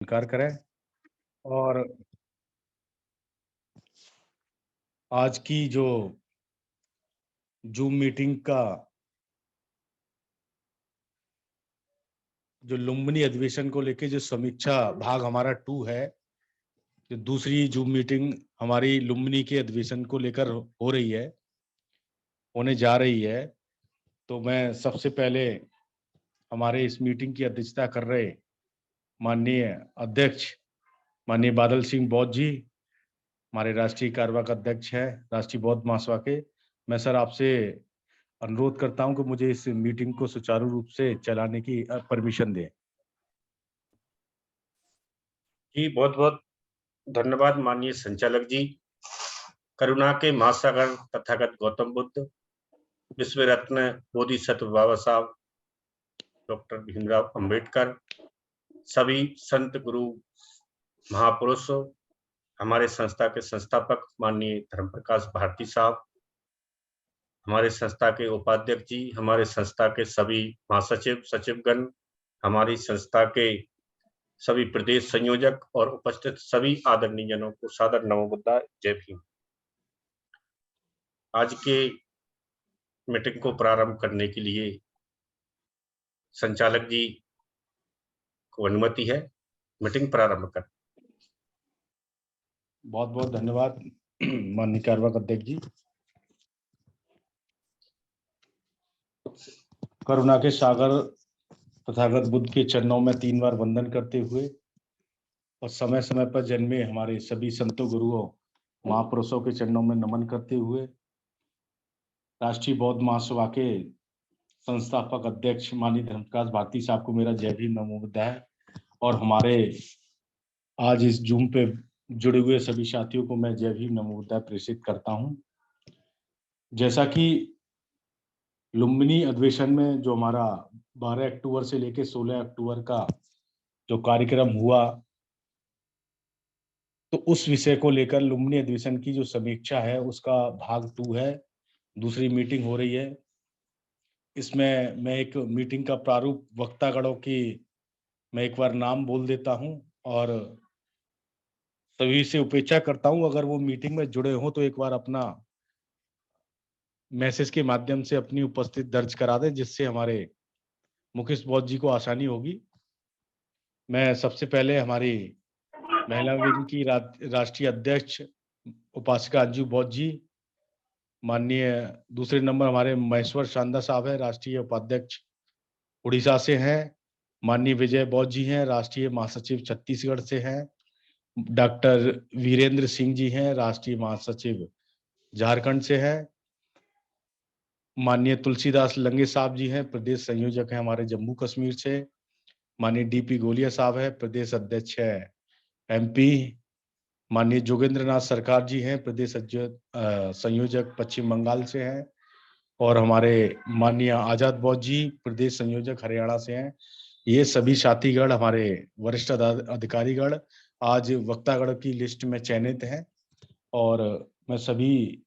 स्वीकार करें। और आज की जो जूम मीटिंग का जो लुम्बिनी अधिवेशन को लेके जो समीक्षा भाग हमारा 2 है, जो दूसरी जूम मीटिंग हमारी लुम्बिनी के अधिवेशन को लेकर हो रही है, होने जा रही है। तो मैं सबसे पहले हमारे इस मीटिंग की अध्यक्षता कर रहे माननीय अध्यक्ष माननीय बादल सिंह बौद्ध जी, हमारे राष्ट्रीय कार्यवाहक अध्यक्ष हैं राष्ट्रीय बौद्ध महासभा के। मैं सर आपसे अनुरोध करता हूं कि मुझे इस मीटिंग को सुचारू रूप से चलाने की परमिशन दें। जी, बहुत बहुत धन्यवाद माननीय संचालक जी। करुणा के महासागर तथागत गौतम बुद्ध, विश्व रत्न बोधिसत्व बाबा साहब डॉक्टर भीमराव अंबेडकर, सभी संत गुरु महापुरुषों, हमारे संस्था के संस्थापक माननीय धर्म प्रकाश भारती साहब, हमारे संस्था के उपाध्यक्ष जी, हमारे संस्था के सभी महासचिव सचिवगण, हमारी संस्था के सभी प्रदेश संयोजक और उपस्थित सभी आदरणीय जनों को सादर नमो बुद्धाय, जय भीम। आज के मीटिंग को प्रारंभ करने के लिए संचालक जी को अनुमति है, मीटिंग प्रारंभ कर। बहुत बहुत धन्यवाद माननीय कार्यवाहक अध्यक्ष जी। करुणा के सागर तथागत बुद्ध के चरणों में 3 बार वंदन करते हुए और समय समय पर जन्मे हमारे सभी संतों गुरुओं महापुरुषों के चरणों में नमन करते हुए राष्ट्रीय बौद्ध महासभा के संस्थापक अध्यक्ष माननीय धर्म प्रकाश भारती साहब को मेरा जय भीम नमो बुद्धाय। और हमारे आज इस जूम पे जुड़े हुए सभी साथियों को मैं जय भीम नमो बुद्धाय प्रेषित करता हूं। जैसा कि लुम्बिनी अधिवेशन में जो हमारा 12 अक्टूबर से लेकर 16 अक्टूबर का जो कार्यक्रम हुआ, तो उस विषय को लेकर लुम्बिनी अधिवेशन की जो समीक्षा है उसका भाग 2 है, दूसरी मीटिंग हो रही है। इसमें मैं एक मीटिंग का प्रारूप वक्तागणों की मैं एक बार नाम बोल देता हूं और सभी से उपेक्षा करता हूं अगर वो मीटिंग में जुड़े हों तो एक बार अपना मैसेज के माध्यम से अपनी उपस्थिति दर्ज करा दें, जिससे हमारे मुकेश बौद्ध जी को आसानी होगी। मैं सबसे पहले हमारी महिला विंग की राष्ट्रीय अध्यक्ष उपासिका अंजू बौद्ध जी, माननीय दूसरे नंबर हमारे महेश्वर शानदा साहब है, राष्ट्रीय उपाध्यक्ष उड़ीसा से हैं। माननीय विजय बौद्ध जी हैं, राष्ट्रीय महासचिव छत्तीसगढ़ से हैं। डॉक्टर वीरेंद्र सिंह जी हैं, राष्ट्रीय महासचिव झारखंड से हैं। माननीय तुलसीदास लंगे साहब जी हैं, प्रदेश संयोजक हैं हमारे जम्मू कश्मीर से। माननीय डीपी गोलिया साहब है, प्रदेश अध्यक्ष है एमपी। माननीय जोगेंद्र नाथ सरकार जी हैं, प्रदेश संयोजक पश्चिम बंगाल से हैं। और हमारे माननीय आजाद बौद्ध जी प्रदेश संयोजक हरियाणा से हैं। ये सभी साथीगण हमारे वरिष्ठ अधिकारीगण आज वक्तागण की लिस्ट में चयनित हैं और मैं सभी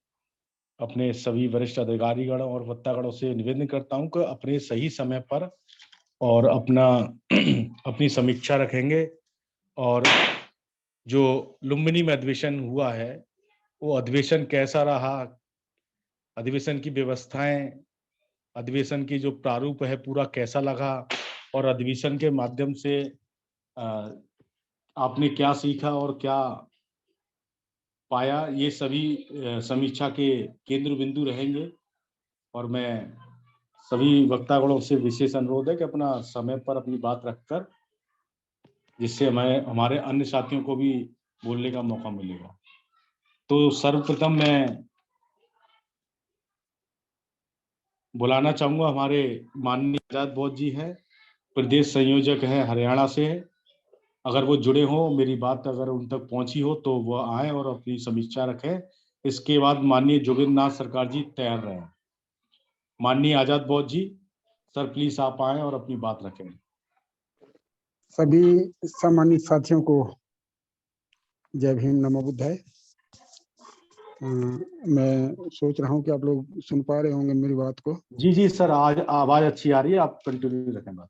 अपने सभी वरिष्ठ अधिकारीगण और वक्तागणों से निवेदन करता हूं कि अपने सही समय पर और अपना अपनी समीक्षा रखेंगे। और जो लुम्बिनी में अधिवेशन हुआ है वो अधिवेशन कैसा रहा, अधिवेशन की व्यवस्थाएं, अधिवेशन की जो प्रारूप है पूरा कैसा लगा और अधिवेशन के माध्यम से आपने क्या सीखा और क्या पाया, ये सभी समीक्षा के केंद्र बिंदु रहेंगे। और मैं सभी वक्तागणों से विशेष अनुरोध है कि अपना समय पर अपनी बात रखकर, जिससे हमें हमारे अन्य साथियों को भी बोलने का मौका मिलेगा। तो सर्वप्रथम मैं बुलाना चाहूंगा हमारे माननीय आजाद बौद्ध जी हैं, प्रदेश संयोजक हैं हरियाणा से। अगर वो जुड़े हों, मेरी बात अगर उन तक पहुंची हो तो वो आए और अपनी समीक्षा रखें। इसके बाद माननीय जोगेंद्र नाथ सरकार जी तैयार रहें। माननीय आजाद बौद्ध जी, सर प्लीज आप आए और अपनी बात रखें। सभी सम्मानित साथियों को जय भीम नमो बुद्धाय। मैं सोच रहा हूँ कि आप लोग सुन पा रहे होंगे मेरी बात को। जी जी सर, आज आवाज अच्छी आ रही है, आप कंटिन्यू रखें बात।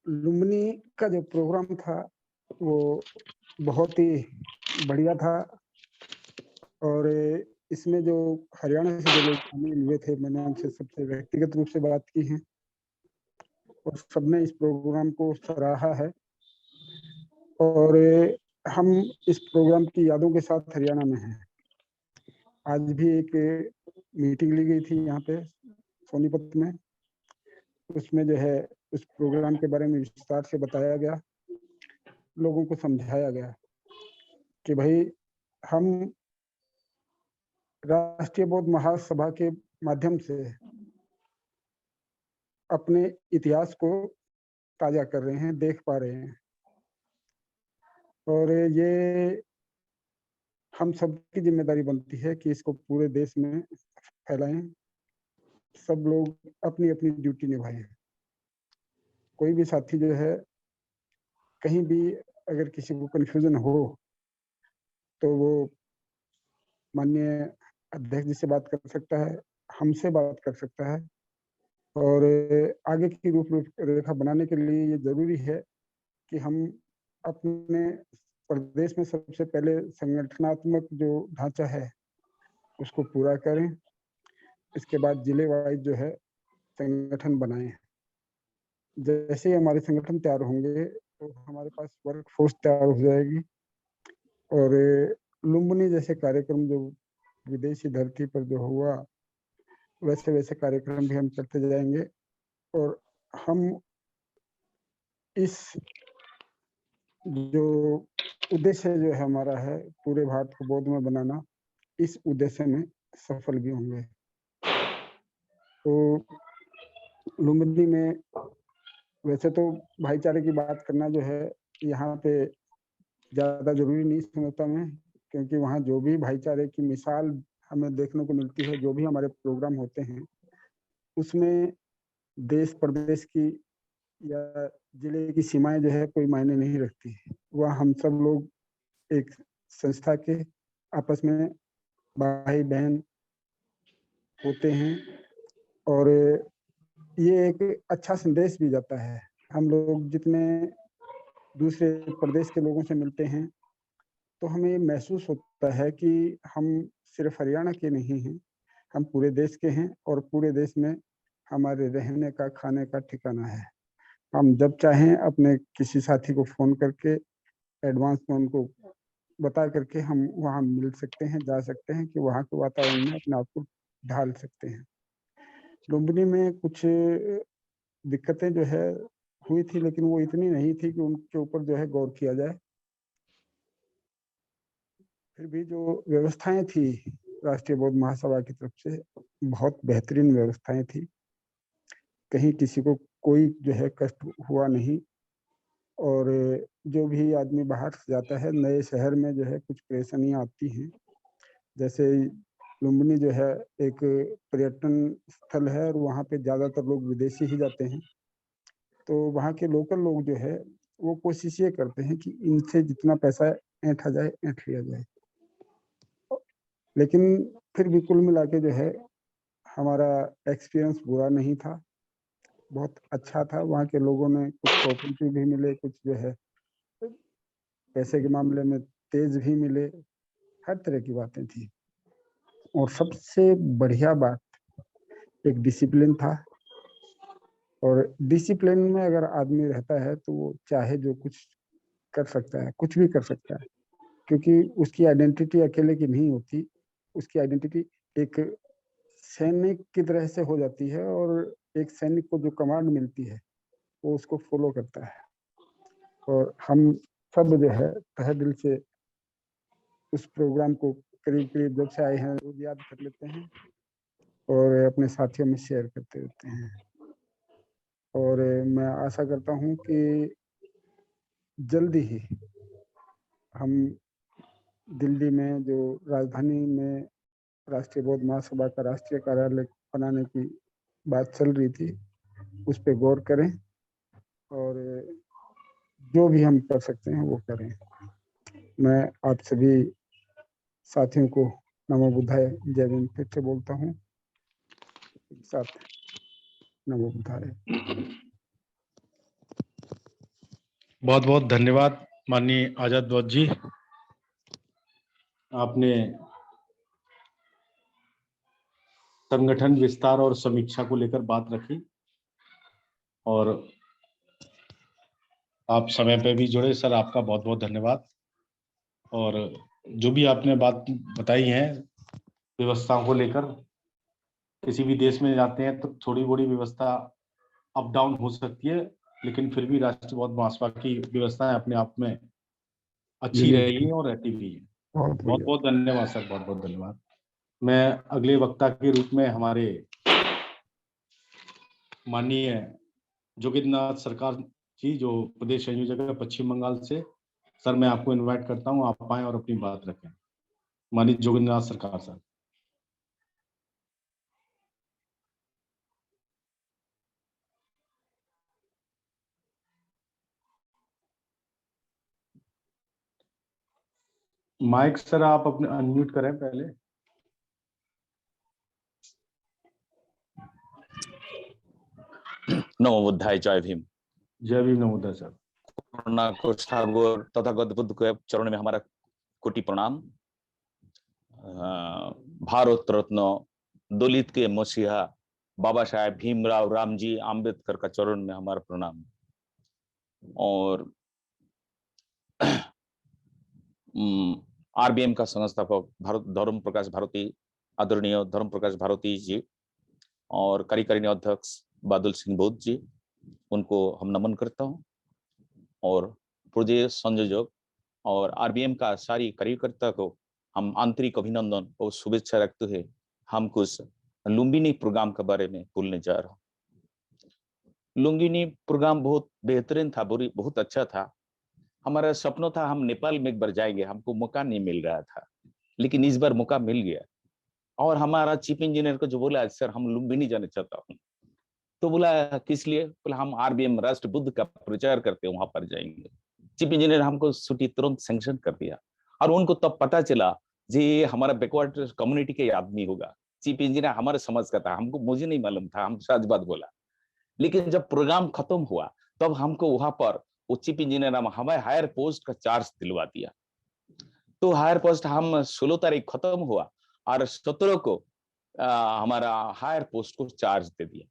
लुम्बिनी का जो प्रोग्राम था वो बहुत ही बढ़िया था और इसमें जो हरियाणा से जो लोग शामिल हुए थे, मैंने उनसे सबसे व्यक्तिगत रूप से बात की है और सबने इस प्रोग्राम को सराहा है और हम इस प्रोग्राम की यादों के साथ हरियाणा में हैं। आज भी एक मीटिंग ली गई थी यहाँ पे सोनीपत में, उसमें जो है उस प्रोग्राम के बारे में विस्तार से बताया गया, लोगों को समझाया गया कि भाई हम राष्ट्रीय बौद्ध महासभा के माध्यम से अपने इतिहास को ताजा कर रहे हैं, देख पा रहे हैं और ये हम सबकी जिम्मेदारी बनती है कि इसको पूरे देश में फैलाएं, सब लोग अपनी अपनी ड्यूटी निभाएं। कोई भी साथी जो है कहीं भी अगर किसी को कन्फ्यूजन हो तो वो माननीय अध्यक्ष जी से बात कर सकता है, हमसे बात कर सकता है और आगे की रूपरेखा बनाने के लिए ये जरूरी है कि हम अपने प्रदेश में सबसे पहले संगठनात्मक जो ढांचा है उसको पूरा करें, इसके बाद जिले वाइज जो है संगठन बनाएं। जैसे ही हमारे संगठन तैयार होंगे तो हमारे पास वर्क फोर्स तैयार हो जाएगी और लुम्बिनी जैसे कार्यक्रम जो विदेशी धरती पर जो हुआ वैसे वैसे कार्यक्रम भी हम करते जाएंगे और हम इस जो उद्देश्य जो है हमारा है पूरे भारत को बौद्ध में बनाना, इस उद्देश्य में सफल भी होंगे। तो लुम्बिनी में वैसे तो भाईचारे की बात करना जो है यहाँ पे ज्यादा जरूरी नहीं समझता मैं, क्योंकि वहाँ जो भी भाईचारे की मिसाल हमें देखने को मिलती है, जो भी हमारे प्रोग्राम होते हैं उसमें देश प्रदेश की या जिले की सीमाएं जो है कोई मायने नहीं रखती। वह हम सब लोग एक संस्था के आपस में भाई बहन होते हैं और ये एक अच्छा संदेश भी जाता है। हम लोग जितने दूसरे प्रदेश के लोगों से मिलते हैं तो हमें महसूस होता है कि हम सिर्फ हरियाणा के नहीं हैं, हम पूरे देश के हैं और पूरे देश में हमारे रहने का खाने का ठिकाना है। हम जब चाहें अपने किसी साथी को फोन करके एडवांस में उनको बता करके हम वहाँ मिल सकते हैं, जा सकते हैं कि वहाँ के वातावरण में अपने आप को ढाल सकते हैं। लुम्बिनी में कुछ दिक्कतें जो है हुई थी, लेकिन वो इतनी नहीं थी कि उनके ऊपर जो है गौर किया जाए। फिर भी जो व्यवस्थाएं थी राष्ट्रीय बौद्ध महासभा की तरफ से बहुत बेहतरीन व्यवस्थाएं थी, कहीं किसी को कोई जो है कष्ट हुआ नहीं और जो भी आदमी बाहर से जाता है नए शहर में जो है कुछ परेशानियां आती हैं। जैसे लुम्बिनी जो है एक पर्यटन स्थल है और वहाँ पे ज्यादातर लोग विदेशी ही जाते हैं, तो वहाँ के लोकल लोग जो है वो कोशिश ये करते हैं कि इनसे जितना पैसा ऐंठा जाए ऐंठ लिया जाए। लेकिन फिर भी कुल मिला के जो है हमारा एक्सपीरियंस बुरा नहीं था, बहुत अच्छा था। वहाँ के लोगों ने कुछ कोऑपरेटिव भी मिले, कुछ जो है पैसे के मामले में तेज भी मिले, हर तरह की बातें थी। और सबसे बढ़िया बात एक डिसिप्लिन था और डिसिप्लिन में अगर आदमी रहता है तो वो चाहे जो कुछ कर सकता है, कुछ भी कर सकता है, क्योंकि उसकी आइडेंटिटी अकेले की नहीं होती, उसकी आइडेंटिटी एक सैनिक की तरह से हो जाती है और एक सैनिक को जो कमांड मिलती है वो उसको फॉलो करता है। और हम सब जो है तहे दिल से उस प्रोग्राम को करीब करीब जब से आए हैं रोज याद कर लेते हैं और अपने साथियों में शेयर करते रहते हैं। और मैं आशा करता हूँ कि जल्दी ही हम दिल्ली में जो राजधानी में राष्ट्रीय बौद्ध महासभा का राष्ट्रीय कार्यालय बनाने की बात चल रही थी उस पर गौर करें और जो भी हम कर सकते हैं वो करें। मैं आप सभी साथियों को नमो बुद्धाय जय भीम फिर से बोलता हूँ, एक साथ नमो बुद्धाय। बहुत बहुत धन्यवाद माननीय आजाद बौद्ध जी, आपने संगठन विस्तार और समीक्षा को लेकर बात रखी और आप समय पे भी जुड़े सर, आपका बहुत बहुत धन्यवाद। और जो भी आपने बात बताई है व्यवस्थाओं को लेकर, किसी भी देश में जाते हैं तो थोड़ी बड़ी व्यवस्था अप डाउन हो सकती है, लेकिन फिर भी राष्ट्रीय बौद्ध महासभा की व्यवस्थाएं अपने आप में अच्छी यूनिक रही है, है और रहती भी है। बहुत बहुत बढ़िया। बहुत धन्यवाद सर, बहुत बहुत धन्यवाद। मैं अगले वक्ता के रूप में हमारे माननीय जोगिंद्रनाथ सरकार जी, जो प्रदेश संयोजक है पश्चिम बंगाल से, सर मैं आपको इनवाइट करता हूं, आप आए और अपनी बात रखें। माननीय जोगिंद्रनाथ सरकार सर। माइक सर आप अपने अनम्यूट करें पहले। नमो बुद्धाय, जय भीम। जय भीम, नमोदय सर। करुणा को सागर तथागत बुद्ध के चरण में हमारा कोटि प्रणाम। भारत रत्न दलित के मसीहा बाबा साहेब भीमराव रामजी आम्बेडकर का चरण में हमारा प्रणाम। और आरबीएम का संस्थापक भारत धर्म प्रकाश भारती, आदरणीय धर्म प्रकाश भारती जी, और कार्यकारिणी अध्यक्ष बादल सिंह बोध जी, उनको हम नमन करता हूँ। और प्रदेश संयोजक और आरबीएम का सारी कार्यकर्ता को हम आंतरिक अभिनंदन और शुभेच्छा रखते हुए हम कुछ लुम्बिनी प्रोग्राम के बारे में बोलने जा रहा हूँ। लुम्बिनी प्रोग्राम बहुत बेहतरीन था, बहुत अच्छा था। हमारा सपना था हम नेपाल में एक बार जाएंगे, हमको मौका नहीं मिल रहा था, लेकिन इस बार मौका मिल गया। और हमारा चीफ इंजीनियर को जो बोला, सर हम लुम्बिनी जाना चाहता हूँ, तो बोला किस लिए? बोला हम आरबीएम राष्ट्र बुद्ध का प्रचार करते हैं, वहां पर जाएंगे। चीफ इंजीनियर हमको छुट्टी तुरंत सैंक्शन कर दिया। और उनको तब पता चला जी हमारा बैकवर्ड कम्युनिटी के आदमी होगा। चीफ इंजीनियर हमारे समाज का था, मुझे नहीं मालूम था, हम सच बात बोला। लेकिन जब प्रोग्राम खत्म हुआ तब हमको वहां पर वो चीफ इंजीनियर हमें हायर पोस्ट का चार्ज दिलवा दिया। तो हायर पोस्ट हम 16 तारीख खत्म हुआ और 17 को हमारा हायर पोस्ट को चार्ज दे दिया।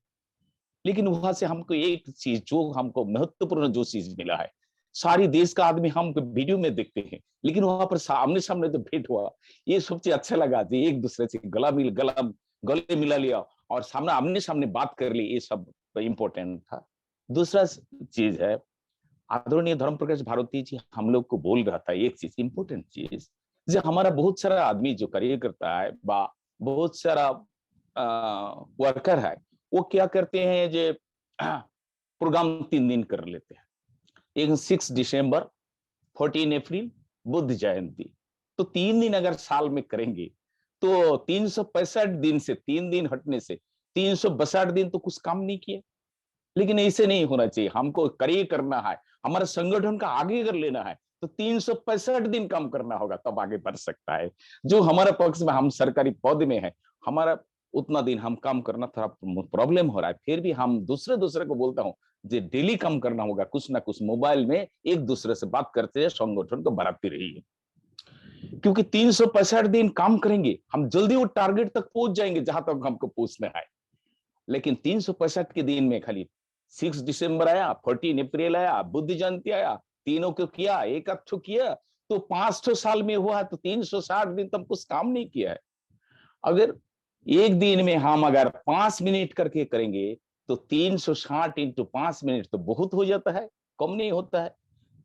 लेकिन वहां से हमको एक चीज, जो हमको महत्वपूर्ण जो चीज मिला है, सारी देश का आदमी हम वीडियो में देखते हैं, लेकिन वहां पर सामने सामने तो भेंट हुआ, ये सबसे अच्छा लगा। जी एक दूसरे से गले मिला लिया और सामने आमने सामने बात कर ली, ये सब इम्पोर्टेंट था। दूसरा चीज है, आदरणीय धर्म प्रकाश भारती जी हम लोग को बोल रहा था एक चीज इंपॉर्टेंट चीज, जो हमारा बहुत सारा आदमी जो कार्य करता है, बहुत सारा वर्कर है, वो क्या करते हैं, जो प्रोग्राम 3 दिन कर लेते हैं। एक 6 दिसंबर, 14 अप्रैल, बुद्ध जयंती। तो 3 दिन अगर साल में करेंगे तो 365 दिन से 3 दिन हटने से 362 दिन तो कुछ काम नहीं किया। लेकिन ऐसे नहीं होना चाहिए, हमको कार्य करना है, हमारे संगठन का आगे अगर लेना है तो 365 दिन काम करना होगा, तब आगे बढ़ सकता है। जो हमारे पक्ष में हम सरकारी पद में है, हमारा उतना दिन हम काम करना थोड़ा प्रॉब्लम हो रहा है। फिर भी हम दूसरे को बोलता हूँ जो डेली काम करना होगा, कुछ ना कुछ मोबाइल में एक दूसरे से बात करते हैं, संगठन को बढ़ाती रहिए। क्योंकि 365 दिन काम करेंगे, हम जल्दी वो टारगेट तक पहुंच जाएंगे जहां तक हमको पहुंचना है। लेकिन 365 के दिन में खाली 6 दिसंबर आया, 14 अप्रैल आया, बुद्ध जयंती आया, तीनों को किया, एक अच्छो किया, तो 500 साल में हुआ तो 360 दिन तक कुछ काम नहीं किया है। अगर एक दिन में हम अगर 5 मिनट करके करेंगे तो 360 इंटू 5 मिनट तो बहुत हो जाता है, कम नहीं होता है।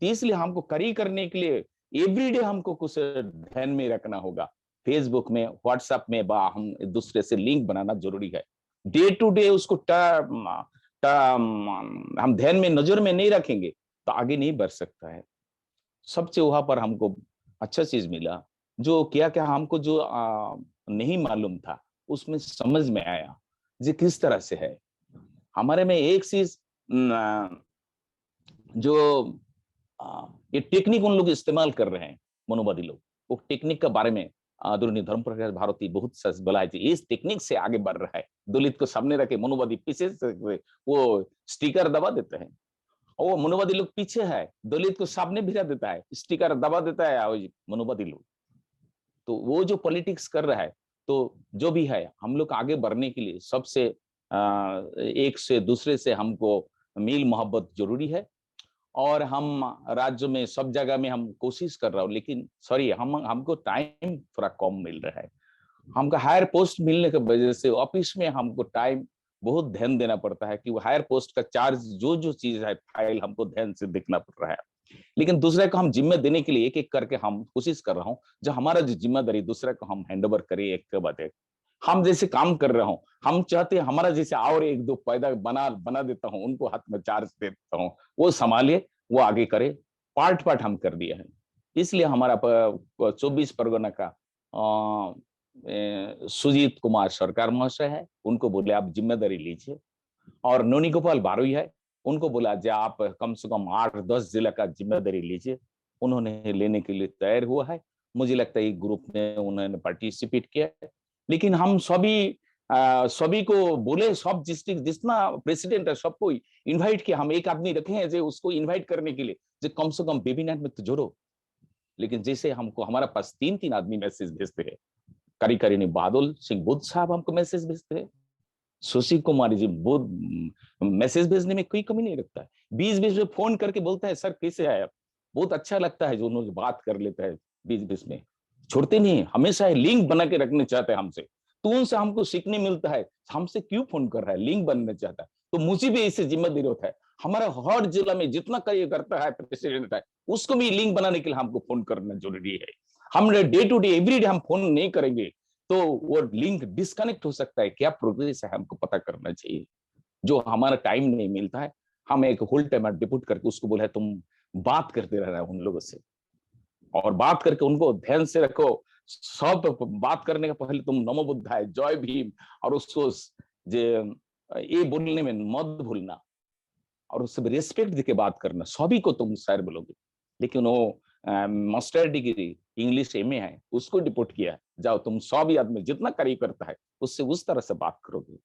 तो इसलिए हमको कार्य करने के लिए एवरीडे हमको कुछ ध्यान में रखना होगा। फेसबुक में, व्हाट्सएप में हम एक दूसरे से लिंक बनाना जरूरी है। डे टू डे उसको हम ध्यान में, नजर में नहीं रखेंगे तो आगे नहीं बढ़ सकता है। सबसे वहां पर हमको अच्छा चीज मिला, जो क्या क्या हमको जो नहीं मालूम था उसमें समझ में आया जी किस तरह से है। हमारे में एक चीज जो ये टेक्निक उन लोग इस्तेमाल कर रहे हैं, मनोवादी लोग, वो टेक्निक के बारे में आदरणीय धर्म प्रकाश भारती बहुत सच बोला है। इस टेक्निक से आगे बढ़ रहा है, दलित को सामने रखे मनोवादी पीछे से वो स्टिकर दबा देते हैं। और वो मनुवादी लोग पीछे है, दलित को सामने भिजा देता है, स्टिकर दबा देता है आओ जी मनुवादी लोग। तो वो जो पॉलिटिक्स कर रहा है, तो जो भी है हम लोग आगे बढ़ने के लिए सबसे एक से दूसरे से हमको मील मोहब्बत जरूरी है। और हम राज्य में सब जगह में हम कोशिश कर रहा हूँ, लेकिन सॉरी हमको टाइम थोड़ा कम मिल रहा है। हमको हायर पोस्ट मिलने की वजह से ऑफिस में हमको टाइम बहुत ध्यान देना पड़ता है कि वो हायर पोस्ट का चार्ज जो चीज है फाइल हमको ध्यान से देखना पड़ रहा है। लेकिन दूसरे को हम जिम्मे देने के लिए एक एक करके हम कोशिश कर रहा हूँ, जो हमारा जो जिम्मेदारी दूसरे को हम हैंड ओवर करें एक के बाद एक। हम जैसे काम कर रहा हूँ, हम चाहते हैं हमारा जैसे और एक दो पैदा बना देता हूँ, उनको हाथ में चार्ज दे देता हूँ, वो संभालिए, वो आगे करे। पार्ट हम कर दिया है। इसलिए हमारा 24 परगना का सुजीत कुमार सरकार महाशय है, उनको बोले आप जिम्मेदारी लीजिए। और नोनी गोपाल बारोई है, उनको बोला जो आप कम से कम 8-10 जिला का जिम्मेदारी लीजिए। उन्होंने लेने के लिए तैयार हुआ है। मुझे लगता है ग्रुप में उन्होंने पार्टिसिपेट किया है। लेकिन हम सभी को बोले, सब डिस्ट्रिक्ट जितना प्रेसिडेंट है सबको इनवाइट किया। हम एक आदमी रखे हैं जो उसको इनवाइट करने के लिए, जो कम से कम वेबिनार में तो जोड़ो। लेकिन जैसे हमको हमारा पास 3 आदमी मैसेज भेजते हैं। कार्यकारिणी बादल सिंह बुद्ध साहब हमको मैसेज भेजते हैं, सुशील कुमार जी बुद्ध मैसेज भेजने में कोई कमी नहीं रखता है। 20 में फोन करके बोलता है सर कैसे है आप, बहुत अच्छा लगता है जो उन्होंने बात कर लेता है। 20 में छोड़ते नहीं, हमेशा लिंक बना के रखने चाहते हैं हमसे। तो उनसे हमको सीखने मिलता है, हमसे क्यों फोन कर रहा है, लिंक बनना चाहता है। तो मुझे भी इससे जिम्मेदारी होता है, हमारा हर जिला में जितना कार्य करता है प्रेसिडेंट है, उसको भी लिंक बनाने के लिए हमको फोन करना जरूरी है। हम day to day every day हम फोन नहीं करेंगे तो वो लिंक डिस्कनेक्ट हो सकता है। क्या प्रोग्रेस है हमको पता करना चाहिए। जो हमारा टाइम नहीं मिलता है, हम एक होल टाइमर डिप्यूट करके उसको बोला है तुम बात करते रहना उन लोगों से, और बात करके उनको ध्यान से रखो। सब बात करने का पहले तुम नमो बुद्धाय, जय भीम, और उसको ये बोलने में मत भूलना, और उससे रेस्पेक्ट देके बात करना। सभी को तुम सर बोलोगे, लेकिन वो मास्टर डिग्री इंग्लिश MA है, उसको डिपोर्ट किया। जाओ तुम सभी आदमी जितना कार्य करता है उससे उस तरह से बात करोगे।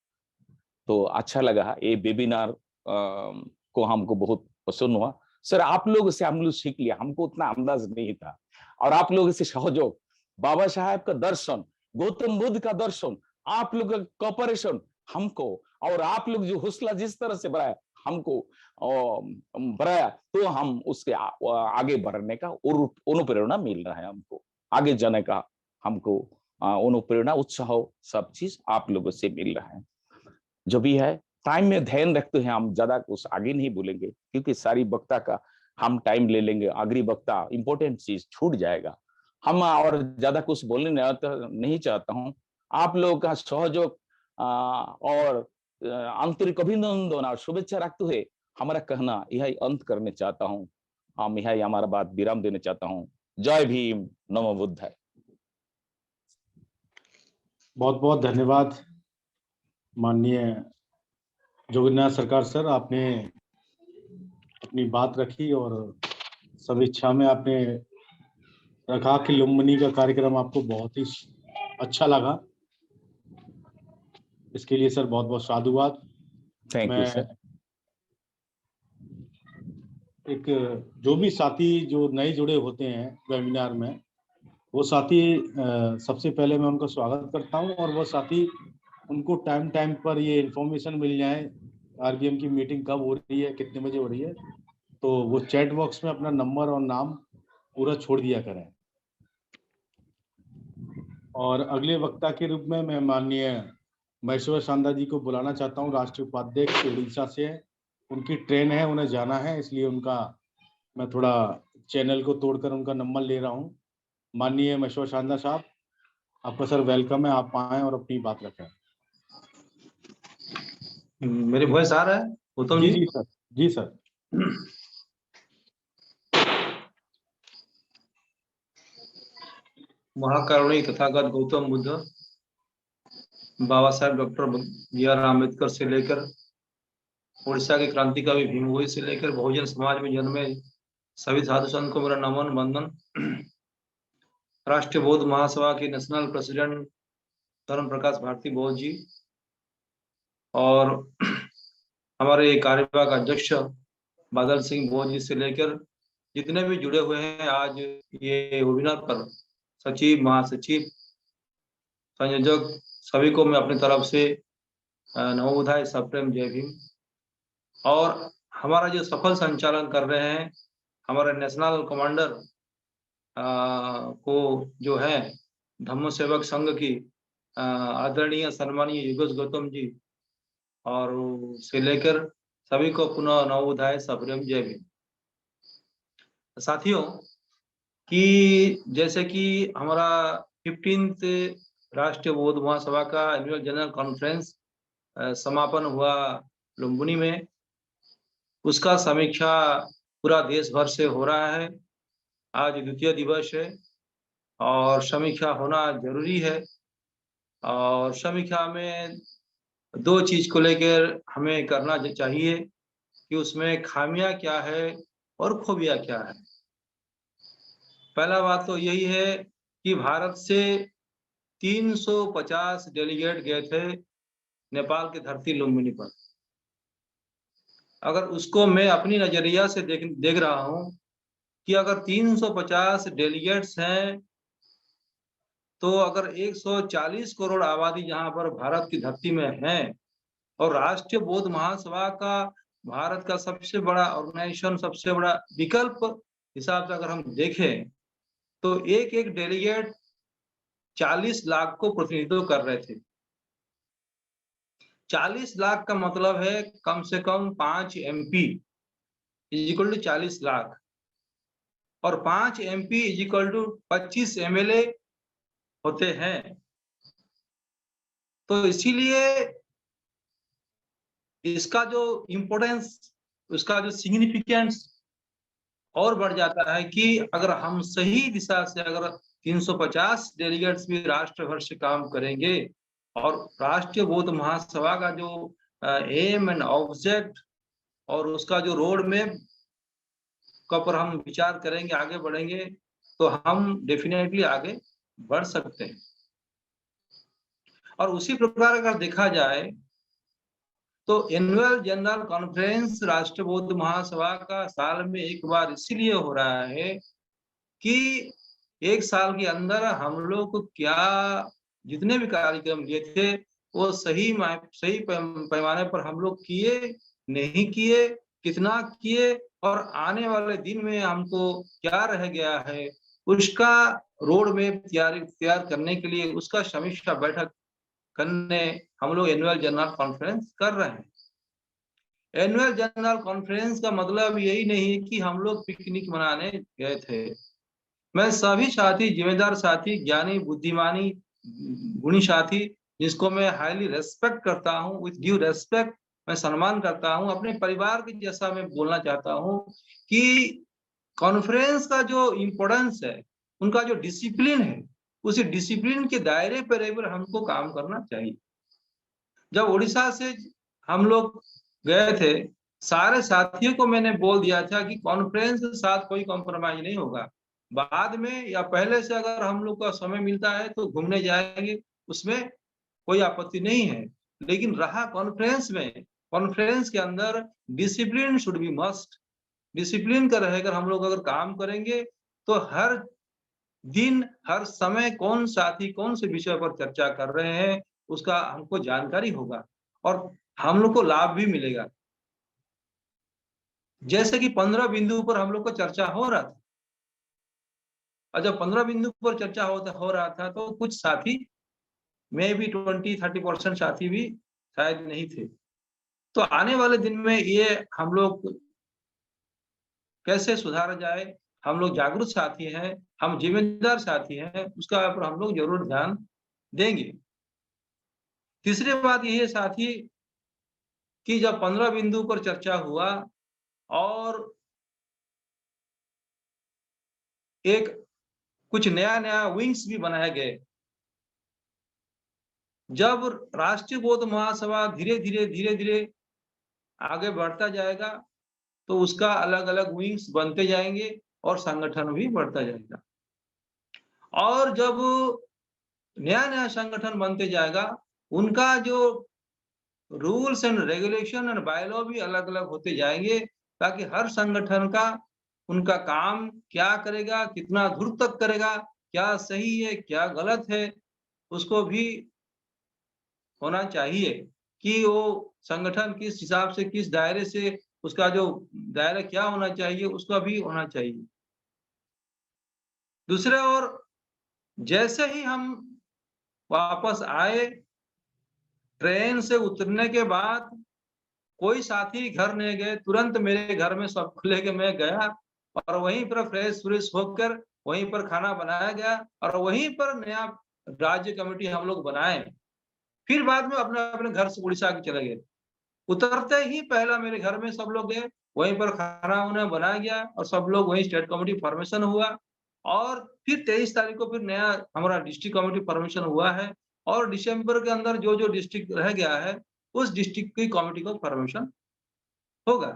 तो अच्छा लगा ये वेबिनार को, हमको बहुत पसंद हुआ। सर आप लोग से हम लोग सीख लिया, हमको उतना अंदाज नहीं था। और आप लोगों से सहयोग, बाबा साहब का दर्शन, गौतम बुद्ध का दर्शन, आप लोग का कॉपरेशन हमको, और आप लोग जो हौसला जिस तरह से बढ़ाया हमको बढ़ाया, तो हम उसके आगे बढ़ने का अनुप्रेरणा मिल रहा है। हमको आगे जाने का हमको अनुप्रेरणा, उत्साह, सब चीज आप लोगों से मिल रहा है। जो भी है टाइम में ध्यान रखते हैं, हम ज्यादा कुछ आगे नहीं बोलेंगे क्योंकि सारी वक्ता का हम टाइम ले लेंगे, अगली वक्ता इंपॉर्टेंट चीज छूट जाएगा। हम और ज्यादा कुछ बोलने नहीं चाहता हूँ। आप लोगों का सहयोग और आंतरिक अभिनंदन और शुभेच्छा रखते हुए हमारा कहना यही अंत करने चाहता हूँ। हम यही हमारा बात विराम देने चाहता हूँ। जय भीम, नमो बुद्धाय। बहुत बहुत धन्यवाद माननीय जोगीनाथ सरकार सर, आपने अपनी बात रखी और समीक्षा में आपने रखा कि लुम्बिनी का कार्यक्रम आपको बहुत ही अच्छा लगा। इसके लिए सर बहुत बहुत साधुवाद। Thank you sir. एक जो भी साथी जो नए जुड़े होते हैं वेबिनार में, वो साथी सबसे पहले मैं उनका स्वागत करता हूं, और वो साथी उनको टाइम टाइम पर ये इन्फॉर्मेशन मिल जाए RBM की मीटिंग कब हो रही है, कितने बजे हो रही है, तो वो चैट बॉक्स में अपना नंबर और नाम पूरा छोड़ दिया करें। और अगले वक्ता के रूप में मैं माननीय महेश्वर शानदा जी को बुलाना चाहता हूं, राष्ट्रीय उपाध्यक्ष उड़ीसा से। उनकी ट्रेन है, उन्हें जाना है, इसलिए उनका मैं थोड़ा चैनल को तोड़कर उनका नंबर ले रहा हूं। माननीय महेश्वर शानदा साहब, आपका सर वेलकम है, आप आए और अपनी बात रखें। मेरी वॉइस आ रहा है गौतम जी? जी सर, जी sir. महाकरुणी Tathagata Gautam Buddha Baba Saheb doctor BR Ambedkar से लेकर उड़ीसा के क्रांतिकारी भीमभोई से लेकर बहुजन समाज में जन्मे सभी साधु संत को मेरा नमन वंदन। राष्ट्रीय बौद्ध महासभा के नेशनल प्रेसिडेंट धर्म प्रकाश भारती बौद्ध जी और हमारे कार्यवाहक अध्यक्ष बादल सिंह भोज जी से लेकर जितने भी जुड़े हुए हैं आज ये वेबिनार पर, सचिव, महासचिव, संयोजक, सभी को मैं अपनी तरफ से नमो बुद्धाय, सप्रेम जय भीम। और हमारा जो सफल संचालन कर रहे हैं हमारे नेशनल कमांडर को जो है धम्म सेवक संघ की आदरणीय सम्मानीय योगेश गौतम जी और से लेकर सभी को पुनः नमो बुद्धाय, सप्रेम जय भीम। साथियों कि जैसे कि हमारा 15th राष्ट्रीय बौद्ध महासभा का एनुअल जनरल कॉन्फ्रेंस समापन हुआ लुम्बिनी में, उसका समीक्षा पूरा देश भर से हो रहा है। आज द्वितीय दिवस है और समीक्षा होना जरूरी है। और समीक्षा में 2 चीज को लेकर हमें करना चाहिए कि उसमें खामियां क्या है और खूबियां क्या है। पहला बात तो यही है कि भारत से 350 डेलीगेट गए थे नेपाल की धरती लुम्बिनी पर। अगर उसको मैं अपनी नजरिया से देख रहा हूं कि अगर 350 डेलीगेट्स हैं तो अगर 140 करोड़ आबादी जहां पर भारत की धरती में है और राष्ट्रीय बौद्ध महासभा का भारत का सबसे बड़ा ऑर्गेनाइजेशन, सबसे बड़ा विकल्प हिसाब से अगर हम देखें तो एक एक डेलीगेट 40 लाख को प्रतिनिधित्व कर रहे थे। 40 लाख का मतलब है कम से कम 5 MP is equal to 40 lakh और 5 MP इज इक्वल टू 25 MLA होते हैं। तो इसीलिए इसका जो इम्पोर्टेंस, उसका जो सिग्निफिकेंस और बढ़ जाता है कि अगर हम सही दिशा से अगर 350 डेलीगेट्स भी राष्ट्र भर से काम करेंगे और राष्ट्रीय बौद्ध महासभा का जो एम एंड ऑब्जेक्ट और उसका जो रोड मैप का पर हम विचार करेंगे, आगे बढ़ेंगे, तो हम डेफिनेटली आगे बढ़ सकते हैं। और उसी प्रकार अगर देखा जाए तो एनुअल जनरल कॉन्फ्रेंस राष्ट्रीय बौद्ध महासभा का साल में एक बार इसीलिए हो रहा है कि एक साल के अंदर हम लोग को क्या जितने भी कार्यक्रम लिए थे वो सही पैमाने पर हम लोग किए, नहीं किए, कितना किए और आने वाले दिन में हमको क्या रह गया है उसका रोड मैप तैयार करने के लिए उसका समीक्षा बैठक करने हम लोग एनुअल जनरल कॉन्फ्रेंस कर रहे हैं। एनुअल जनरल कॉन्फ्रेंस का मतलब यही नहीं है कि हम लोग पिकनिक मनाने गए थे। मैं सभी साथी, जिम्मेदार साथी, ज्ञानी, बुद्धिमानी, गुणी साथी जिसको मैं हाईली रेस्पेक्ट करता हूं, विथ ड्यू रेस्पेक्ट मैं सम्मान करता हूं, अपने परिवार के जैसा मैं बोलना चाहता हूं कि कॉन्फ्रेंस का जो इम्पोर्टेंस है, उनका जो डिसिप्लिन है, उसी डिसिप्लिन के दायरे पर रहकर हमको काम करना चाहिए। जब उड़ीसा से हम लोग गए थे, सारे साथियों को मैंने बोल दिया था कि कॉन्फ्रेंस के साथ कोई कॉम्प्रोमाइज नहीं होगा। बाद में या पहले से अगर हम लोग का समय मिलता है तो घूमने जाएंगे, उसमें कोई आपत्ति नहीं है। लेकिन रहा कॉन्फ्रेंस में, कॉन्फ्रेंस के अंदर discipline should be must. Discipline का रहेकर हम लोग अगर काम करेंगे तो हर दिन, हर समय कौन साथी कौन से विषय पर चर्चा कर रहे हैं उसका हमको जानकारी होगा और हम लोग को लाभ भी मिलेगा। जैसे कि 15 बिंदु पर हम लोग को चर्चा हो रहा था और जब 15 बिंदु पर चर्चा हो रहा था तो कुछ साथी में भी 20-30% साथी भी शायद नहीं थे। तो आने वाले दिन में ये हम लोग कैसे सुधारा जाए, हम लोग जागरूक साथी हैं, हम जिम्मेदार साथी हैं, उसका पर हम लोग जरूर ध्यान देंगे। तीसरी बात यही है साथी कि जब 15 बिंदु पर चर्चा हुआ और एक कुछ नया विंग्स भी बनाए गए। जब राष्ट्रीय बौद्ध महासभा धीरे धीरे आगे बढ़ता जाएगा तो उसका अलग अलग विंग्स बनते जाएंगे और संगठन भी बढ़ता जाएगा। और जब नया संगठन बनते जाएगा, उनका जो rules and regulation and bylaw भी अलग अलग होते जाएंगे ताकि हर संगठन का उनका काम क्या करेगा, कितना दूर तक करेगा, क्या सही है, क्या गलत है, उसको भी होना चाहिए कि वो संगठन किस हिसाब से, किस दायरे से, उसका जो दायरा क्या होना चाहिए, उसका भी होना चाहिए। दूसरे ओर जैसे ही हम वापस आए, ट्रेन से उतरने के बाद कोई साथी घर नहीं गए, तुरंत मेरे घर में सबको लेके मैं गया और वहीं पर फ्रेश होकर वहीं पर खाना बनाया गया और वहीं पर नया राज्य कमेटी हम लोग बनाए। फिर बाद में अपने-अपने घर से उड़ीसा के चले गए। उतरते ही पहला मेरे घर में सब लोग गए, वहीं पर खाना-वाना बनाया गया और सब लोग वहीं स्टेट कमेटी फॉर्मेशन हुआ और फिर 23 तारीख को फिर नया हमारा डिस्ट्रिक्ट कमेटी फॉर्मेशन हुआ है और दिसंबर के अंदर जो-जो डिस्ट्रिक्ट रह गया है, उस डिस्ट्रिक्ट की कमेटी का फॉर्मेशन होगा।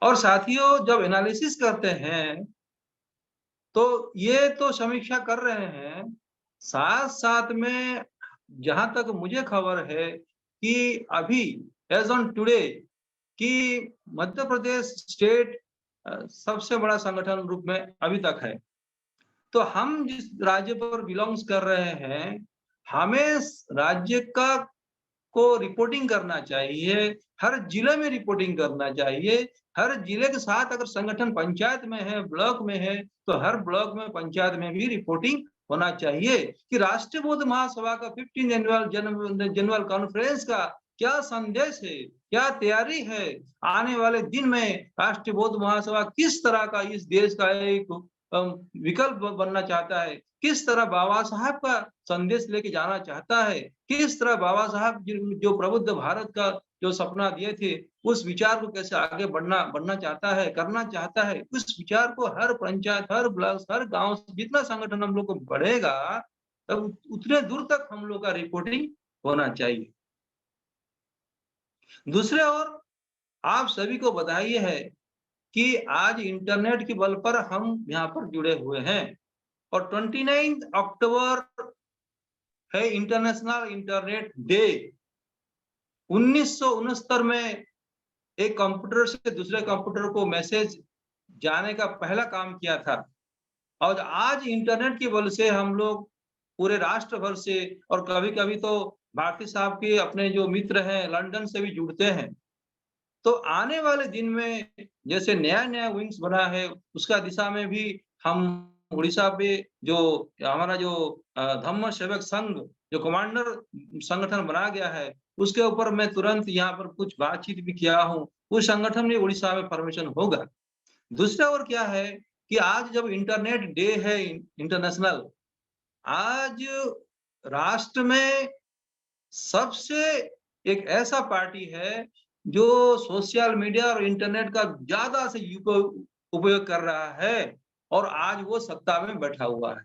और साथियों जब एनालिसिस करते हैं, तो ये तो समीक्षा कर रहे हैं, साथ-साथ में जहाँ तक मुझे खबर है कि अभी एज़ ऑन टुडे कि मध्य प्रदेश स्टेट सबसे बड़ा संगठन रूप में अभी तक है। तो हम जिस राज्य पर बिलॉन्ग्स कर रहे हैं, हमें राज्य का को रिपोर्टिंग करना चाहिए, हर जिले में रिपोर्टिंग करना चाहिए, हर जिले के साथ अगर संगठन पंचायत में है, ब्लॉक में है, तो हर ब्लॉक में, पंचायत में भी रिपोर्टिंग होना चाहिए कि राष्ट्रीय बौद्ध महासभा का 15 जनरल कॉन्फ्रेंस का क्या संदेश है, क्या तैयारी है, आने वाले दिन में राष्ट्रीय बौद्ध महासभा किस तरह का इस देश का एक विकल्प बनना चाहता है, किस तरह बाबा साहब का संदेश लेके जाना चाहता है, किस तरह बाबा साहब जो प्रबुद्ध भारत का जो सपना दिए थे, उस विचार को कैसे आगे बढ़ना चाहता है, करना चाहता है, उस विचार को हर पंचायत, हर ब्लॉक, हर गांव से जितना संगठन हम लोग को बढ़ेगा, तब उतने दूर तक हम लोग का रिपोर्टिंग होना चाहिए। दूसरे ओर आप सभी को बधाई है कि आज इंटरनेट के बल पर हम यहाँ पर जुड़े हुए हैं और 29 अक्टूबर है इंटरनेशनल इंटरनेट डे। 1969 में एक कंप्यूटर से दूसरे कंप्यूटर को मैसेज जाने का पहला काम किया था और आज इंटरनेट के बल से हम लोग पूरे राष्ट्र भर से और कभी-कभी तो भारती साहब के अपने जो मित्र हैं लंदन से भी जुड़ते हैं। तो आने वाले दिन में जैसे नया-नया विंग्स बना है, उसका दिशा में भी हम उड़ीसा पे जो हमारा जो धम्म सेवक संघ जो कमांडर संगठन बनाया गया है, उसके ऊपर मैं तुरंत यहाँ पर कुछ बातचीत भी किया हूँ। उस संगठन में उड़ीसा में फॉर्मेशन होगा। दूसरा और क्या है कि आज जब इंटरनेट डे है इंटरनेशनल, आज राष्ट्र में सबसे एक ऐसा पार्टी है जो सोशल मीडिया और इंटरनेट का ज़्यादा से उपयोग कर रहा है और आज वो सत्ता में बैठा हुआ है।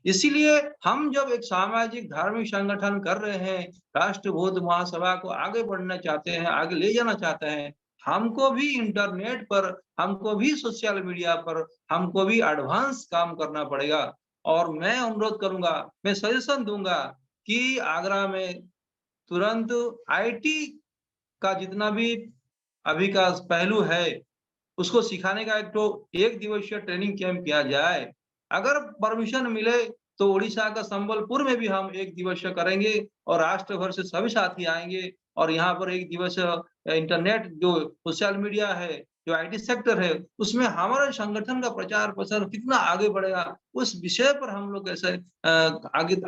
इसीलिए हम जब एक सामाजिक धार्मिक संगठन कर रहे हैं, राष्ट्रीय बौद्ध महासभा को आगे बढ़ना चाहते हैं, आगे ले जाना चाहते हैं, हमको भी इंटरनेट पर, हमको भी सोशल मीडिया पर, हमको भी एडवांस काम करना पड़ेगा और मैं अनुरोध करूँगा, मैं सजेशन दूँगा कि आगरा में तुरंत आईटी का जितना भी अभी का पहलू है, उसको सिखाने का एक दिवसीय ट्रेनिंग कैंप किया जाए। अगर परमिशन मिले तो उड़ीसा का संबलपुर में भी हम 1 दिवसीय करेंगे और राष्ट्र भर से सभी साथी आएँगे और यहाँ पर 1 दिवसीय इंटरनेट जो सोशल मीडिया है, जो आईटी सेक्टर है, उसमें हमारे संगठन का प्रचार-प्रसार कितना आगे बढ़ेगा, उस विषय पर हम लोग कैसे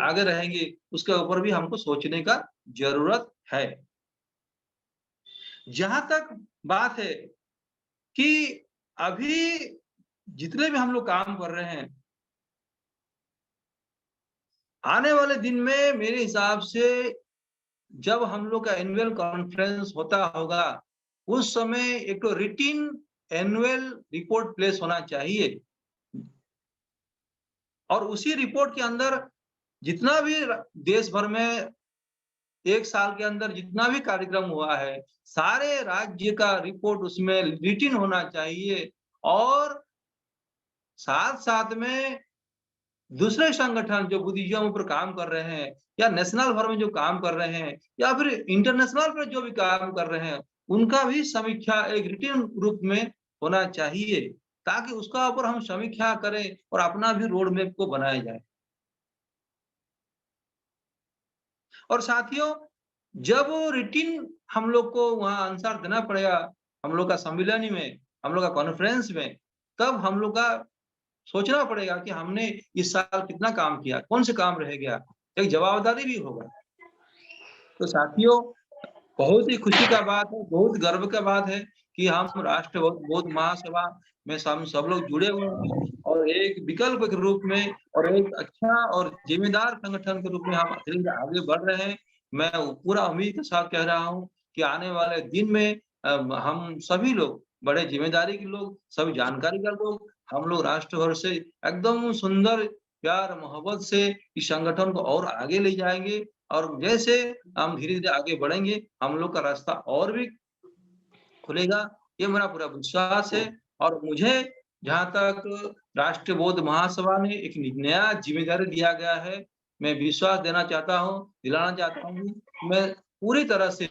आगे रहेंगे, उसके ऊपर भी हमको सोचने का ज़रूरत है। जहाँ तक बात है कि अभी जितने भी हम लोग काम कर रहे हैं, आने वाले दिन में मेरे हिसाब से जब हम लोग का एनुअल कॉन्फ्रेंस होता होगा, उस समय एक तो रिटिन एनुअल रिपोर्ट प्लेस होना चाहिए और उसी रिपोर्ट के अंदर जितना भी देश भर में 1 साल के अंदर जितना भी कार्यक्रम हुआ है, सारे राज्य का रिपोर्ट उसमें रिटिन होना चाहिए और साथ-साथ में दूसरे संगठन जो बुद्धिज़्म पर काम कर रहे हैं या नेशनल भर में जो काम कर रहे हैं या फिर इंटरनेशनल पर जो भी काम कर रहे हैं, उनका भी समीक्षा एक रिटन रूप में होना चाहिए, ताकि उसका ऊपर हम समीक्षा करें और अपना भी रोड मैप को बनाया जाए। और साथियों, जब रिटिन हम लोग को वहाँ आंसर देना पड़ेगा, हम लोग का सम्मेलन में, हम लोग का कॉन्फ्रेंस में, तब हम लोग का सोचना पड़ेगा कि हमने इस साल कितना काम किया, कौन से काम रह गया, एक जवाबदारी भी होगा। तो साथियों, बहुत ही खुशी का बात है, बहुत गर्व का बात है कि हम राष्ट्रबोध महासभा में हम सब लोग जुड़े हुए हैं और एक विकल्प के रूप में और एक अच्छा और जिम्मेदार संगठन के रूप में हम धीरे-धीरे आगे बढ़ रहे हैं। मैं पूरा उम्मीद के साथ कह रहा हूँ कि आने वाले दिन में हम सभी लोग, बड़े जिम्मेदारी के लोग, सभी जानकारी का लोग, हम लोग राष्ट्र भर से एकदम सुंदर, प्यार, मोहब्बत से इस संगठन को और आगे ले जाएँगे और जैसे हम धीरे-धीरे आगे बढ़ेंगे, हम लोग का रास्ता और भी खुलेगा, ये मेरा पूरा विश्वास है। और मुझे जहाँ तक राष्ट्रबोध महासभा ने एक नया ज़िम्मेदारी दिया गया है, मैं विश्वास देना चाहता हूँ, दिलाना चाहता हूँ, मैं पूरी तरह से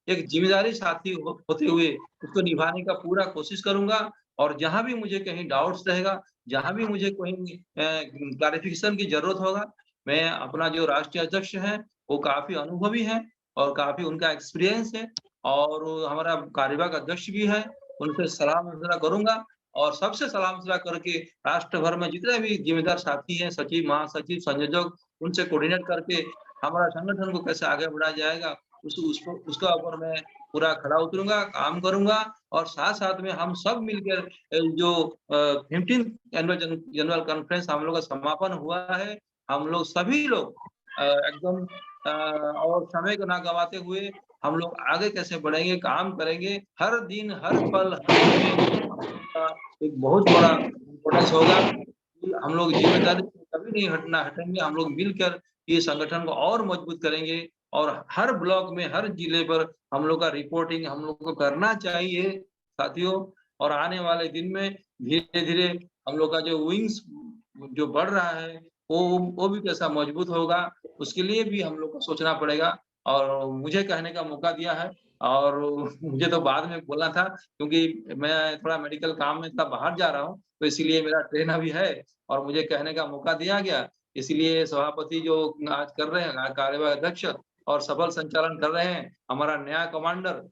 एक ज़िम्मेदारी साथी होते हुए उसको निभाने का पूरा कोशिश करूँगा और जहाँ भी मुझे कहीं डाउट्स रहेगा, जहाँ भी मुझे कहीं क्लैरिफ़िकेशन की ज़रूरत होगा, मैं अपना जो राष्ट्रीय अध्यक्ष हैं, वो काफ़ी अनुभवी हैं और काफ़ी उनका एक्सपीरियंस है और हमारा कार्यवाहक अध्यक्ष भी है, उनसे सलाह-मशवरा करूँगा और सबसे सलाह-मशवरा करके राष्ट्र भर में जितने भी जिम्मेदार साथी हैं, सचिव, महासचिव, संयोजक, उनसे कोऑर्डिनेट करके हमारा संगठन को कैसे आगे बढ़ाया जाएगा, उसका ऊपर मैं पूरा खरा उतरूँगा, काम करूँगा और साथ-साथ में हम सब मिलकर जो 15th एनुअल जनरल कॉन्फ्रेंस हम लोग का समापन हुआ है, हम लोग सभी लोग एकदम और समय को ना गँवाते हुए हम लोग आगे कैसे बढ़ेंगे, काम करेंगे, हर दिन, हर पल, हर समय हम लोग का एक बहुत बड़ा इम्पोर्टेंस होगा कि हम लोग ज़िम्मेदारी से कभी नहीं हटेंगे, हम लोग मिलकर ये संगठन को और मजबूत करेंगे और हर ब्लॉक में, हर जिले पर हम लोग का रिपोर्टिंग हम लोग को करना चाहिए साथियों। और आने वाले दिन में धीरे-धीरे हम लोग का जो विंग्स जो बढ़ रहा है, वो भी कैसा मजबूत होगा, उसके लिए भी हम लोग को सोचना पड़ेगा और मुझे कहने का मौका दिया है और मुझे तो बाद में बोलना था क्योंकि मैं थोड़ा मेडिकल काम में थोड़ा बाहर जा रहा हूँ, तो इसीलिए मेरा ट्रेन अभी है और मुझे कहने का मौका दिया गया। इसीलिए सभापति जो आज कर रहे हैं, कार्यवाहक अध्यक्ष और सफल संचालन कर रहे हैं, हमारा नया कमांडर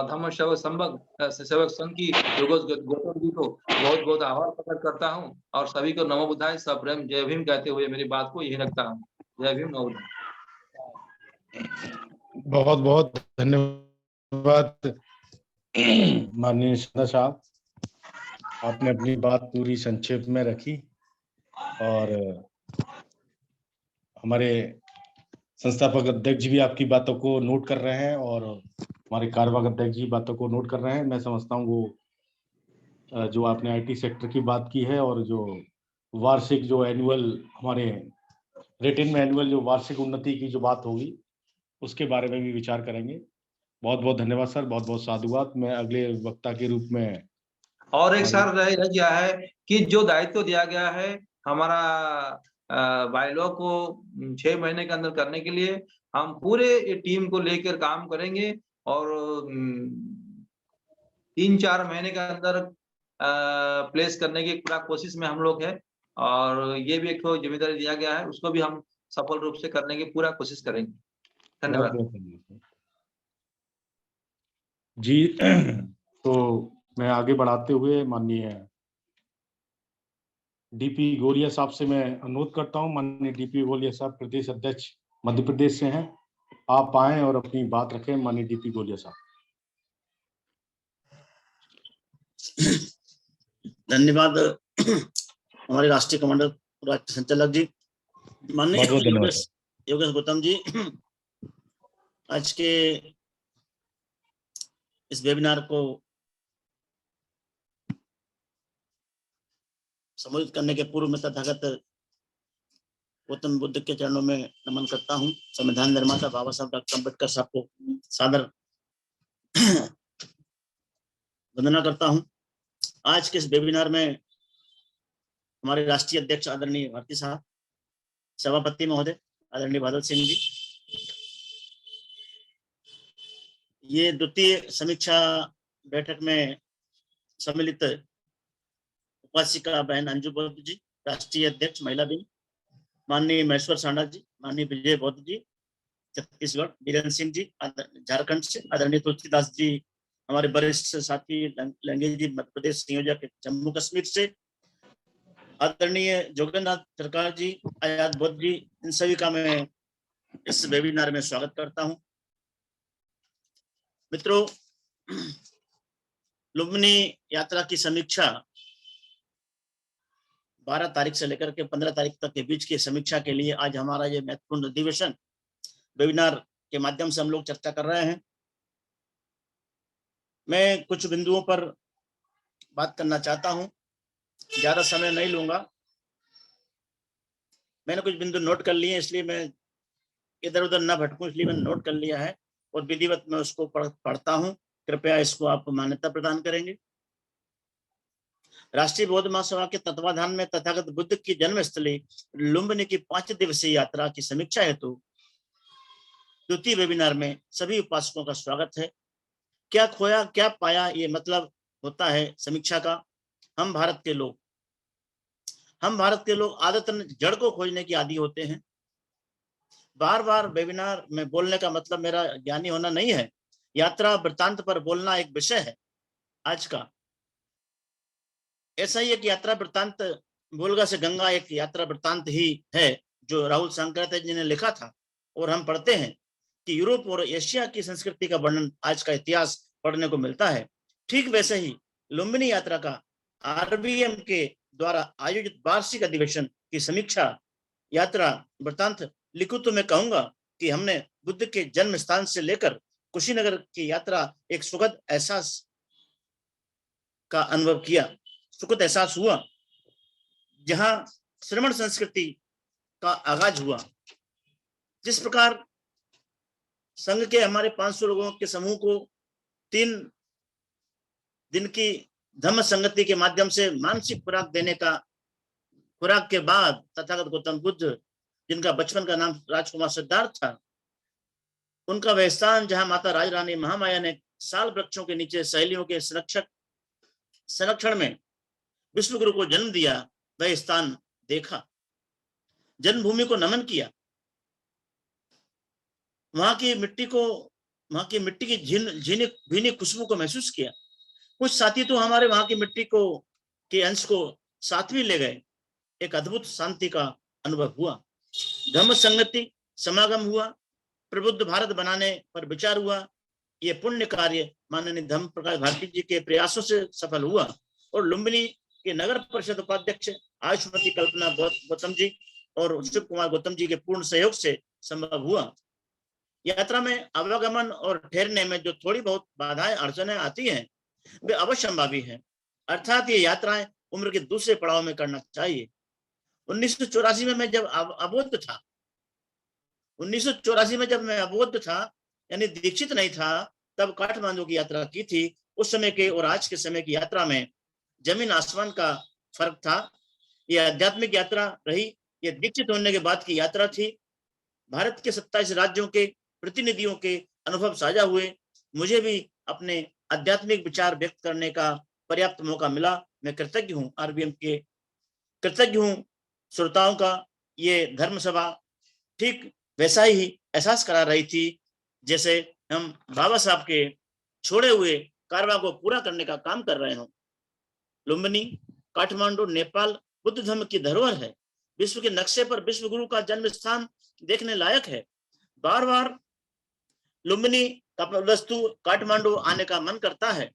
धम्म सेवक संघ की योगेश गौतम जी को बहुत-बहुत आभार प्रकट करता हूँ और सभी को नमो बुद्धाय, सप्रेम जय भीम कहते हुए मेरी बात को यहीं रखता हूँ। जय भीम, नमो बुद्धाय। बहुत-बहुत धन्यवाद माननीय संध्या साहब, आपने अपनी बात पूरी संक्षेप में रखी और हमारे संस्थापक अध्यक्ष भी आपकी बातों को नोट कर रहे हैं और हमारे कार्यवाहक अध्यक्ष जी बातों को नोट कर रहे हैं। मैं समझता हूँ वो जो आपने आईटी सेक्टर की बात की है और जो वार्षिक जो एनुअल हमारे रिटेन में एनुअल जो वार्षिक उन्नति की जो बात होगी उसके बारे में भी विचार करेंगे। बहुत-बहुत धन्यवाद सर, बहुत-बहुत साधुवाद। मैं अगले वक्ता के रूप में और एक सर रह गया है कि जो दायित्व दिया गया है हमारा बायलॉ को 6 महीने के अंदर करने के लिए हम पूरे टीम को लेकर काम करेंगे और 3-4 महीने के अंदर प्लेस करने की पूरा कोशिश में हम लोग हैं और ये भी एक तो जिम्मेदारी दिया गया है, उसको भी हम सफल रूप से करने की पूरा कोशिश करेंगे। धन्यवाद। बहुत-बहुत धन्यवाद जी। तो मैं आगे बढ़ाते हुए माननीय डीपी गोलिया साहब से मैं अनुरोध करता हूं। माननीय डीपी गोलिया साहब प्रदेश अध्यक्ष मध्य प्रदेश से हैं, आप आए और अपनी बात रखें। माननीय डीपी गोलिया साहब। धन्यवाद हमारे राष्ट्रीय कमांडर राष्ट्रीय संचालक जी, माननीय योगेश गौतम जी। आज के इस वेबिनार को संबोधित करने के पूर्व में तथागत गौतम बुद्ध के चरणों में नमन करता हूं। संविधान निर्माता बाबा साहब डॉक्टर अम्बेडकर साहब को सादर वंदना करता हूं। आज के इस वेबिनार में हमारे राष्ट्रीय अध्यक्ष आदरणीय भारती साहब, सभापति महोदय आदरणीय बादल सिंह जी, ये द्वितीय समीक्षा बैठक में सम्मिलित उपासिका बहन अंजू बौद्ध जी, राष्ट्रीय अध्यक्ष महिला विंग, माननीय महेश्वर सांडा जी, माननीय विजय बौद्ध जी छत्तीसगढ़, बीरेन्द्र सिंह जी झारखंड से, आदरणीय तुलसीदास जी हमारे वरिष्ठ साथी लंगेश जी मध्य प्रदेश संयोजक जम्मू कश्मीर से, आदरणीय जोगेंद्र सरकार जी, आजाद बौद्ध जी, इन सभी का मैं इस वेबिनार में स्वागत करता हूं। मित्रों, लुम्बिनी यात्रा की समीक्षा 12 तारीख से लेकर के 15 तारीख तक के बीच की समीक्षा के लिए आज हमारा ये महत्वपूर्ण अधिवेशन वेबिनार के माध्यम से हम लोग चर्चा कर रहे हैं। मैं कुछ बिंदुओं पर बात करना चाहता हूं, ज्यादा समय नहीं लूंगा। मैंने कुछ बिंदु नोट कर लिए, इसलिए मैं इधर उधर ना भटकूं, इसलिए मैंने नोट कर लिया है और विधिवत मैं उसको पढ़ता हूं। कृपया इसको आप मान्यता प्रदान करेंगे। राष्ट्रीय बौद्ध महासभा के तत्वाधान में तथागत बुद्ध की जन्मस्थली लुम्बिनी की 5 दिवसीय यात्रा की समीक्षा हेतु द्वितीय वेबिनार में सभी उपासकों का स्वागत है। क्या खोया क्या पाया, ये मतलब होता है समीक्षा का। हम भारत के लोग आदतन जड़ को खोजने की आदी होते हैं। बार बार वेबिनार में बोलने का मतलब मेरा ज्ञानी होना नहीं है। यात्रा वृत्तांत पर बोलना एक विषय है आज का। ऐसा ही एक यात्रा वृत्तांत, वोल्गा से गंगा एक यात्रा वृत्तांत ही है जो राहुल शंकराचार्य जी ने लिखा था, और हम पढ़ते हैं कि यूरोप और एशिया की संस्कृति का वर्णन आज का इतिहास पढ़ने को मिलता है। ठीक वैसे ही लुम्बिनी यात्रा का आरबीएम के द्वारा आयोजित वार्षिक अधिवेशन की समीक्षा यात्रा वृत्तांत लिखूं तो मैं कहूंगा कि हमने बुद्ध के जन्म स्थान से लेकर कुशीनगर की यात्रा एक सुखद एहसास का अनुभव किया, सुखद एहसास हुआ, जहां श्रमण संस्कृति का आगाज हुआ। जिस प्रकार संघ के हमारे 500 लोगों के समूह को 3 दिन की धम्म संगति के माध्यम से मानसिक खुराक देने का, खुराक के बाद तथागत गौतम बुद्ध, जिनका बचपन का नाम राजकुमार सिद्धार्थ था, उनका वह स्थान जहां माता राजरानी महामाया ने साल वृक्षों के नीचे सहेलियों के संरक्षण में विश्वगुरु को जन्म दिया, वह स्थान देखा, जन्मभूमि को नमन किया, वहां की मिट्टी की झीनी भीनी खुशबू को महसूस किया। कुछ साथी तो हमारे वहां की मिट्टी को के अंश को साथ भी ले गए। एक अद्भुत शांति का अनुभव हुआ। धम्म संगति समागम हुआ, प्रबुद्ध भारत बनाने पर विचार हुआ। ये पुण्य कार्य माननीय धम्म प्रकाश भारती जी के प्रयासों से सफल हुआ और लुम्बिनी के नगर परिषद उपाध्यक्ष आयुष्मती कल्पना गौतम जी और शिव कुमार गौतम जी के पूर्ण सहयोग से संभव हुआ। यात्रा में आवागमन और ठहरने में जो थोड़ी बहुत बाधाएं अड़चनें आती हैं, वे अवश्य संभावी हैं। अर्थात ये यात्राएं उम्र के दूसरे पड़ाव में करना चाहिए। 1984 में मैं जब अबोध था, 1984 में जब मैं अबोध था यानी दीक्षित नहीं था, तब काठमांडू की यात्रा की थी। उस समय के और आज के समय की यात्रा में जमीन आसमान का फर्क था। यह आध्यात्मिक यात्रा रही, यह दीक्षित होने के बाद की यात्रा थी। भारत के 27 राज्यों के प्रतिनिधियों के अनुभव साझा हुए। मुझे भी अपने आध्यात्मिक विचार व्यक्त करने का पर्याप्त मौका मिला। मैं कृतज्ञ हूँ, आरबीएम के कृतज्ञ हूँ श्रोताओं का। ये धर्म सभा ठीक वैसा ही एहसास करा रही थी जैसे हम बाबा साहब के छोड़े हुए कारवा को पूरा करने का काम कर रहे हों। लुम्बिनी, काठमांडू, नेपाल बुद्ध धर्म की धरोहर है। विश्व के नक्शे पर विश्व गुरु का जन्म स्थान देखने लायक है। बार बार लुम्बिनी कपिलवस्तु काठमांडू आने का मन करता है।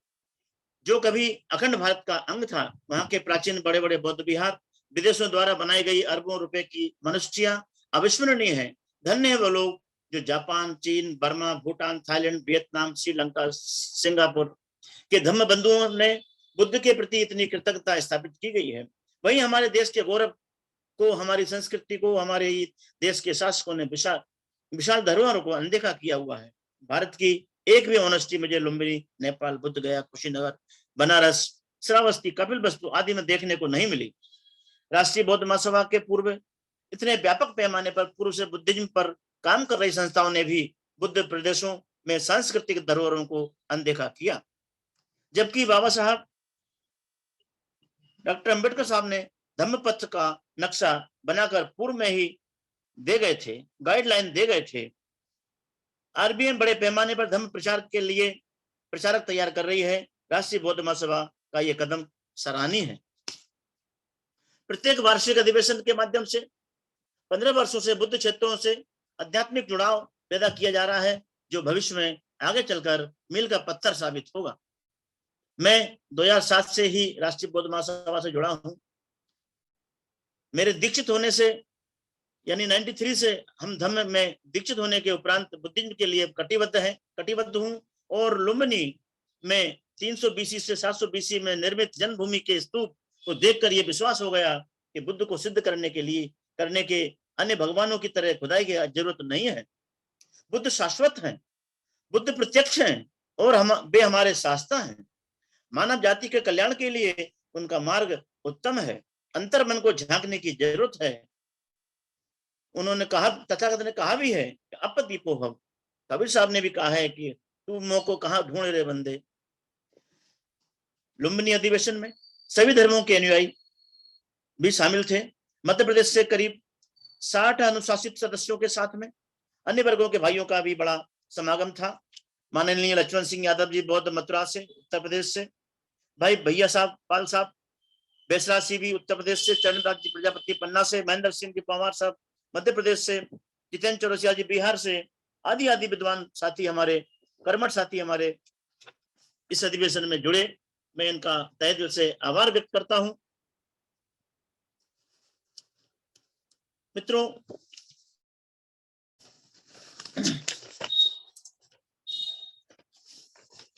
जो कभी अखंड भारत का अंग था, वहां के प्राचीन बड़े बड़े बौद्ध विहार, विदेशों द्वारा बनाई गई अरबों रुपए की मनुष्यियां अविस्मरणीय है। धन्य है वो लोग जो जापान, चीन, Burma, Bhutan, Thailand, Vietnam, Sri Lanka, Singapore के धम्म बंधुओं ने बुद्ध के प्रति इतनी कृतज्ञता स्थापित की गई है। वहीं हमारे देश के गौरव को, हमारी संस्कृति को, हमारे देश के शासकों ने विशाल धरोहरों को अनदेखा किया हुआ है। भारत की एक भी ऑनेस्टी मुझे लुम्बिनी, नेपाल, बुद्ध गया, कुशीनगर, बनारस, श्रावस्ती, कपिलवस्तु आदि में देखने को नहीं मिली। राष्ट्रीय बौद्ध महासभा के पूर्व इतने व्यापक पैमाने पर पूर्व से बुद्धिज्म पर काम कर रही संस्थाओं ने भी बुद्ध प्रदेशों में सांस्कृतिक धरोहरों को अनदेखा किया। जबकि बाबा साहब डॉक्टर अंबेडकर साहब ने धम्मपथ का नक्शा बनाकर पूर्व में ही दे गए थे, गाइडलाइन दे गए थे। आरबीएम बड़े पैमाने पर धम्म प्रचार के लिए प्रचारक तैयार कर रही है। राष्ट्रीय बौद्ध महासभा का यह कदम सराहनीय है। प्रत्येक वार्षिक अधिवेशन के माध्यम से 15 वर्षों से बुद्ध क्षेत्रों से आध्यात्मिक जुड़ाव पैदा किया जा रहा है, जो भविष्य में आगे चलकर मील का पत्थर साबित होगा। मैं 2007 से ही राष्ट्रीय बौद्ध महासभा से जुड़ा हूं। मेरे दीक्षित होने से यानी 93 से हम धम्म में दीक्षित होने के उपरांत बुद्धिज्म के लिए कटिबद्ध हूं और लुम्बिनी में 300 बीसी से 700 बीसी में निर्मित जन्मभूमि के स्तूप को देखकर यह विश्वास हो गया कि बुद्ध को सिद्ध करने के अन्य भगवानों की तरह खुदाई की जरूरत नहीं है। बुद्ध शाश्वत हैं, बुद्ध प्रत्यक्ष हैं और वे हमारे शास्त्र हैं। मानव जाति के कल्याण के लिए उनका मार्ग उत्तम है। अंतर्मन को झांकने की जरूरत है। उन्होंने कहा, तथागत ने कहा भी है कि अपदीपो भव। कबीर साहब ने भी कहा है कि तू मोह को कहां ढूंढ रहे बंदे। लुम्बिनी अधिवेशन में सभी धर्मों के अनुयायी भी शामिल थे। मध्य प्रदेश से करीब 60 अनुशासित सदस्यों के साथ में अन्य वर्गों के भाइयों का भी बड़ा समागम था। माननीय लक्ष्मण सिंह यादव जी बौद्ध मथुरा से, उत्तर प्रदेश से, भाई भैया साहब पाल साहब बेसरा सिंह भी उत्तर प्रदेश से, चरणदास जी प्रजापति पन्ना से, महेंद्र सिंह जी पवार साहब मध्य प्रदेश से, जितेंद्र चौरसिया जी बिहार से, आदि आदि विद्वान साथी हमारे, कर्मठ साथी हमारे इस अधिवेशन में जुड़े। मैं इनका तहे दिल से आभार व्यक्त करता हूं। मित्रों,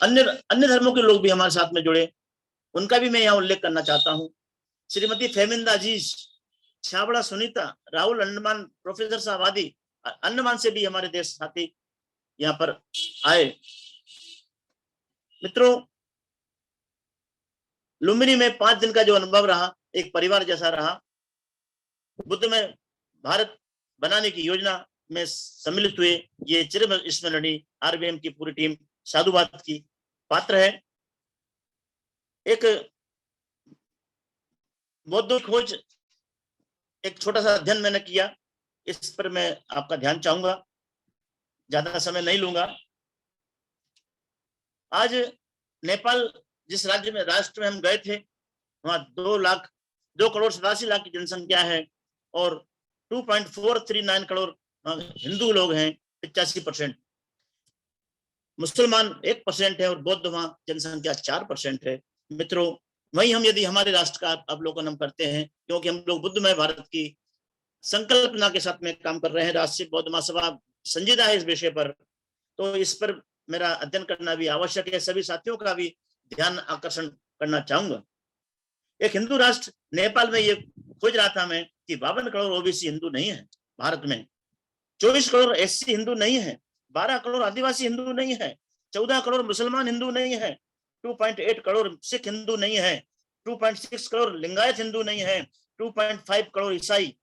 अन्य धर्मों के लोग भी हमारे साथ में जुड़े, उनका भी मैं यहाँ उल्लेख करना चाहता हूँ। श्रीमती फेमिंदा अजीज, छाबड़ा सुनीता, राहुल अंडमान, प्रोफेसर साहब आदि अंडमान से भी हमारे देश साथी यहाँ पर आए। मित्रों, लुम्बिनी में 5 दिन का जो अनुभव रहा, एक परिवार जैसा रहा। बुद्ध में भारत बनाने की योजना में सम्मिलित हुए ये चिर स्मरणीय आरबीएम की पूरी टीम साधुवाद की पात्र है। एक बौद्ध खोज, एक छोटा सा अध्ययन मैंने किया, इस पर मैं आपका ध्यान चाहूंगा, ज्यादा समय नहीं लूंगा। आज नेपाल जिस राष्ट्र में हम गए थे, वहां 2 करोड़ 87 लाख की जनसंख्या है और 2.439 करोड़ हिंदू लोग हैं, 85%। मुसलमान 1% है और बौद्ध वहां जनसंख्या 4% है। मित्रों, वहीं हम यदि हमारे राष्ट्र का अवलोकन हम करते हैं, क्योंकि हम लोग बुद्धमय भारत की संकल्पना के साथ में काम कर रहे हैं, राष्ट्रीय बौद्ध महासभा संजीदा है इस विषय पर, तो इस पर मेरा अध्ययन करना भी आवश्यक है। सभी साथियों का भी ध्यान आकर्षण करना चाहूंगा। एक हिंदू राष्ट्र नेपाल में ये खोज रहा था मैं कि 52 करोड़ ओबीसी हिंदू नहीं है भारत में, 24 करोड़ एससी हिंदू नहीं है, 12 करोड़ आदिवासी हिंदू नहीं है, 14 करोड़ मुसलमान हिंदू नहीं है, 2.8 करोड़ सिख हिंदू नहीं है, 2.6 करोड़ लिंगायत हिंदू नहीं है, 2.5 करोड़ ईसाई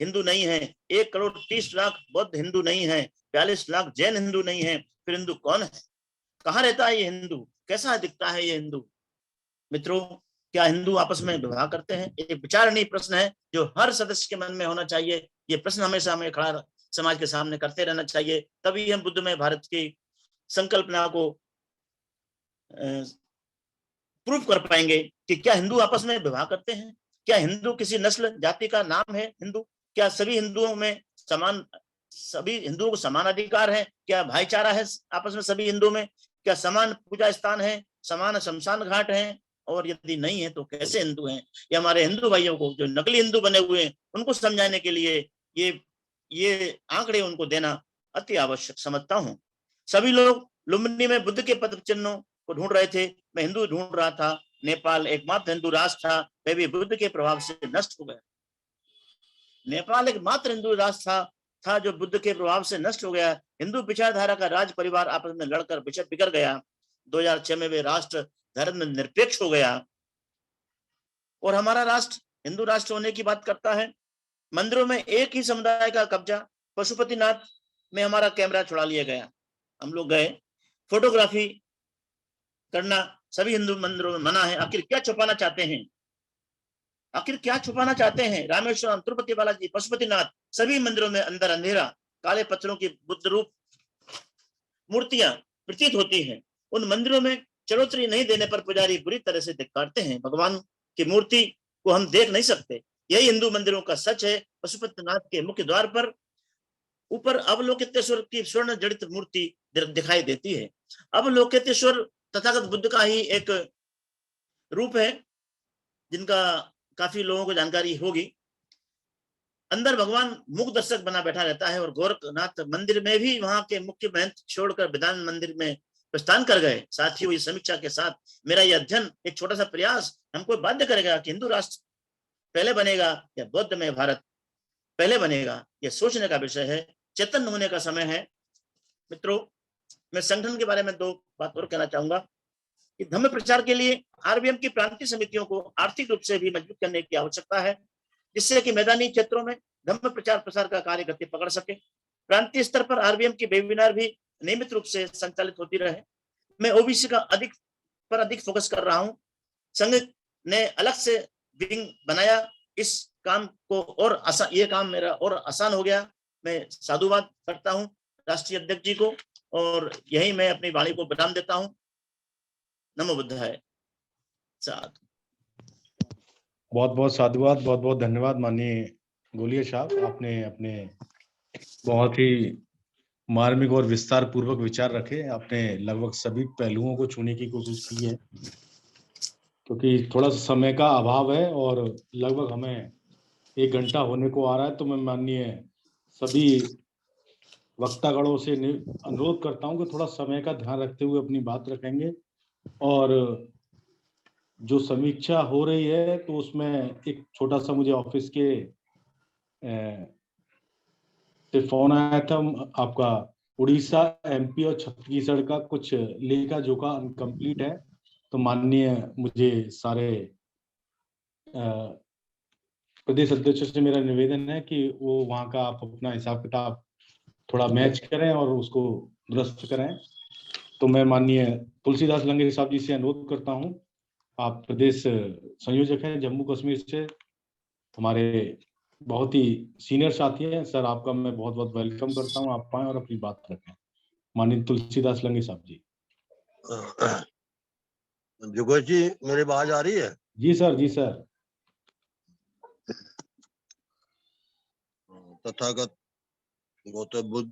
हिंदू नहीं है, 1 करोड़ 30 लाख बौद्ध हिंदू नहीं है, 42 लाख जैन हिंदू नहीं है। फिर हिंदू कौन है? कहाँ रहता है ये हिंदू? कैसा दिखता है ये हिंदू? मित्रों, क्या हिंदू आपस में विवाह करते हैं? एक विचारणीय प्रश्न है जो हर सदस्य के मन में होना चाहिए। ये प्रश्न हमेशा हमें खड़ा समाज के सामने करते रहना चाहिए, तभी हम बुद्धमय भारत की संकल्पना को प्रूव कर पाएंगे कि क्या हिंदू आपस में विवाह करते हैं? क्या हिंदू किसी नस्ल जाति का नाम है हिंदू? क्या सभी हिंदुओं में सभी हिंदुओं को समान अधिकार है? क्या भाईचारा है आपस में सभी हिंदुओं में? क्या समान पूजा स्थान है, समान शमशान घाट है? और यदि नहीं है तो कैसे हिंदू हैं? ये हमारे हिंदू भाइयों को जो नकली हिंदू बने हुए हैं उनको समझाने के लिए ये आंकड़े उनको देना अति आवश्यक समझता हूँ। सभी लोग लुम्बिनी में बुद्ध के पद चिन्हों को ढूंढ रहे थे, मैं हिंदू ढूंढ रहा था। नेपाल एकमात्र हिंदू राष्ट्र था, वह भी बुद्ध के प्रभाव से नष्ट हो गया। नेपाल एकमात्र हिंदू राष्ट्र था जो बुद्ध के प्रभाव से नष्ट हो गया। हिंदू विचारधारा का राज परिवार आपस में लड़कर बिगड़ गया। 2006 में वे राष्ट्र धर्म निरपेक्ष हो गया और हमारा राष्ट्र हिंदू राष्ट्र होने की बात करता है। मंदिरों में एक ही समुदाय का कब्जा। पशुपतिनाथ में हमारा कैमरा छुड़ा लिया गया। हम लोग गए, फोटोग्राफी करना सभी हिंदू मंदिरों में मना है। आखिर क्या छुपाना चाहते हैं? आखिर क्या छुपाना चाहते हैं? रामेश्वरम, तिरुपति बालाजी, पशुपतिनाथ, सभी मंदिरों में अंदर अंधेरा, काले पत्थरों की बुद्ध रूप मूर्तियां प्रतीत होती हैं। उन मंदिरों में चढ़ोतरी नहीं देने पर पुजारी बुरी तरह से धिक्कारते हैं। भगवान की मूर्ति को हम देख नहीं सकते। यही हिंदू मंदिरों का सच है। पशुपतिनाथ के मुख्य द्वार पर ऊपर अवलोकितेश्वर की स्वर्ण जड़ित मूर्ति दिखाई देती है। अवलोकितेश्वर तथागत बुद्ध का ही एक रूप है, जिनका काफी लोगों को जानकारी होगी। अंदर भगवान मुख दर्शक बना बैठा रहता है और गोरखनाथ मंदिर में भी वहां के मुख्य महंत छोड़कर विधान मंदिर में प्रस्थान कर गए। साथियों, इस समीक्षा के साथ मेरा यह अध्ययन, एक छोटा सा प्रयास हमको बाध्य करेगा कि हिंदू राष्ट्र पहले बनेगा या बौद्धमय भारत पहले बनेगा। यह सोचने का विषय है, चेतन होने का समय है। मित्रों, मैं संगठन के बारे में 2 बात और कहना चाहूंगा कि धम्म प्रचार के लिए आरबीएम की प्रांतीय समितियों को आर्थिक रूप से भी मजबूत करने की आवश्यकता है, जिससे कि मैदानी क्षेत्रों में धम्म प्रचार प्रसार का कार्य गति पकड़ सके। प्रांतीय स्तर पर आरबीएम की वेबिनार भी नियमित रूप से संचालित होती रहे। मैं ओबीसी का अधिक फोकस कर रहा हूं। संघ ने अलग से विंग बनाया। इस काम को और ये काम मेरा और आसान हो गया। मैं साधुवाद करता हूं राष्ट्रीय अध्यक्ष जी को, और यही मैं अपनी वाणी को विराम देता हूं। नमो बुद्धाय। साधु। बहुत बहुत साधुवाद, बहुत बहुत धन्यवाद माननीय गोलिया साहब। आपने अपने बहुत ही मार्मिक और विस्तार पूर्वक विचार रखे। आपने लगभग सभी पहलुओं को छूने की कोशिश की है, क्योंकि थोड़ा सा समय का अभाव है और लगभग हमें 1 घंटा होने को आ रहा है। तो मैं माननीय सभी वक्तागणों से अनुरोध करता हूं कि थोड़ा समय का ध्यान रखते हुए अपनी बात रखेंगे। और जो समीक्षा हो रही है तो उसमें एक छोटा सा मुझे ऑफिस के से फोन आया था आपका। उड़ीसा, एमपी और छत्तीसगढ़ का कुछ लेखा जोखा अनकम्प्लीट है। तो माननीय मुझे सारे प्रदेश अध्यक्ष से मेरा निवेदन है कि वो वहाँ का आप अपना हिसाब किताब थोड़ा मैच करें और उसको दुरुस्त करें। तो मैं माननीय तुलसीदास लंगे साहब जी से अनुरोध करता हूं, आप प्रदेश संयोजक हैं जम्मू कश्मीर से, हमारे बहुत ही सीनियर साथी हैं सर। आपका मैं बहुत बहुत वेलकम करता हूं। आप पाएं और अपनी बात रखें। माननीय तुलसीदास लंगे साहब जी। जोगेश जी, मेरी आवाज आ रही है? जी सर, जी सर। तथागत गौतम बुद्ध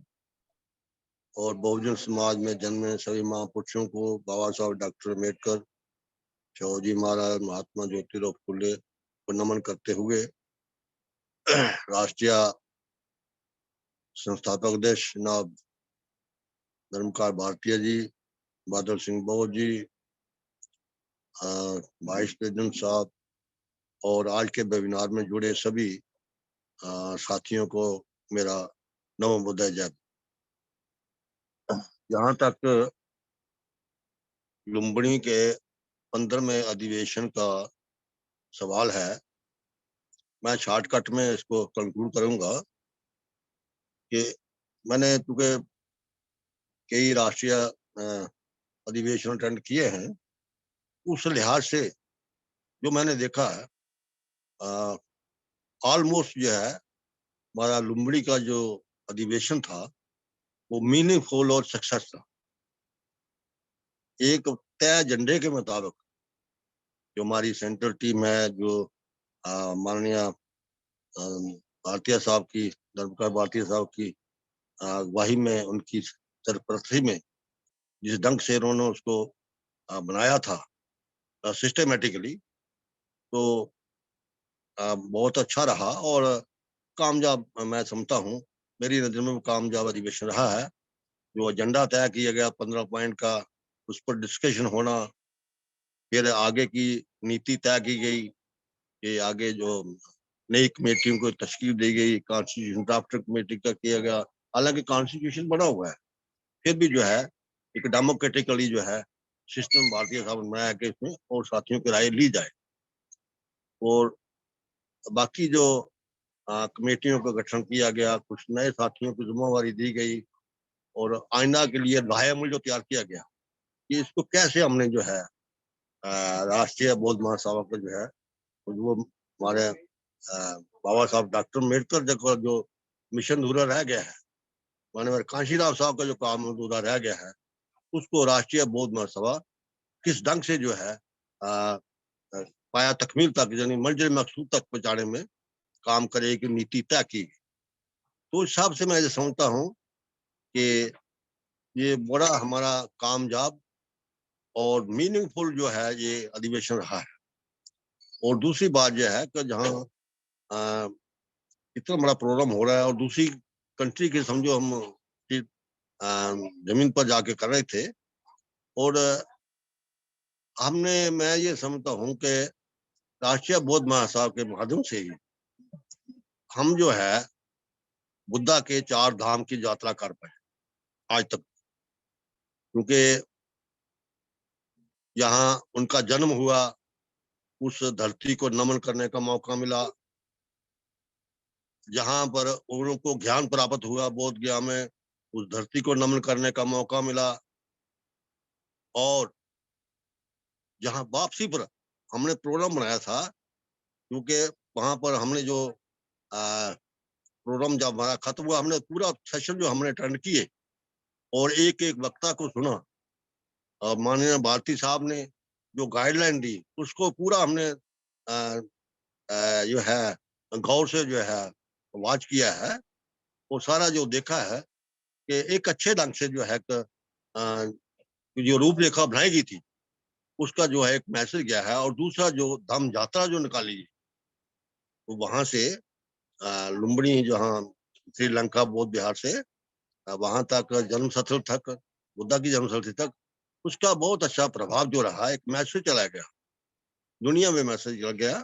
और बहुजन समाज में जन्मे सभी महापुरुषों को, बाबा साहब डॉक्टर अम्बेडकर, शिवाजी महाराज, महात्मा ज्योतिराव फुले को नमन करते हुए राष्ट्रीय संस्थापक अध्यक्ष जनाब धर्मकार भारतीय जी, बादल सिंह बोस जी, वाइस प्रेसिडेंट साहब और आज के वेबिनार में जुड़े सभी साथियों को मेरा नमो बुद्धाय जय। जहां तक लुम्बिनी के 15वें अधिवेशन का सवाल है, मैं शॉर्टकट में इसको कंक्लूड करूंगा कि मैंने चूंकि कई राष्ट्रीय अधिवेशन अटेंड किए हैं, उस लिहाज से जो मैंने देखा है, ऑलमोस्ट जो है हमारा लुम्बिनी का जो अधिवेशन था वो मीनिंगफुल और सक्सेस था। एक तय एजेंडे के मुताबिक जो हमारी सेंट्रल टीम है, जो माननीय भारतीय साहब की, धर्मकार भारतीय साहब की अगुवाई में, उनकी सरपरस्ती में जिस ढंग से उन्होंने उसको बनाया था सिस्टमेटिकली, तो बहुत अच्छा रहा और कामयाब मैं समझता हूँ। मेरी नजर में कामयाब अधिवेशन रहा है। जो एजेंडा तय किया गया 15 पॉइंट का, उस पर डिस्कशन होना, फिर आगे की नीति तय की गई कि आगे जो नई कमेटियों को तश्कील दी गई, कॉन्स्टिट्यूशन ड्राफ्ट कमेटी का किया गया। हालांकि कॉन्स्टिट्यूशन बना हुआ है, फिर भी जो है एक डेमोक्रेटिकली जो है सिस्टम भारतीय साहब बनाया कि इसमें और साथियों की राय ली जाए। और बाकी जो कमेटियों का गठन किया गया, कुछ नए साथियों की जिम्मेवारी दी गई, और आईना के लिए लाहेमूल जो तैयार किया गया, कि इसको कैसे हमने जो है राष्ट्रीय बौद्ध महासभा का जो है वो हमारे बाबा साहब डॉक्टर अम्बेडकर का जो मिशन अधूरा रह गया है, माननीय कांशीराम साहब का जो काम अधूरा रह गया है, उसको राष्ट्रीय बौद्ध महासभा किस ढंग से जो है पाया तकमील तक यानी मंजिल मकसूद तक पहुंचाने में काम करे की नीति तय की। तो इस हिसाब से मैं ये समझता हूँ कि ये बड़ा हमारा कामयाब और मीनिंगफुल जो है ये अधिवेशन रहा है। और दूसरी बात यह है कि जहाँ इतना बड़ा प्रोग्राम हो रहा है और दूसरी कंट्री के समझो हम जमीन पर जाके कर रहे थे, और मैं ये समझता हूँ कि राष्ट्रीय बौद्ध महासभा के माध्यम से ही हम जो है बुद्धा के 4 धाम की यात्रा कर पाए आज तक, क्योंकि यहाँ उनका जन्म हुआ, उस धरती को नमन करने का मौका मिला, जहां पर उनको ज्ञान प्राप्त हुआ बौद्ध ज्ञान में, उस धरती को नमन करने का मौका मिला। और जहां वापसी पर हमने प्रोग्राम बनाया था, क्योंकि वहां पर हमने जो प्रोग्राम जब हमारा खत्म हुआ, हमने पूरा सेशन जो हमने अटेंड किए और एक एक वक्ता को सुना, माननीय भारती साहब ने जो गाइडलाइन दी उसको पूरा हमने जो है गौर से जो है वॉच किया है, और सारा जो देखा है कि एक अच्छे ढंग से जो है जो रूपरेखा बनाई गई थी उसका जो है एक मैसेज गया है। और दूसरा जो धम्म यात्रा जो निकाली तो वहां से लुम्बिनी जहाँ श्रीलंका बौद्ध बिहार से वहां तक जन्म स्थल तक, बुद्धा की जन्म स्थल तक, उसका बहुत अच्छा प्रभाव जो रहा, एक मैसेज चला गया, दुनिया में मैसेज चला गया,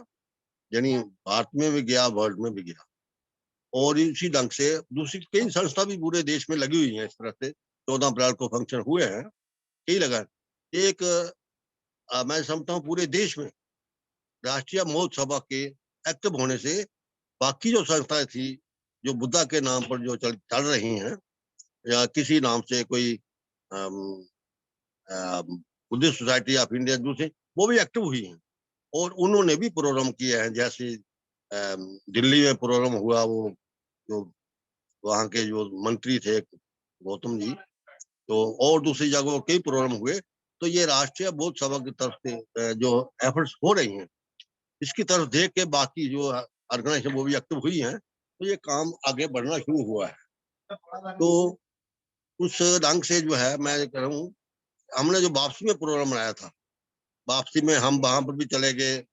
यानी भारत में भी गया, वर्ल्ड में भी गया। और इसी ढंग से दूसरी कई संस्था भी पूरे देश में लगी हुई हैं। इस तरह से 14 अप्रैल को फंक्शन हुए हैं, कई लगा। एक मैं समझता हूँ पूरे देश में राष्ट्रीय महोत्सव के एक्टिव होने से बाकी जो संस्थाएं थी जो बुद्धा के नाम पर जो चल रही हैं, या किसी नाम से कोई बुद्धिस्ट सोसाइटी ऑफ इंडिया दूसरे, वो भी एक्टिव हुई हैं और उन्होंने भी प्रोग्राम किए हैं। जैसे दिल्ली में प्रोग्राम हुआ, वो जो वहाँ के जो मंत्री थे गौतम जी, तो और दूसरी जगहों कई प्रोग्राम हुए। तो ये राष्ट्रीय बौद्ध सभा की तरफ से जो एफर्ट्स हो रही हैं, इसकी तरफ देख के बाकी जो ऑर्गेनाइजेशन वो भी एक्टिव हुई हैं, तो ये काम आगे बढ़ना शुरू हुआ है। तो उस ढंग से जो है मैं कह रहा हूँ, हमने जो वापसी में प्रोग्राम बनाया था, वापसी में हम वहां पर भी चले गए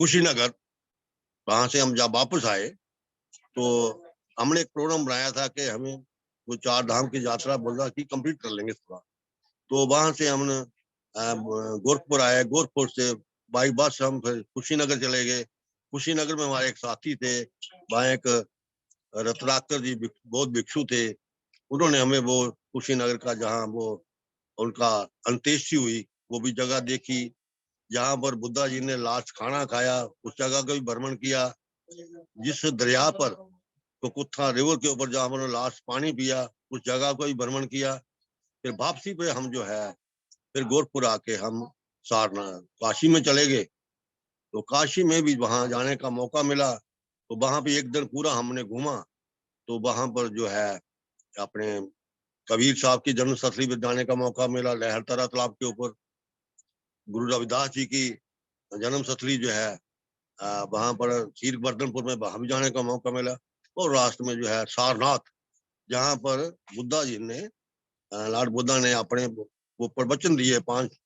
कुशीनगर। वहां से हम जब वापस आए तो हमने एक प्रोग्राम बनाया था कि हमें वो 4 धाम की यात्रा बोला कि कंप्लीट कर लेंगे इस बार। तो वहां से हमने गोरखपुर आए, गोरखपुर से बाई बस हम फिर कुशीनगर चले गए। कुशीनगर में हमारे एक साथी थे, वहाँ एक रत्नाकर जी बौद्ध भिक्षु थे, उन्होंने हमें वो कुशीनगर का जहाँ वो उनका अंत्येष्टि हुई वो भी जगह देखी, जहाँ पर बुद्धा जी ने लास्ट खाना खाया उस जगह का भी भ्रमण किया, जिस दरिया पर कुकुत्था रिवर के ऊपर जहाँ पर लास्ट पानी पिया उस जगह को भी भ्रमण किया। फिर वापसी पे हम जो है फिर गोरखपुर आके हम सारनाथ काशी में चले गए। तो काशी में भी वहां जाने का मौका मिला, तो वहां भी एक दिन पूरा हमने घूमा। तो वहां पर जो है अपने कबीर साहब की जन्मस्थली पर जाने का मौका मिला, लहरतरा तालाब के ऊपर। गुरु रविदास जी की जन्मस्थली जो है वहां पर सीर वर्धनपुर में, वहां भी जाने का मौका मिला। और राष्ट्र में जो है सारनाथ, जहां पर बुद्धा जी ने लॉर्ड बुद्धा ने अपने वो प्रवचन दिए 5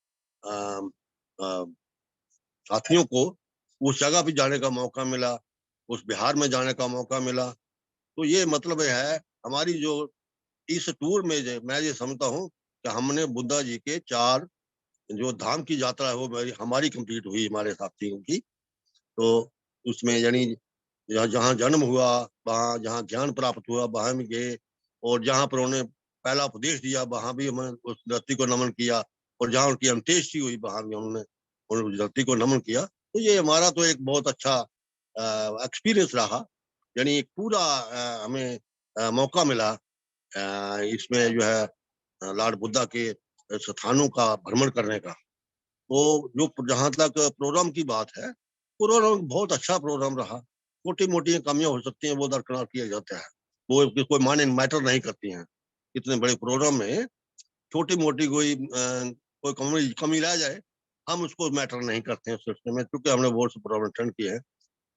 साथियों को, उस जगह भी जाने का मौका मिला, उस बिहार में जाने का मौका मिला। तो ये मतलब है हमारी जो इस टूर में मैं ये समझता हूँ कि हमने बुद्धा जी के 4 जो धाम की यात्रा है वो हमारी कंप्लीट हुई, हमारे साथियों की। तो उसमें यानी जहाँ जन्म हुआ, वहाँ जहाँ ज्ञान प्राप्त हुआ वहां भी गए, और जहाँ पर उन्होंने पहला उपदेश दिया वहां भी हमने उस धरती को नमन किया, और जहाँ उनकी अंत्येष्टि हुई वहां भी हमने उस धरती को नमन किया। तो ये हमारा तो एक बहुत अच्छा एक्सपीरियंस रहा, यानी एक पूरा हमें मौका मिला इसमें जो है लॉर्ड बुद्धा के स्थानों का भ्रमण करने का, तो जो जहां तक प्रोग्राम की बात है, प्रोग्राम बहुत अच्छा प्रोग्राम रहा। छोटी मोटी कमियां हो सकती हैं, वो दरकिनार किया जाता है, वो कोई माने मैटर नहीं करती हैं। इतने बड़े प्रोग्राम में छोटी मोटी कोई कमी रह जाए, हम उसको मैटर नहीं करते हैं सिलसिले में, क्योंकि हमने बहुत से प्रोग्राम अटेंड किए हैं।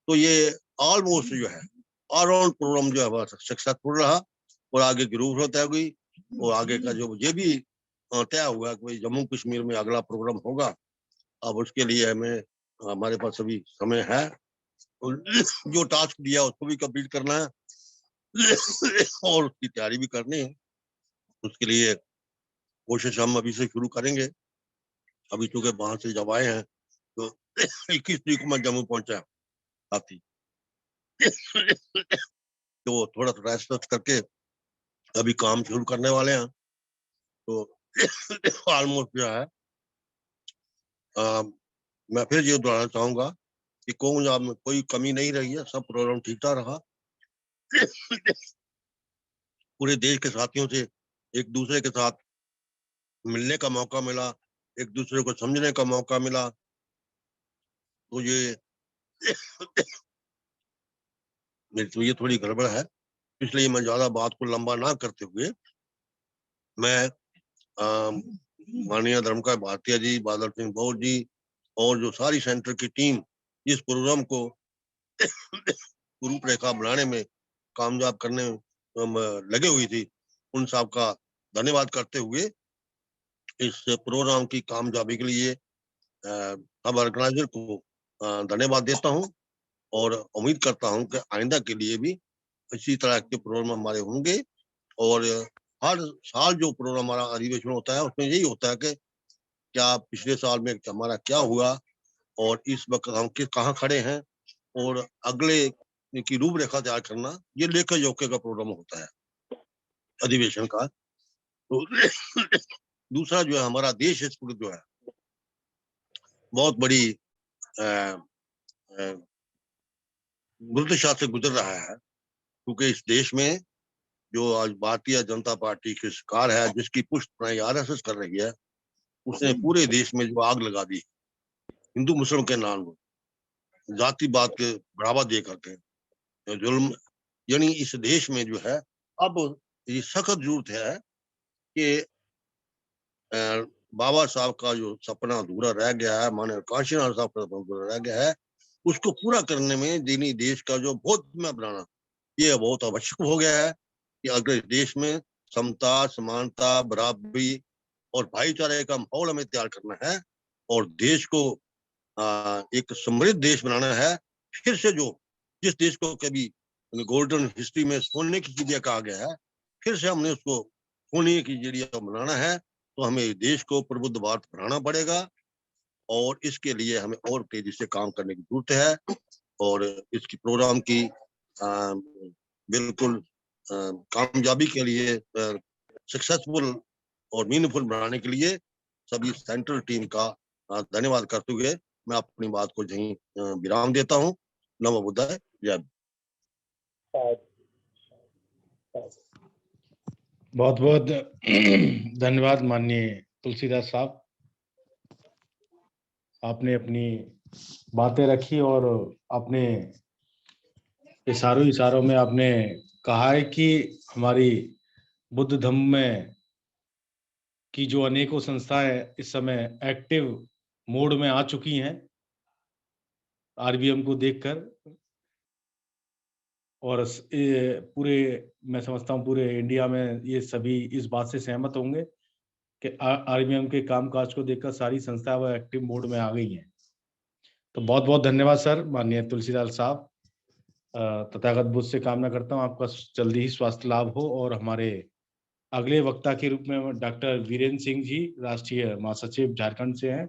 तो ये ऑलमोस्ट जो है ऑलराउंड प्रोग्राम जो है सक्सेसफुल रहा, और आगे की रूपरेखा तय हुई, और आगे का जो ये भी तय हुआ कि जम्मू कश्मीर में अगला प्रोग्राम होगा। अब उसके लिए हमारे पास अभी समय है, जो टास्क दिया उसको भी कंप्लीट करना है और उसकी तैयारी भी करनी है। उसके लिए कोशिश हम अभी से शुरू करेंगे। अभी चूंकि वहां से जब आए हैं तो 21 तारीख को मैं जम्मू पहुंचा साथी तो थोड़ा रेस्ट करके अभी काम शुरू करने वाले हैं। तो ऑलमोस्ट जो है मैं फिर ये दोहराना चाहूंगा कि कोई कमी नहीं रही है, सब प्रोग्राम ठीक ठाक रहा। पूरे देश के साथियों से एक दूसरे के साथ मिलने का मौका मिला, एक दूसरे को समझने का मौका मिला। तो ये थोड़ी गड़बड़ है, इसलिए मैं ज्यादा बात को लंबा ना करते हुए मैं माननीय धर्मकार भारतीय जी, बादल सिंह बहुत जी और जो सारी सेंटर की टीम इस प्रोग्राम को रूपरेखा बनाने में कामयाब करने में लगे हुई थी, उन सब का धन्यवाद करते हुए इस प्रोग्राम की कामयाबी के लिए सब ऑर्गेनाइजर को धन्यवाद देता हूं, और उम्मीद करता हूं कि आइंदा के लिए भी इसी तरह के प्रोग्राम हमारे होंगे। और हर साल जो प्रोग्राम हमारा अधिवेशन होता है उसमें यही होता है कि क्या पिछले साल में हमारा क्या हुआ और इस वक्त हम कहाँ खड़े हैं, और अगले की रूपरेखा तैयार करना, ये लेखा जोखे का प्रोग्राम होता है अधिवेशन का। तो दूसरा जो है हमारा देश इस वक्त जो है बहुत बड़ी दुर्दशा से गुजर रहा है, क्योंकि इस देश में जो आज भारतीय जनता पार्टी की सरकार है, जिसकी पुष्टप्राय आरएसएस कर रही है, उसने पूरे देश में जो आग लगा दी हिंदू मुस्लिम के नाम पर, जाति बात के बढ़ावा दे करके जुल्म। यानी इस देश में जो है अब ये सख्त जरूरत है कि बाबा साहब का जो सपना अधूरा रह गया है, माननीय काशीनाथ साहब का अधूरा रह गया है, उसको पूरा करने में दीनी देश का जो बहुत में बनाना, ये बहुत आवश्यक हो गया है कि अगर देश में समता, समानता, बराबरी और भाईचारे का माहौल हमें तैयार करना है और देश को एक समृद्ध देश बनाना है। फिर से जिस देश को कभी गोल्डन हिस्ट्री में सोने की चिड़िया कहा गया है, फिर से हमने उसको सोने की चिड़िया बनाना है, तो हमें देश को प्रबुद्ध भारत बनाना पड़ेगा, और इसके लिए हमें और तेजी से काम करने की जरूरत है। और इसकी प्रोग्राम की बिल्कुल कामयाबी के लिए, सक्सेसफुल और मीनिंगफुल बनाने के लिए सभी सेंट्रल टीम का धन्यवाद करते हुए मैं अपनी बात को यहीं विराम देता हूं। नमो बुद्धाय, जय। बहुत बहुत धन्यवाद माननीय तुलसीदास साहब, आपने अपनी बातें रखी और अपने इशारों में आपने कहा है कि हमारी बुद्ध धम्म में की जो अनेकों संस्थाएं इस समय एक्टिव मोड में आ चुकी हैं आरबीएम को देखकर, और पूरे मैं समझता हूं पूरे इंडिया में ये सभी इस बात से सहमत होंगे कि आरबीएम के कामकाज को देखकर सारी संस्थाएं वो एक्टिव मोड में आ गई हैं। तो बहुत बहुत धन्यवाद सर, माननीय तुलसीदास साहब। तथागत बुद्ध से कामना करता हूं आपका जल्दी ही स्वास्थ्य लाभ हो। और हमारे अगले वक्ता के रूप में डॉक्टर वीरेंद्र सिंह जी, राष्ट्रीय महासचिव झारखंड से हैं।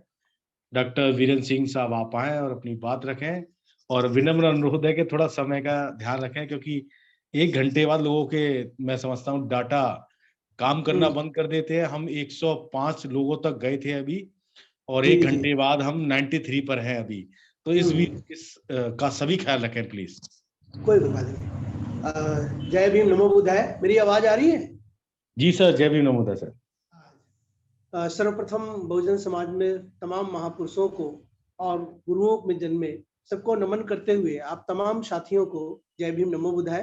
डॉक्टर वीरेंद्र सिंह साहब आप आए और अपनी बात रखें, और विनम्र अनुरोध है कि थोड़ा समय का ध्यान रखें, क्योंकि 1 घंटे बाद लोगों के मैं समझता हूँ डाटा काम करना बंद कर देते हैं। हम 105 लोगों तक गए थे अभी, और 1 घंटे बाद हम 93 पर हैं अभी। तो इस का सभी ख्याल रखें प्लीज। कोई बात नहीं। जय भीम नमो बुद्धाय। मेरी आवाज आ रही है? जी सर, जय भीम नमो बुद्धाय सर। सर्वप्रथम बहुजन समाज में तमाम महापुरुषों को और गुरुओं में जन्मे सबको नमन करते हुए आप तमाम साथियों को जय भीम नमो बुद्धाय।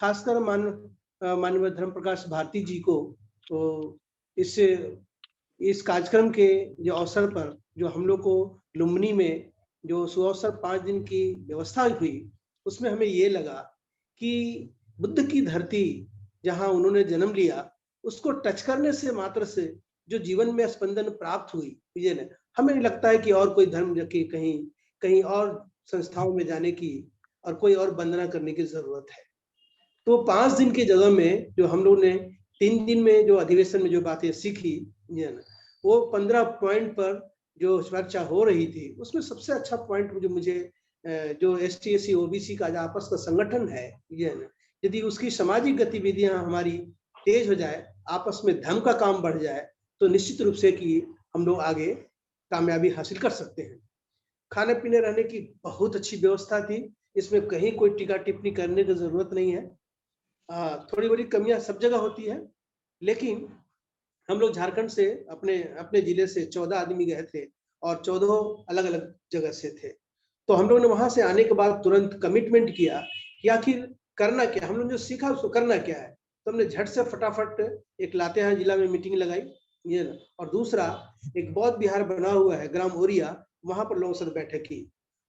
खासकर माननीय धर्म प्रकाश भारती जी को तो इस कार्यक्रम के जो अवसर पर जो हम लोग को लुम्बिनी में जो सुअवसर 5 दिन की व्यवस्था हुई, उसमें हमें ये लगा कि बुद्ध की धरती जहां उन्होंने जन्म लिया, उसको टच करने से मात्र से जो जीवन में स्पंदन प्राप्त हुई, ये न हमें नहीं लगता है कि और कोई धर्म के कहीं और संस्थाओं में जाने की और कोई और वंदना करने की जरूरत है। तो 5 दिन की जगह में जो हम लोग ने 3 दिन में जो अधिवेशन में जो बातें सीखी, ये न वो 15 पॉइंट पर जो चर्चा हो रही थी, उसमें सबसे अच्छा पॉइंट जो मुझे जो ST/SC OBC का जो आपस का संगठन है, ये न यदि उसकी सामाजिक गतिविधियां हमारी तेज हो जाए, आपस में धर्म का काम बढ़ जाए, तो निश्चित रूप से कि हम लोग आगे कामयाबी हासिल कर सकते हैं। खाने पीने रहने की बहुत अच्छी व्यवस्था थी, इसमें कहीं कोई टीका टिप्पणी करने की जरूरत नहीं है। थोड़ी बड़ी कमियां सब जगह होती है, लेकिन हम लोग झारखंड से अपने जिले से 14 आदमी गए थे और 14 अलग अलग जगह से थे। तो हम लोग ने वहां से आने के बाद तुरंत कमिटमेंट किया कि आखिर करना क्या, हम लोग जो सीखा उसको करना क्या है। तो हमने झट से फटाफट एक लातेहार जिला में मीटिंग लगाई, ये ना, और दूसरा एक बौद्ध विहार बना हुआ है ग्राम ओरिया, वहां पर लोगों से बैठक की।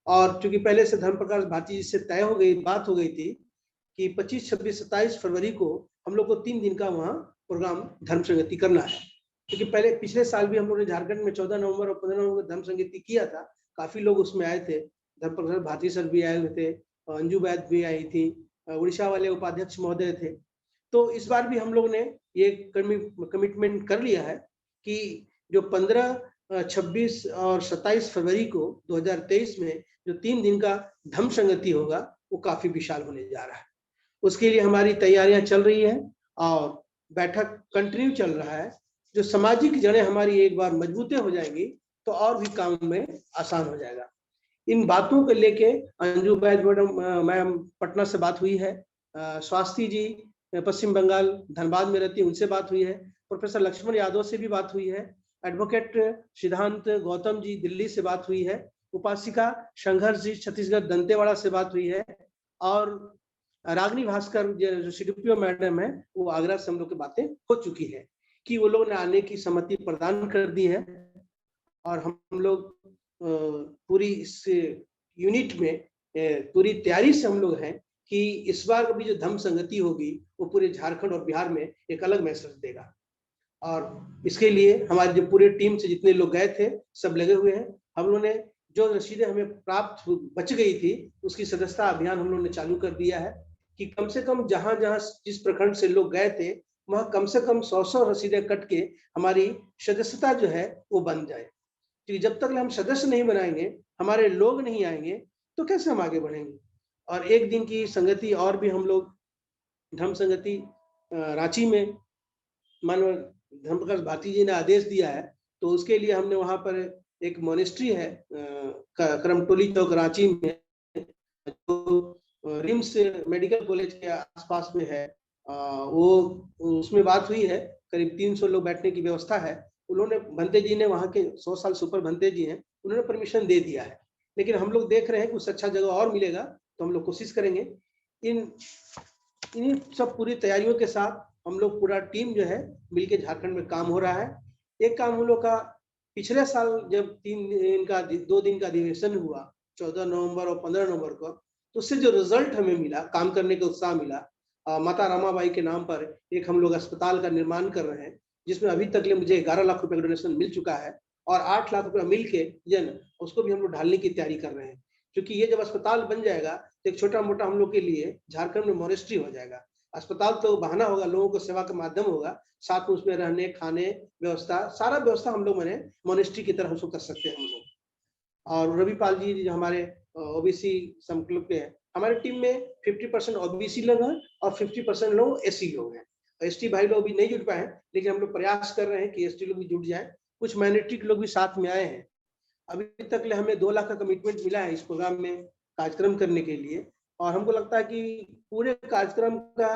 और चूंकि पहले से धर्म प्रकाश भारती जी से तय हो गई बात हो गई थी कि 25, 26, 27 फरवरी को हम लोग को 3 दिन का वहाँ प्रोग्राम धर्म संगति करना है। क्योंकि पहले पिछले साल भी हम लोगों ने झारखंड में 14 नवंबर और 15 नवंबर धर्म संगति किया था, काफी लोग उसमें आए थे। धर्म प्रकाश भारती सर भी आए हुए थे, अंजू बैद भी आई थी, उड़ीसा वाले उपाध्यक्ष महोदय थे। तो इस बार भी हम लोग ने ये कमिटमेंट कर लिया है कि जो 15, 26 और 27 फरवरी को 2023 में जो 3 दिन का धम्म संगति होगा, वो काफी विशाल होने जा रहा है। उसके लिए हमारी तैयारियां चल रही है और बैठक कंटिन्यू चल रहा है। जो सामाजिक जड़ें हमारी एक बार मजबूतें हो जाएंगी तो और भी काम में आसान हो जाएगा। इन बातों को लेके अंजू बैद मैम पटना से बात हुई है, स्वास्थ्य जी पश्चिम बंगाल धनबाद में रहती है, उनसे बात हुई है, प्रोफेसर लक्ष्मण यादव से भी बात हुई है, एडवोकेट सिद्धांत गौतम जी दिल्ली से बात हुई है, उपासिका संघर्ष जी छत्तीसगढ़ दंतेवाड़ा से बात हुई है, और रागनी भास्कर जो CDPO मैडम है, वो आगरा से हम लोग की बातें हो चुकी है कि वो लोग ने आने की सहमति प्रदान कर दी है। और हम लोग पूरी इस यूनिट में पूरी तैयारी से हम लोग हैं कि इस बार भी जो धम्म संगति होगी वो पूरे झारखंड और बिहार में एक अलग मैसेज देगा। और इसके लिए हमारी जो पूरे टीम से जितने लोग गए थे सब लगे हुए हैं। हम लोगों ने जो रसीदें हमें प्राप्त बच गई थी, उसकी सदस्यता अभियान हम लोगों ने चालू कर दिया है कि कम से कम जहां जहां जिस प्रखंड से लोग गए थे, वहां कम से कम 100 रसीदें कट के हमारी सदस्यता जो है वो बन जाए। क्योंकि जब तक हम सदस्य नहीं बनाएंगे, हमारे लोग नहीं आएंगे, तो कैसे हम आगे बढ़ेंगे। और एक दिन की संगति और भी हम लोग धम्म संगति रांची में मानव धर्म प्रकाश भारती जी ने आदेश दिया है, तो उसके लिए हमने वहां पर एक मोनेस्ट्री है करमटोली चौक रांची में, जो रिम्स मेडिकल कॉलेज के आसपास में है, वो उसमें बात हुई है, करीब 300 लोग बैठने की व्यवस्था है। उन्होंने भंते जी ने, वहाँ के 100 साल से ऊपर भंते जी हैं, उन्होंने परमिशन दे दिया है। लेकिन हम लोग देख रहे हैं कि उससे अच्छा जगह और मिलेगा तो हम लोग कोशिश करेंगे। इन सब पूरी तैयारियों के साथ हम लोग पूरा टीम जो है मिलके झारखंड में काम हो रहा है। एक काम हम लोग का पिछले साल जब 2 दिन का अधिवेशन हुआ 14 नवंबर और 15 नवंबर को, तो उससे जो रिजल्ट हमें मिला, काम करने का उत्साह मिला। माता रामाबाई के नाम पर एक हम लोग अस्पताल का निर्माण कर रहे हैं, जिसमें अभी तक मुझे 11 लाख रुपए का डोनेशन मिल चुका है और 8 लाख रुपया मिल के उसको भी हम लोग ढालने की तैयारी कर रहे हैं। क्योंकि ये जब अस्पताल बन जाएगा तो एक छोटा मोटा हम लोग के लिए झारखंड में मोनेस्ट्री हो जाएगा। अस्पताल तो बहाना होगा, लोगों को सेवा का माध्यम होगा, साथ में उसमें रहने खाने व्यवस्था, सारा व्यवस्था हम लोग मैंने मोनेस्ट्री की तरह उसको कर सकते हैं हम लोग। और रविपाल जी जो हमारे OBC संकल्प के हैं, हमारी टीम में 50% OBC लोग हैं और 50% लोग SC लोग हैं। ST भाई लोग भी नहीं जुड़ पाए, लेकिन हम लोग प्रयास कर रहे हैं कि ST लोग भी जुड़ जाए। कुछ माइनॉरिटी के लोग भी साथ में आए हैं। अभी तक हमें 2 लाख का कमिटमेंट मिला है इस प्रोग्राम में कार्यक्रम करने के लिए, और हमको लगता है कि पूरे कार्यक्रम का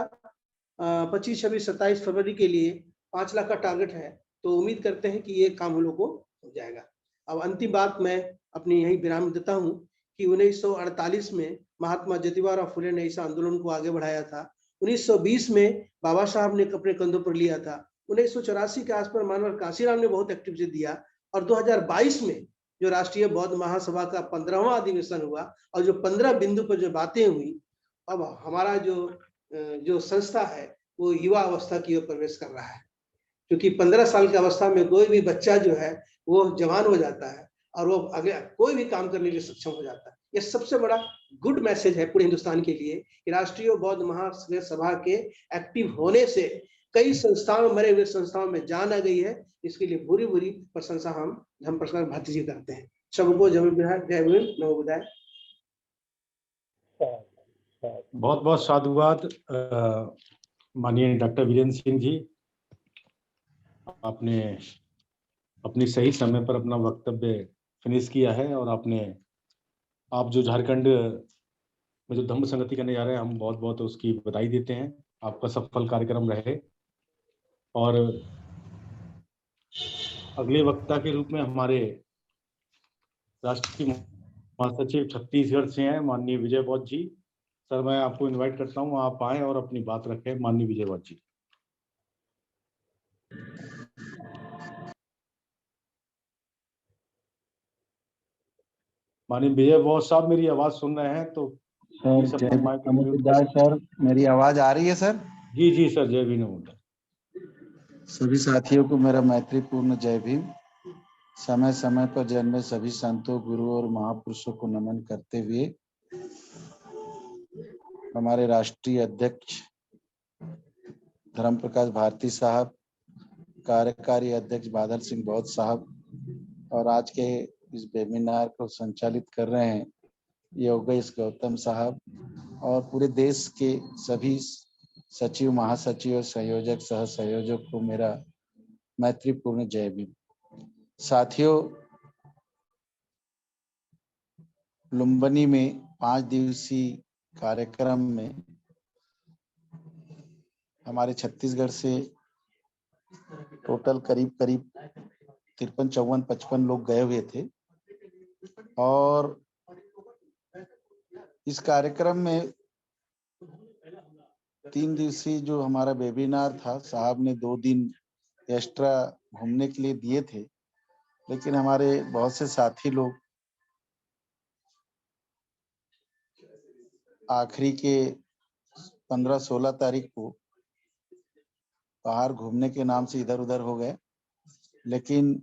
25, 26, 27 फरवरी के लिए 5 लाख का टारगेट है। तो उम्मीद करते हैं कि ये काम हम लोग को हो जाएगा। अब अंतिम बात मैं अपनी यही विराम देता हूँ कि 1948 में महात्मा ज्योतिबा फुले ने इस आंदोलन को आगे बढ़ाया था। 1920 में बाबा साहब ने अपने कंधों पर लिया था। 1984 के आसपास मानवर काशीराम ने बहुत एक्टिविटी दिया और 2022 में जो राष्ट्रीय बौद्ध महासभा का 15वां अधिवेशन हुआ और जो 15 बिंदु पर जो बातें हुई, अब हमारा जो संस्था है वो युवा अवस्था की ओर प्रवेश कर रहा है, क्योंकि 15 साल की अवस्था में कोई भी बच्चा जो है वो जवान हो जाता है और वो आगे कोई भी काम करने के लिए सक्षम हो जाता है। ये सबसे बड़ा गुड मैसेज है पूरे हिंदुस्तान के लिए कि राष्ट्रीय बौद्ध महासभा के एक्टिव होने से कई संस्थाओं, मरे हुए संस्थाओं में जान आ गई है। इसके लिए भूरी भूरी प्रशंसा हम धर्मप्रकाश भारती जी करते हैं। सबको जय भीम, नमो बुद्धाय। बहुत बहुत साधुवाद माननीय डॉक्टर वीरेंद्र सिंह जी। आपने अपनी सही समय पर अपना वक्तव्य फिनिश किया है और आप जो झारखंड में जो धम्म संगति करने जा रहे हैं, हम बहुत बहुत उसकी बधाई देते हैं। आपका सफल कार्यक्रम रहे। और अगले वक्ता के रूप में हमारे राष्ट्रीय महासचिव छत्तीसगढ़ से हैं माननीय विजय बौद्ध जी। सर, मैं आपको इनवाइट करता हूं, आप आए और अपनी बात रखें। माननीय विजय बौद्ध जी। माननीय विजय बौद्ध साहब मेरी आवाज सुन रहे हैं तो सर? जय नमो बुद्धाय सर, मेरी आवाज आ रही है सर? जी जी सर, जय भीम नमो बुद्धाय। सभी साथियों को मेरा मैत्रीपूर्ण जय भीम। समय समय पर जन्मे सभी संतों, गुरुओं और महापुरुषों को नमन करते हुए हमारे राष्ट्रीय अध्यक्ष धर्मप्रकाश भारती साहब, कार्यकारी अध्यक्ष बादल सिंह बौद्ध साहब और आज के इस वेबिनार को संचालित कर रहे हैं योगेश गौतम साहब और पूरे देश के सभी सचिव, महासचिव, संयोजक, सह संयोजक को मेरा मैत्रीपूर्ण जय भीम। साथियों, लुम्बिनी में 5 दिवसीय कार्यक्रम में हमारे छत्तीसगढ़ से टोटल करीब 53, 54, 55 लोग गए हुए थे। और इस कार्यक्रम में 3 दिवसीय जो हमारा वेबिनार था, साहब ने 2 दिन एक्स्ट्रा घूमने के लिए दिए थे, लेकिन हमारे बहुत से साथी लोग आखिरी के 15-16 तारीख को बाहर घूमने के नाम से इधर उधर हो गए, लेकिन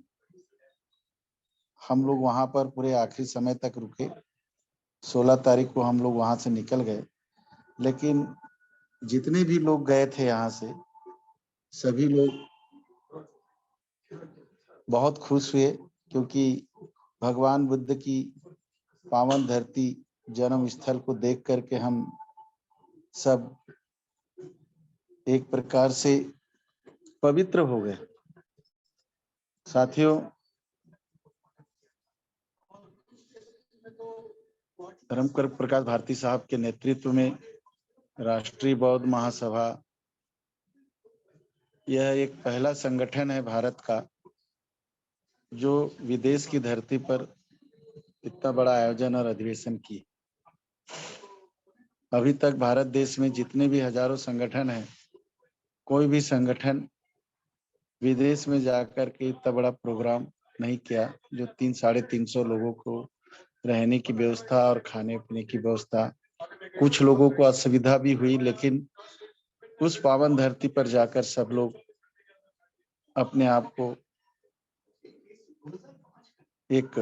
हम लोग वहां पर पूरे आखिरी समय तक रुके। 16 तारीख को हम लोग वहां से निकल गए, लेकिन जितने भी लोग गए थे यहाँ से, सभी लोग बहुत खुश हुए, क्योंकि भगवान बुद्ध की पावन धरती, जन्म स्थल को देख करके हम सब एक प्रकार से पवित्र हो गए। साथियों, धर्मप्रकाश भारती साहब के नेतृत्व में राष्ट्रीय बौद्ध महासभा यह एक पहला संगठन है भारत का जो विदेश की धरती पर इतना बड़ा आयोजन और अधिवेशन की। अभी तक भारत देश में जितने भी हजारों संगठन हैं, कोई भी संगठन विदेश में जाकर के इतना बड़ा प्रोग्राम नहीं किया जो 300-350 लोगों को रहने की व्यवस्था और खाने पीने की व्यवस्था। कुछ लोगों को असुविधा भी हुई, लेकिन उस पावन धरती पर जाकर सब लोग अपने आप को एक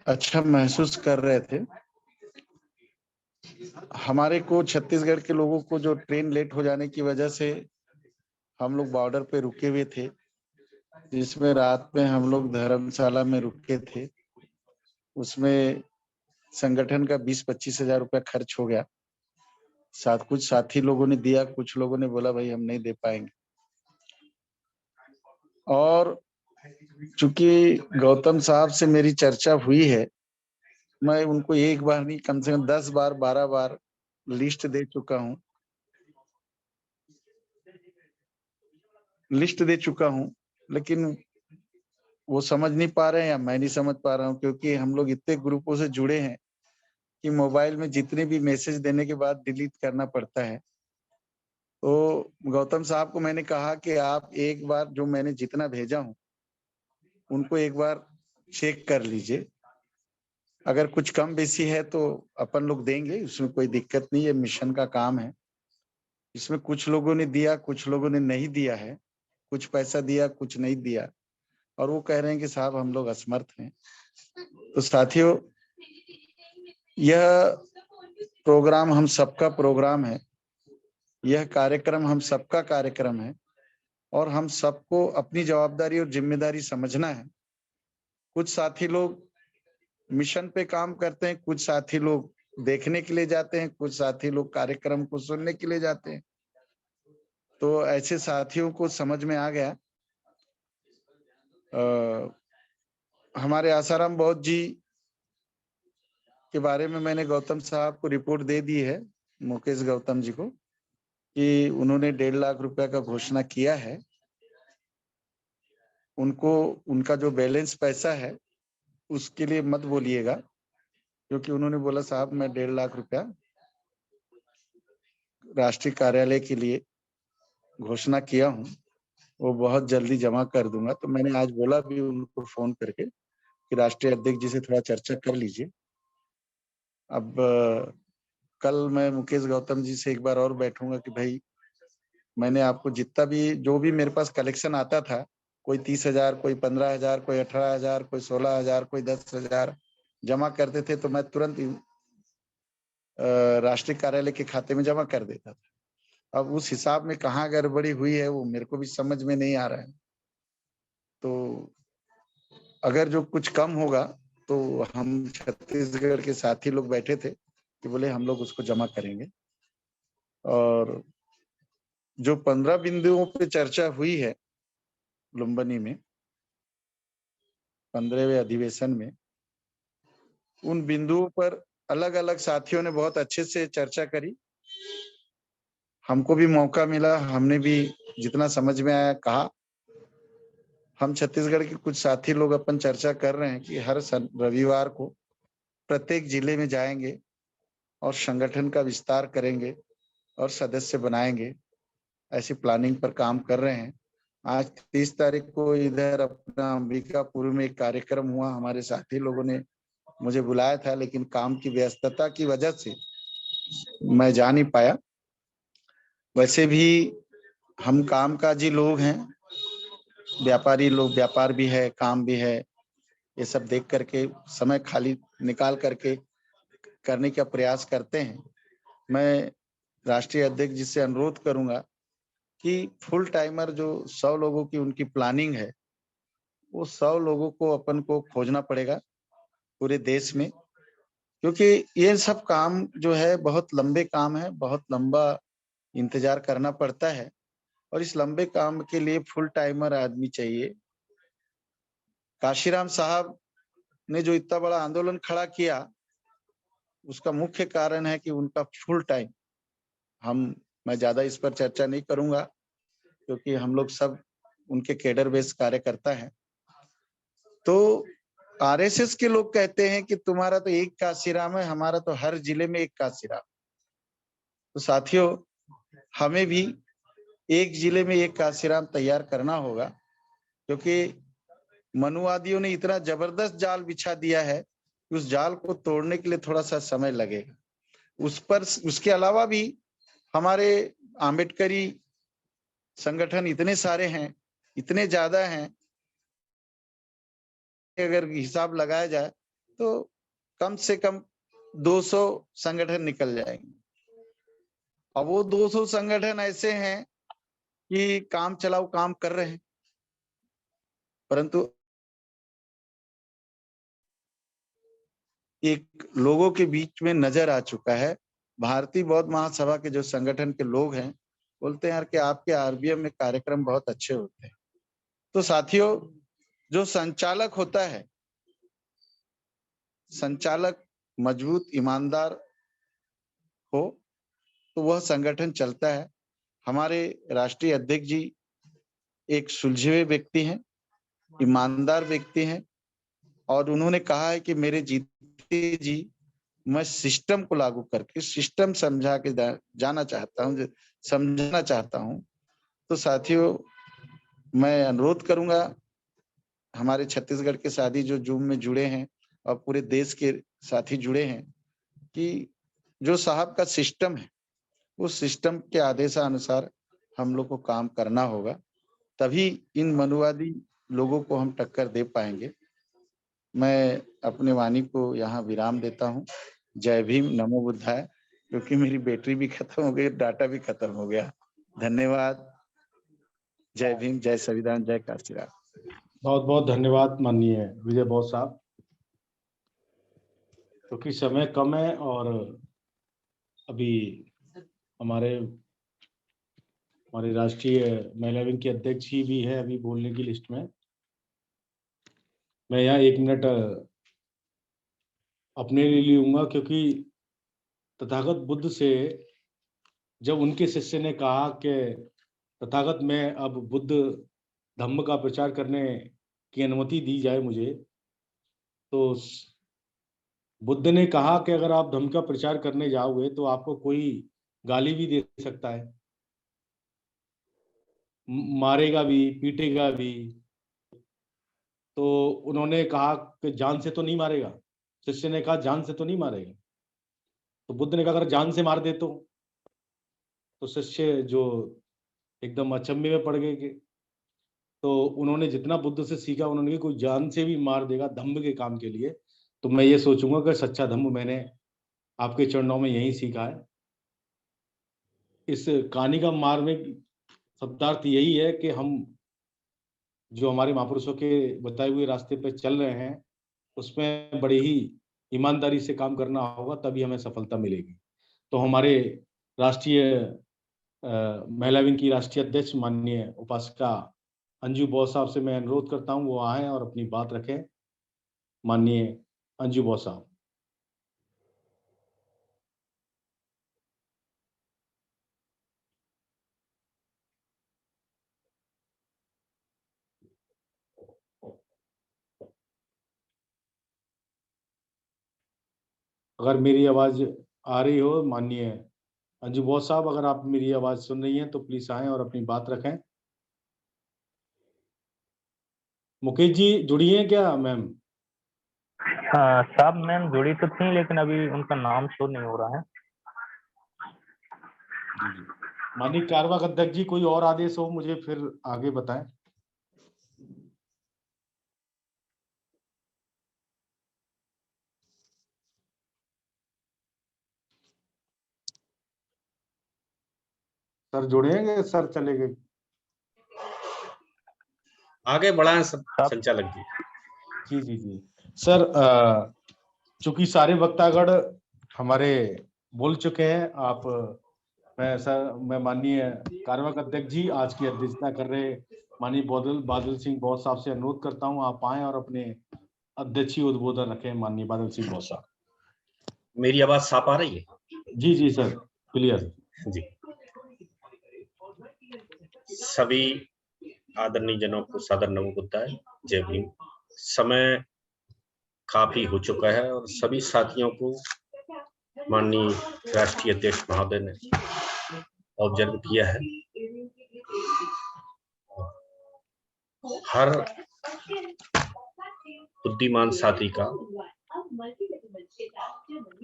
अच्छा महसूस कर रहे थे। हमारे को छत्तीसगढ़ के लोगों को जो ट्रेन लेट हो जाने की वजह से हम लोग बॉर्डर पे रुके हुए थे, जिसमें रात में हम लोग धर्मशाला में रुके थे। उसमें संगठन का 20-25 हजार रुपया खर्च हो गया। कुछ साथी लोगों ने दिया, कुछ लोगों ने बोला भाई हम नहीं दे पाएंगे। और चूंकि गौतम साहब से मेरी चर्चा हुई है, मैं उनको एक बार नहीं, कम से कम 10 बार 12 बार लिस्ट दे चुका हूं, लेकिन वो समझ नहीं पा रहे हैं या मैं नहीं समझ पा रहा हूं, क्योंकि हम लोग इतने ग्रुपों से जुड़े हैं कि मोबाइल में जितने भी मैसेज देने के बाद डिलीट करना पड़ता है। तो गौतम साहब को मैंने कहा कि आप एक बार जो मैंने जितना भेजा हूं उनको एक बार चेक कर लीजिए, अगर कुछ कम बेसी है तो अपन लोग देंगे, उसमें कोई दिक्कत नहीं है, मिशन का काम है। इसमें कुछ लोगों ने दिया, कुछ लोगों ने नहीं दिया है, कुछ पैसा दिया, कुछ नहीं दिया, और वो कह रहे हैं कि साहब हम लोग असमर्थ हैं। तो साथियों, यह प्रोग्राम हम सबका प्रोग्राम है, यह कार्यक्रम हम सबका कार्यक्रम है, और हम सबको अपनी जवाबदारी और जिम्मेदारी समझना है। कुछ साथी लोग मिशन पे काम करते हैं, कुछ साथी लोग देखने के लिए जाते हैं, कुछ साथी लोग कार्यक्रम को सुनने के लिए जाते हैं। तो ऐसे साथियों को समझ में आ गया। हमारे आसाराम बौद्ध जी के बारे में मैंने गौतम साहब को रिपोर्ट दे दी है, मुकेश गौतम जी को, कि उन्होंने 1.5 लाख रुपया का घोषणा किया है। उनको उनका जो बैलेंस पैसा है उसके लिए मत बोलिएगा, क्योंकि उन्होंने बोला साहब मैं 1.5 लाख रुपया राष्ट्रीय कार्यालय के लिए घोषणा किया हूँ, वो बहुत जल्दी जमा कर दूंगा। तो मैंने आज बोला भी उनको फोन करके कि राष्ट्रीय अध्यक्ष जी से थोड़ा चर्चा कर लीजिए। अब कल मैं मुकेश गौतम जी से एक बार और बैठूंगा कि भाई मैंने आपको जितना भी, जो भी मेरे पास कलेक्शन आता था, कोई 30,000, कोई 15,000, कोई 18,000, कोई 16,000, कोई 10,000 जमा करते थे, तो मैं तुरंत राष्ट्रीय कार्यालय के खाते में जमा कर देता था। अब उस हिसाब में कहाँ गड़बड़ी हुई है वो मेरे को भी समझ में नहीं आ रहा है। तो अगर जो कुछ कम होगा तो हम छत्तीसगढ़ के साथी लोग बैठे थे कि बोले हम लोग उसको जमा करेंगे। और जो 15 बिंदुओं पे चर्चा हुई है लुम्बिनी में 15वें अधिवेशन में, उन बिंदुओं पर अलग अलग साथियों ने बहुत अच्छे से चर्चा करी। हमको भी मौका मिला, हमने भी जितना समझ में आया कहा। हम छत्तीसगढ़ के कुछ साथी लोग अपन चर्चा कर रहे हैं कि हर रविवार को प्रत्येक जिले में जाएंगे और संगठन का विस्तार करेंगे और सदस्य बनाएंगे। ऐसी प्लानिंग पर काम कर रहे हैं। आज 30 तारीख को इधर अपना अंबिकापुर में एक कार्यक्रम हुआ, हमारे साथी लोगों ने मुझे बुलाया था, लेकिन काम की व्यस्तता की वजह से मैं जा नहीं पाया। वैसे भी हम कामकाजी लोग हैं, व्यापारी लोग, व्यापार भी है, काम भी है, ये सब देख करके समय खाली निकाल करके करने का प्रयास करते हैं। मैं राष्ट्रीय अध्यक्ष जी से अनुरोध करूंगा कि फुल टाइमर जो 100 लोगों की उनकी प्लानिंग है, वो 100 लोगों को अपन को खोजना पड़ेगा पूरे देश में, क्योंकि ये सब काम जो है बहुत लंबे काम है, बहुत लंबा इंतजार करना पड़ता है, और इस लंबे काम के लिए फुल टाइमर आदमी चाहिए। काशीराम साहब ने जो इतना बड़ा आंदोलन खड़ा किया, उसका मुख्य कारण है कि उनका फुल टाइम, मैं ज्यादा इस पर चर्चा नहीं करूंगा क्योंकि हम लोग सब उनके कैडर बेस्ड कार्यकर्ता हैं। तो आरएसएस के लोग कहते हैं कि तुम्हारा तो एक काशीराम है, हमारा तो हर जिले में एक काशीराम। तो साथियों, हमें भी एक जिले में एक काशीराम तैयार करना होगा, क्योंकि मनुवादियों ने इतना जबरदस्त जाल बिछा दिया है कि उस जाल को तोड़ने के लिए थोड़ा सा समय लगेगा। उसके अलावा भी हमारे आम्बेडकरी संगठन इतने सारे हैं, इतने ज्यादा हैं, अगर हिसाब लगाया जाए तो कम से कम 200 संगठन निकल जाएंगे। अब वो 200 संगठन ऐसे हैं कि काम चलाओ काम कर रहे हैं, परंतु एक लोगों के बीच में नजर आ चुका है। भारतीय बौद्ध महासभा के जो संगठन के लोग हैं बोलते हैं यार कि आपके आरबीएम में कार्यक्रम बहुत अच्छे होते हैं। तो साथियों, जो संचालक होता है, संचालक मजबूत ईमानदार हो तो वह संगठन चलता है। हमारे राष्ट्रीय अध्यक्ष जी एक सुलझे हुए व्यक्ति हैं, ईमानदार व्यक्ति हैं, और उन्होंने कहा है कि मेरे जीते जी मैं सिस्टम को लागू करके सिस्टम समझा के जाना चाहता हूँ, समझना चाहता हूँ। तो साथियों, मैं अनुरोध करूंगा हमारे छत्तीसगढ़ के साथी जो जूम में जुड़े हैं और पूरे देश के साथी जुड़े हैं कि जो साहब का सिस्टम है उस सिस्टम के आदेशानुसार हम लोग को काम करना होगा, तभी इन मनुवादी लोगों को हम टक्कर दे पाएंगे। मैं अपने वाणी को यहाँ विराम देता हूँ। जय भीम, नमो बुद्धाय। क्योंकि मेरी बैटरी भी खत्म हो गई, डाटा भी खत्म हो गया। धन्यवाद। जय भीम, जय संविधान, जय काशीराम। बहुत बहुत धन्यवाद माननीय विजय बौद्ध साहब। क्योंकि समय कम है और अभी हमारे राष्ट्रीय महिला विंग के अध्यक्ष ही भी है अभी बोलने की लिस्ट में। मैं यहाँ 1 मिनट अपने लिए लूंगा, क्योंकि तथागत बुद्ध से जब उनके शिष्य ने कहा कि तथागत मैं अब बुद्ध धम्म का प्रचार करने की अनुमति दी जाए मुझे, तो बुद्ध ने कहा कि अगर आप धम्म का प्रचार करने जाओगे तो आपको कोई गाली भी दे सकता है, मारेगा भी, पीटेगा भी। तो उन्होंने कहा कि जान से तो नहीं मारेगा। शिष्य ने कहा जान से तो नहीं मारेगा। तो बुद्ध ने कहा अगर जान से मार दे तो शिष्य जो एकदम अचंभे में पड़ गए। तो उन्होंने जितना बुद्ध से सीखा, उन्होंने कोई जान से भी मार देगा धम्म के काम के लिए, तो मैं ये सोचूंगा कि सच्चा धम्म मैंने आपके चरणों में यही सीखा है। इस कहानी का मार में शब्दार्थ यही है कि हम जो हमारे महापुरुषों के बताए हुए रास्ते पर चल रहे हैं उसमें बड़ी ही ईमानदारी से काम करना होगा, तभी हमें सफलता मिलेगी। तो हमारे राष्ट्रीय महिला विंग की राष्ट्रीय अध्यक्ष माननीय उपासिका अंजू बौद्ध साहब से मैं अनुरोध करता हूं वो आए और अपनी बात रखें। माननीय अंजू बौद्ध साहब। अगर मेरी आवाज आ रही हो, माननीय अंजू बौद्ध साहब, अगर आप मेरी आवाज सुन रही हैं तो प्लीज आएं और अपनी बात रखें। मुकेश जी जुड़ी हैं क्या मैम? साहब मैम जुड़ी तो थी, लेकिन अभी उनका नाम शो नहीं हो रहा है। माननीय कार्यवाहक अध्यक्ष जी, कोई और आदेश हो मुझे फिर आगे बताएं। सर जुड़ेंगे? सर चले गए? आगे बढ़ाएं संचालक जी। जी जी जी सर, चूंकि सारे वक्तागण हमारे बोल चुके हैं, आप मैं माननीय कार्यवाहक अध्यक्ष जी आज की अध्यक्षता कर रहे माननीय बादल सिंह बौद्ध साहब से अनुरोध करता हूं आप आए और अपने अध्यक्षीय उद्बोधन रखें। माननीय बादल सिंह बौद्ध साहब। मेरी आवाज साफ आ रही है? जी जी सर, क्लियर जी। सभी आदरणीय जनों को सादर नमो बुद्धाय, जय भीम। समय काफी हो चुका है और सभी साथियों को माननीय राष्ट्रीय अध्यक्ष महोदय ने ऑब्जर्व किया है। हर बुद्धिमान साथी का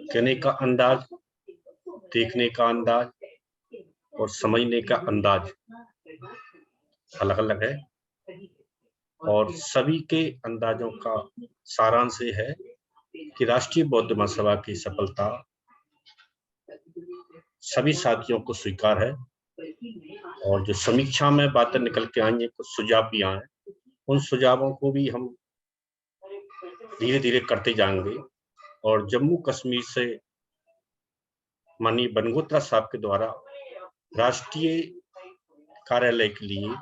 कहने का अंदाज, देखने का अंदाज और समझने का अंदाज अलग अलग है, और सभी के अंदाजों का सारांश ये है कि राष्ट्रीय बौद्ध महासभा की सफलता सभी साथियों को स्वीकार है। और जो समीक्षा में बातें निकल के आई हैं, कुछ सुझाव भी आए, उन सुझावों को भी हम धीरे धीरे करते जाएंगे। और जम्मू कश्मीर से माननीय बनगोत्रा साहब के द्वारा राष्ट्रीय कार्यालय के लिए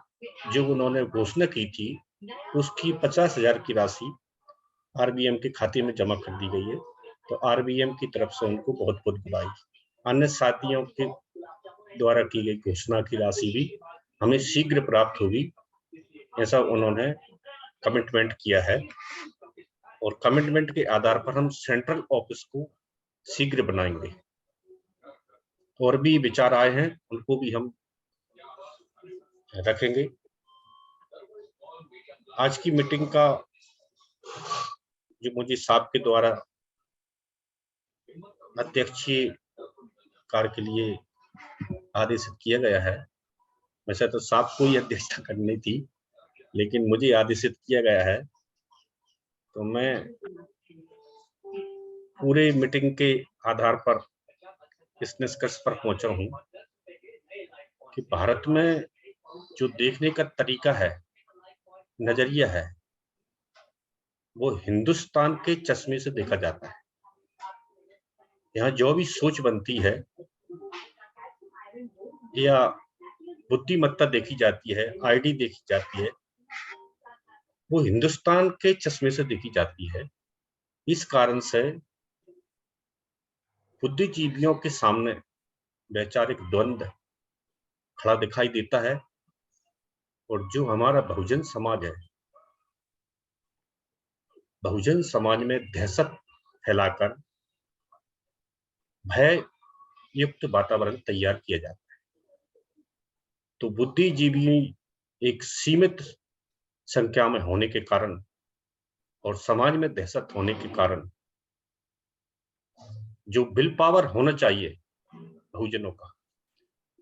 जो उन्होंने घोषणा की थी, उसकी 50,000 की राशि आरबीएम के खाते में जमा कर दी गई है। तो आरबीएम की तरफ से उनको बहुत बहुत बधाई। अन्य साथियों के द्वारा की गई घोषणा की राशि भी हमें शीघ्र प्राप्त होगी, ऐसा उन्होंने कमिटमेंट किया है। और कमिटमेंट के आधार पर हम सेंट्रल ऑफिस को शीघ्र बनाएंगे। और भी विचार आए हैं, उनको भी हम रखेंगे। आज की मीटिंग का जो मुझे साहब के द्वारा अध्यक्षीय कार्य के लिए आदेशित किया गया है, वैसे तो साहब को ही अध्यक्षता करनी थी, लेकिन मुझे आदेशित किया गया है, तो मैं पूरे मीटिंग के आधार पर इस निष्कर्ष पर पहुंचा हूं कि भारत में जो देखने का तरीका है, नजरिया है, वो हिंदुस्तान के चश्मे से देखा जाता है। यहाँ जो भी सोच बनती है या बुद्धिमत्ता देखी जाती है, आईडी देखी जाती है, वो हिंदुस्तान के चश्मे से देखी जाती है। इस कारण से बुद्धिजीवियों के सामने वैचारिक द्वंद्व खड़ा दिखाई देता है। और जो हमारा बहुजन समाज है, बहुजन समाज में दहशत फैलाकर भय युक्त वातावरण तैयार किया जाता है। तो बुद्धिजीवी एक सीमित संख्या में होने के कारण और समाज में दहशत होने के कारण जो विल पावर होना चाहिए बहुजनों का,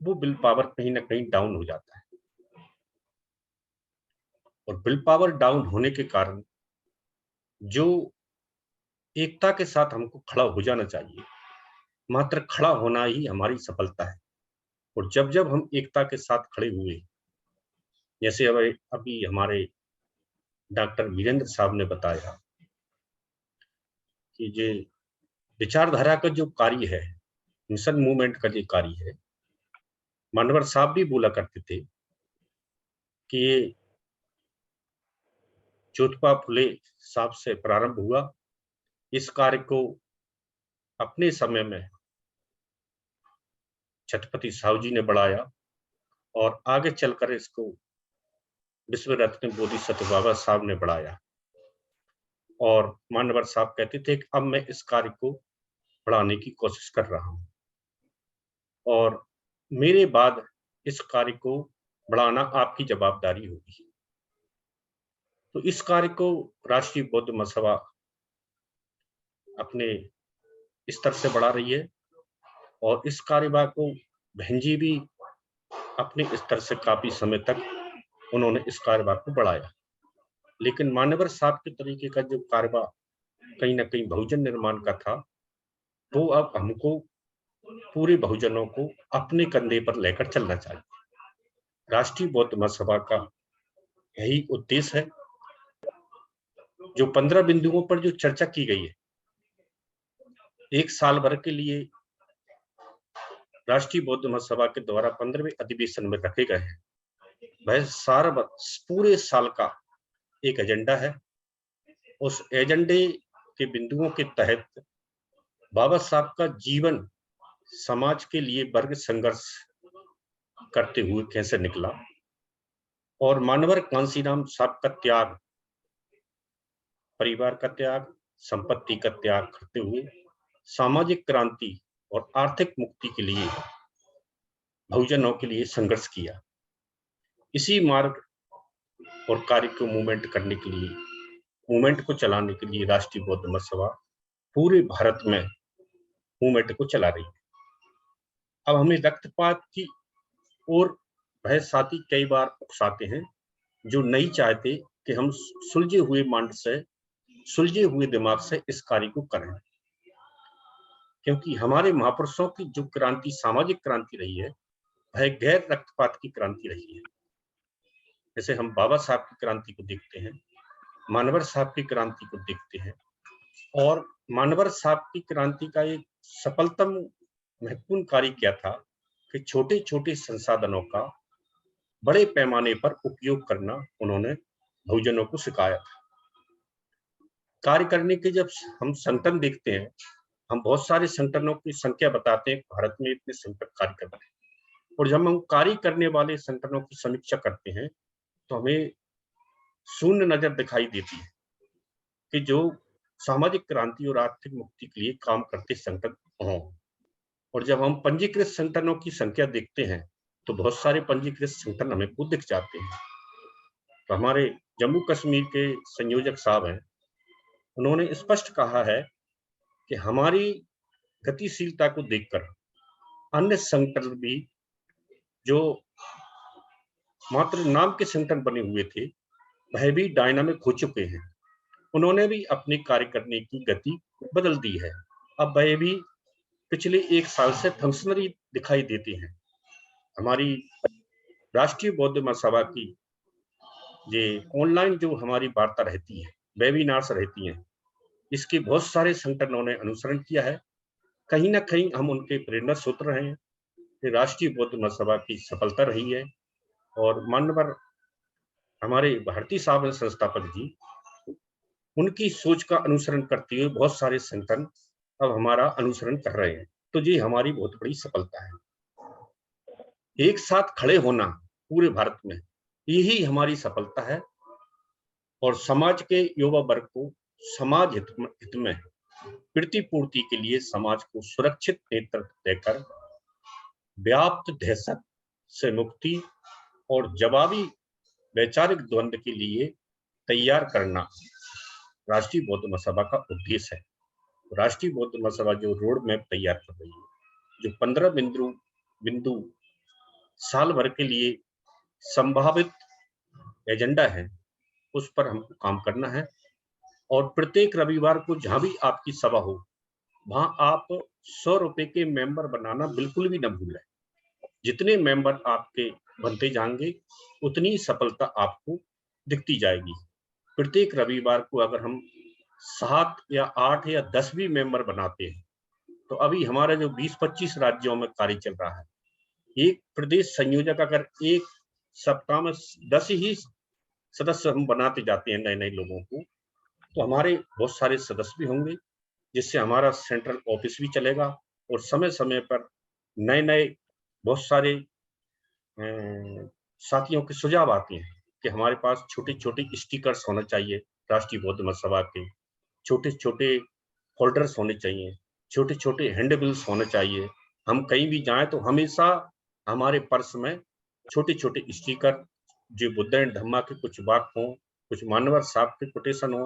वो विल पावर कहीं ना कहीं डाउन हो जाता है। और विल पावर डाउन होने के कारण जो एकता के साथ हमको खड़ा हो जाना चाहिए, मात्र खड़ा होना ही हमारी सफलता है। और जब जब हम एकता के साथ खड़े हुए, जैसे अभी हमारे डॉक्टर वीरेंद्र साहब ने बताया कि जो विचारधारा का जो कार्य है, मिशन मूवमेंट का जो कार्य है, मानवर साहब भी बोला करते थे कि ये ज्योतिबा फुले साहब से प्रारंभ हुआ। इस कार्य को अपने समय में छत्रपति साहू जी ने बढ़ाया और आगे चलकर इसको विश्व रत्न बोधिसत्व बाबा साहब ने बढ़ाया। और मानवर साहब कहते थे कि अब मैं इस कार्य को बढ़ाने की कोशिश कर रहा हूं और मेरे बाद इस कार्य को बढ़ाना आपकी जवाबदारी होगी। तो इस कार्य को राष्ट्रीय बौद्ध महासभा अपने स्तर से बढ़ा रही है और इस कार्यभार को बहन जी भी अपने स्तर से काफी समय तक उन्होंने इस कार्यभार को बढ़ाया। लेकिन मानवर साहब के तरीके का जो कार्यभार कहीं ना कहीं बहुजन निर्माण का था, वो अब हमको पूरे बहुजनों को अपने कंधे पर लेकर चलना चाहिए। राष्ट्रीय बौद्ध महासभा का यही उद्देश्य है। जो 15 बिंदुओं पर जो चर्चा की गई है, एक साल भर के लिए राष्ट्रीय बौद्ध महासभा के द्वारा 15वें अधिवेशन में रखे गए हैं। वह सारा पूरे साल का एक एजेंडा है। उस एजेंडे के बिंदुओं के तहत बाबा साहब का जीवन समाज के लिए वर्ग संघर्ष करते हुए कैसे निकला और मानवर कांसीराम साहब का त्याग, परिवार का त्याग, संपत्ति का त्याग करते हुए सामाजिक क्रांति और आर्थिक मुक्ति के लिए बहुजनों के लिए संघर्ष किया। इसी मार्ग और कार्य को मूवमेंट करने के लिए, मूवमेंट को चलाने के लिए राष्ट्रीय बौद्ध महासभा पूरे भारत में मूवमेंट को चला रही है। अब हमें रक्तपात की ओर वह साथी कई बार उकसाते हैं जो नहीं चाहते कि हम सुलझे हुए माइंड से, सुलझे हुए दिमाग से इस कार्य को करें, क्योंकि हमारे महापुरुषों की जो क्रांति, सामाजिक क्रांति रही है, वह गैर रक्तपात की क्रांति रही है। जैसे हम बाबा साहब की क्रांति को देखते हैं, मानवर साहब की क्रांति को देखते हैं, और मानवर साहब की क्रांति का एक सफलतम महत्वपूर्ण कार्य क्या था कि छोटे छोटे संसाधनों का बड़े पैमाने पर उपयोग करना उन्होंने बहुजनों को सिखाया था। कार्य करने के जब हम संगठन देखते हैं, हम बहुत सारे संगठनों की संख्या बताते हैं, भारत में इतने संगठन कार्य कर रहे हैं, और जब हम कार्य करने वाले संगठनों की समीक्षा करते हैं तो हमें शून्य नजर दिखाई देती है कि जो सामाजिक क्रांति और आर्थिक मुक्ति के लिए काम करते संगठन हों। और जब हम पंजीकृत संगठनों की संख्या देखते हैं तो बहुत सारे पंजीकृत संगठन हमें खुद दिख जाते हैं। तो हमारे जम्मू कश्मीर के संयोजक साहब हैं, उन्होंने स्पष्ट कहा है कि हमारी गतिशीलता को देखकर अन्य संगठन भी जो मात्र नाम के संगठन बने हुए थे वह भी डायनामिक हो चुके हैं। उन्होंने भी अपने कार्य करने की गति बदल दी है। अब वह भी पिछले 1 साल से फंक्शनरी दिखाई देते हैं। हमारी राष्ट्रीय बौद्ध महासभा की ये ऑनलाइन जो हमारी वार्ता रहती है, वेबिनार्स रहती हैं, इसके बहुत सारे संगठनों ने अनुसरण किया है। कहीं ना कहीं हम उनके प्रेरणा सूत्र रहे हैं। ये राष्ट्रीय बौद्ध महासभा की सफलता रही है और मान्यवर हमारे भारती साहब संस्थापक जी, उनकी सोच का अनुसरण करते हुए बहुत सारे संगठन अब हमारा अनुसरण कर रहे हैं। तो ये हमारी बहुत बड़ी सफलता है। एक साथ खड़े होना पूरे भारत में, यही हमारी सफलता है। और समाज के युवा वर्ग को समाज हित में प्रतिपूर्ति के लिए समाज को सुरक्षित नेतृत्व देकर व्याप्त दहशत से मुक्ति और जवाबी वैचारिक द्वंद्व के लिए तैयार करना राष्ट्रीय बौद्ध महासभा का उद्देश्य है। राष्ट्रीय बौद्ध महासभा जो रोड मैप तैयार कर रही है, जो 15 बिंदु साल भर के लिए संभावित एजेंडा है, उस पर हमको काम करना है। और प्रत्येक रविवार को जहां भी आपकी सभा हो, वहां आप 100 रुपए के मेंबर बनाना बिल्कुल भी न भूलें। जितने मेंबर आपके बनते जाएंगे उतनी सफलता आपको दिखती जाएगी। प्रत्येक रविवार को अगर हम 7 या 8 या 10 भी मेंबर बनाते हैं तो अभी हमारा जो 20-25 राज्यों में कार्य चल रहा है, एक प्रदेश संयोजक अगर एक सप्ताह में 10 ही सदस्य हम बनाते जाते हैं नए लोगों को, तो हमारे बहुत सारे सदस्य भी होंगे, जिससे हमारा सेंट्रल ऑफिस भी चलेगा और समय समय पर नए बहुत सारे साथियों के सुझाव आते हैं कि हमारे पास छोटे स्टिकर्स होना चाहिए, राष्ट्रीय बौद्ध महासभा के छोटे फोल्डर्स होने चाहिए, छोटे हैंडबिल्स होने चाहिए। हम कहीं भी जाएं तो हमेशा हमारे पर्स में छोटे स्टिकर, जो बुद्ध एंड धम्मा के कुछ वाक्य हों, कुछ मानवर साहब के कोटेशन हो,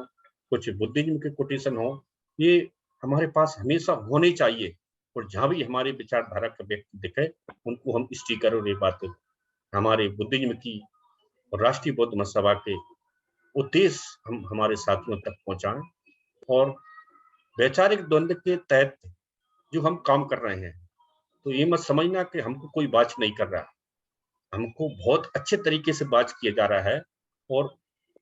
कुछ बुद्धिज्म के कोटेशन हो, ये हमारे पास हमेशा होने चाहिए। और जहां भी हमारे विचारधारा का व्यक्ति दिखे, उनको हम स्टिकर और ये बातें हमारे बुद्धिज्म की और राष्ट्रीय बौद्ध महासभा के उद्देश्य हम हमारे साथियों तक पहुंचाएं। और वैचारिक द्वंद्व के तहत जो हम काम कर रहे हैं, तो ये मत समझना कि हमको कोई बात नहीं कर रहा है, हमको बहुत अच्छे तरीके से बात किया जा रहा है। और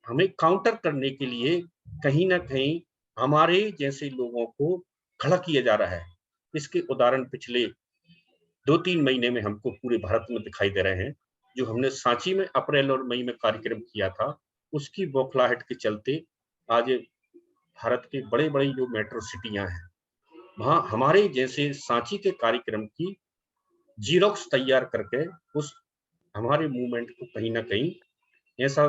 हमें काउंटर करने के लिए कहीं ना कहीं हमारे जैसे लोगों को खड़ा किया जा रहा है। इसके उदाहरण पिछले 2-3 महीने में हमको पूरे भारत में दिखाई दे रहे हैं। जो हमने सांची में अप्रैल और मई में कार्यक्रम किया था, उसकी बौखलाहट के चलते आज भारत के बड़े जो मेट्रो सिटियां हैं, वहां हमारे जैसे सांची के कार्यक्रम की जीरोक्स तैयार करके उस हमारे मूवमेंट को कहीं ना कहीं ऐसा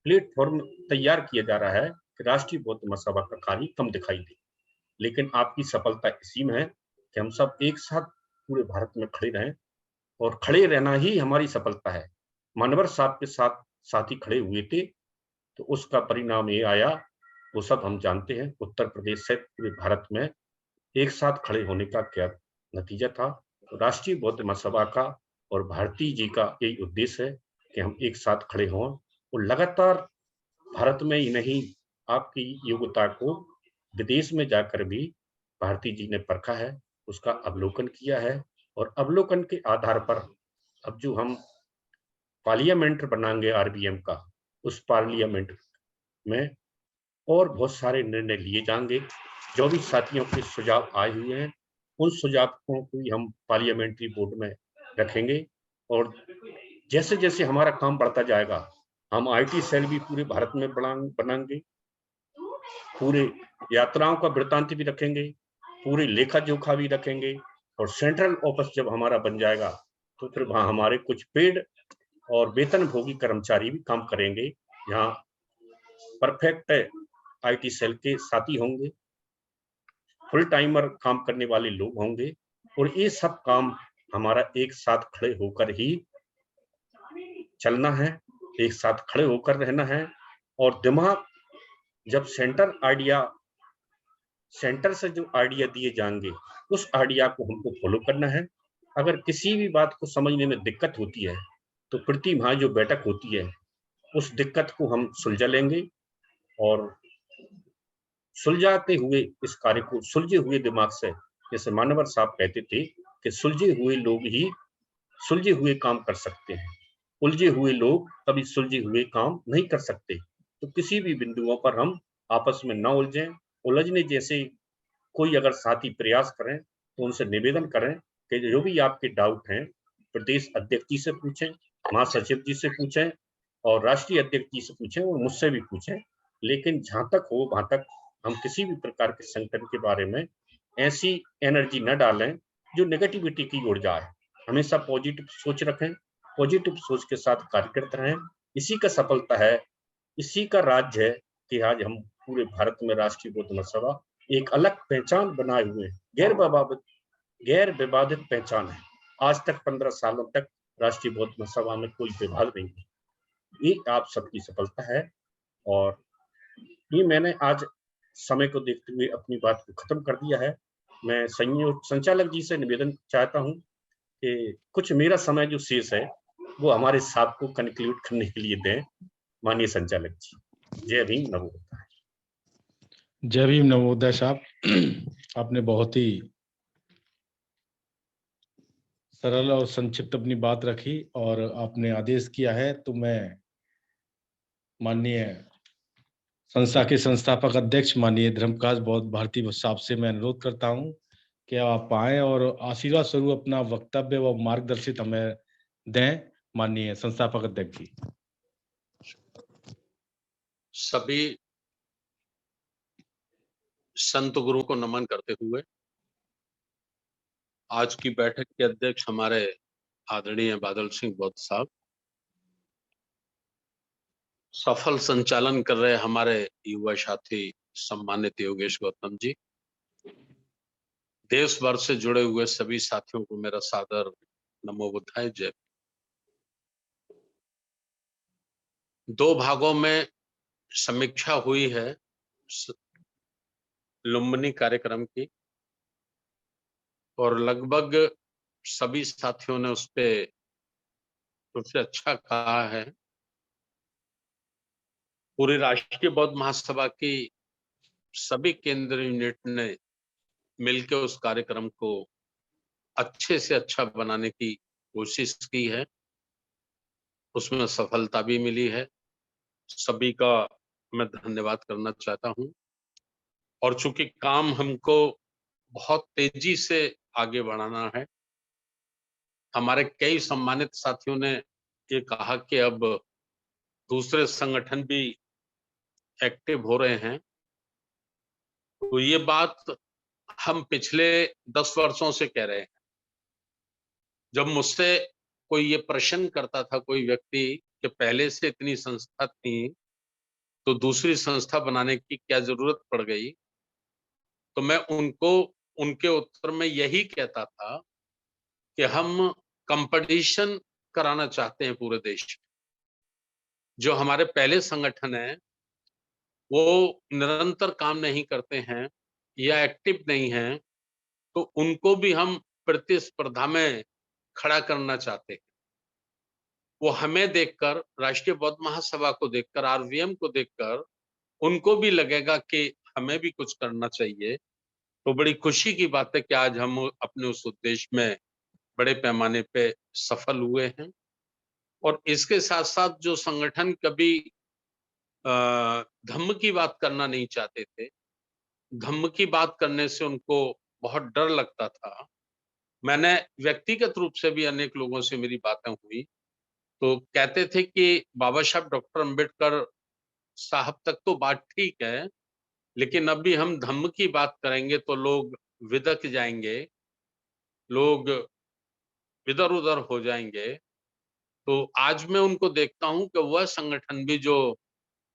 प्लेटफॉर्म तैयार किया जा रहा है कि राष्ट्रीय बौद्ध महासभा का कार्य कम दिखाई दे। लेकिन आपकी सफलता इसी में है कि हम सब एक साथ पूरे भारत में खड़े रहें, और खड़े रहना ही हमारी सफलता है। मानवर साहब के साथ साथी खड़े हुए थे तो उसका परिणाम ये आया, वो सब हम जानते हैं। उत्तर प्रदेश से पूरे भारत में एक साथ खड़े होने का क्या नतीजा था। तो राष्ट्रीय बौद्ध महासभा का और भारती जी का यही उद्देश्य है कि हम एक साथ खड़े हों और लगातार भारत में ही नहीं, आपकी योग्यता को विदेश में जाकर भी भारती जी ने परखा है, उसका अवलोकन किया है। और अवलोकन के आधार पर अब जो हम पार्लियामेंट बनाएंगे आरबीएम का, उस पार्लियामेंट में और बहुत सारे निर्णय लिए जाएंगे। जो भी साथियों के सुझाव आए हुए हैं, उन सुझावों को भी हम पार्लियामेंट्री बोर्ड में रखेंगे। और जैसे जैसे हमारा काम बढ़ता जाएगा, हम आईटी सेल भी पूरे भारत में बनाएंगे, पूरे यात्राओं का वृत्तांत भी रखेंगे, पूरे लेखा जोखा भी रखेंगे। और सेंट्रल ऑफिस जब हमारा बन जाएगा तो फिर वहाँ हमारे कुछ पेड और वेतनभोगी कर्मचारी भी काम करेंगे। यहाँ परफेक्ट आईटी सेल के साथी होंगे, फुल टाइमर काम करने वाले लोग होंगे, और ये सब काम हमारा एक साथ खड़े होकर ही चलना है, एक साथ खड़े होकर रहना है। और दिमाग जब सेंटर से जो आइडिया दिए जाएंगे उस आइडिया को हमको फॉलो करना है। अगर किसी भी बात को समझने में दिक्कत होती है तो प्रति माह जो बैठक होती है उस दिक्कत को हम सुलझा लेंगे, और सुलझाते हुए इस कार्य को सुलझे हुए दिमाग से, जैसे मानवर साहब कहते थे कि सुलझे हुए लोग ही सुलझे हुए काम कर सकते हैं, उलझे हुए लोग कभी सुलझे हुए काम नहीं कर सकते। तो किसी भी बिंदुओं पर हम आपस में न उलझें। उलझने जैसे कोई अगर साथी प्रयास करें तो उनसे निवेदन करें कि जो भी आपके डाउट हैं प्रदेश अध्यक्ष जी से पूछें, महासचिव जी से पूछें और राष्ट्रीय अध्यक्ष जी से पूछें और मुझसे भी पूछें। लेकिन जहां तक हो वहां तक हम किसी भी प्रकार के संगठन के बारे में ऐसी एनर्जी न डालें जो नेगेटिविटी की ओर जाए। हमेशा पॉजिटिव सोच रखें, पॉजिटिव सोच के साथ कार्य करते रहें। इसी का सफलता है, इसी का राज्य है कि आज हम पूरे भारत में राष्ट्रीय बौद्ध महासभा एक अलग पहचान बनाए हुए हैं, गैर विवादित पहचान है। आज तक 15 सालों तक राष्ट्रीय बौद्ध महासभा में कोई विवाद नहीं है, ये आप सबकी सफलता है। और ये मैंने आज समय को देखते हुए अपनी बात को खत्म कर दिया है। मैं संचालक जी से निवेदन चाहता हूं कि कुछ मेरा समय जो शेष है वो हमारे साहब को कंक्लूड करने के लिए दें। माननीय संचालक जी, जय भीम, नमो बुद्धाय। जय भीम, नवोदय साहब, आपने बहुत ही सरल और संक्षिप्त अपनी बात रखी और आपने आदेश किया है, तो मैं माननीय संस्था के संस्थापक अध्यक्ष माननीय धर्मप्रकाश बौद्ध भारती साहब से मैं अनुरोध करता हूं कि आप आए और आशीर्वाद स्वरूप अपना वक्तव्य व मार्गदर्शित हमें दें। माननीय संस्थापक अध्यक्ष जी। सभी संत गुरु को नमन करते हुए आज की बैठक के अध्यक्ष हमारे आदरणीय बादल सिंह बौद्ध साहब, सफल संचालन कर रहे हमारे युवा साथी सम्मानित योगेश गौतम जी, देश भर से जुड़े हुए सभी साथियों को मेरा सादर नमो बुद्धाय, जय। दो भागों में समीक्षा हुई है लुम्बिनी कार्यक्रम की और लगभग सभी साथियों ने उस पे सबसे अच्छा कहा है। पूरी राष्ट्रीय बौद्ध महासभा की सभी केंद्र यूनिट ने मिलकर उस कार्यक्रम को अच्छे से अच्छा बनाने की कोशिश की है, उसमें सफलता भी मिली है। सभी का मैं धन्यवाद करना चाहता हूं। और चूंकि काम हमको बहुत तेजी से आगे बढ़ाना है, हमारे कई सम्मानित साथियों ने ये कहा कि अब दूसरे संगठन भी एक्टिव हो रहे हैं, तो ये बात हम पिछले 10 वर्षों से कह रहे हैं। जब मुझसे कोई ये प्रश्न करता था कोई व्यक्ति कि पहले से इतनी संस्था थी तो दूसरी संस्था बनाने की क्या जरूरत पड़ गई, तो मैं उनको उनके उत्तर में यही कहता था कि हम कंपटीशन कराना चाहते हैं पूरे देश में। जो हमारे पहले संगठन है वो निरंतर काम नहीं करते हैं या एक्टिव नहीं हैं, तो उनको भी हम प्रतिस्पर्धा में खड़ा करना चाहते हैं। वो हमें देखकर, राष्ट्रीय बौद्ध महासभा को देखकर, आरवीएम को देखकर उनको भी लगेगा कि हमें भी कुछ करना चाहिए। तो बड़ी खुशी की बात है कि आज हम अपने उस उद्देश्य में बड़े पैमाने पे सफल हुए हैं। और इसके साथ साथ जो संगठन कभी धम्म की बात करना नहीं चाहते थे, धम्म की बात करने से उनको बहुत डर लगता था। मैंने व्यक्तिगत रूप से भी अनेक लोगों से मेरी बातें हुई, तो कहते थे कि बाबा साहब डॉक्टर अंबेडकर साहब तक तो बात ठीक है, लेकिन अभी हम धम्म की बात करेंगे तो लोग विदक जाएंगे, लोग इधर उधर हो जाएंगे, तो आज मैं उनको देखता हूं कि वह संगठन भी जो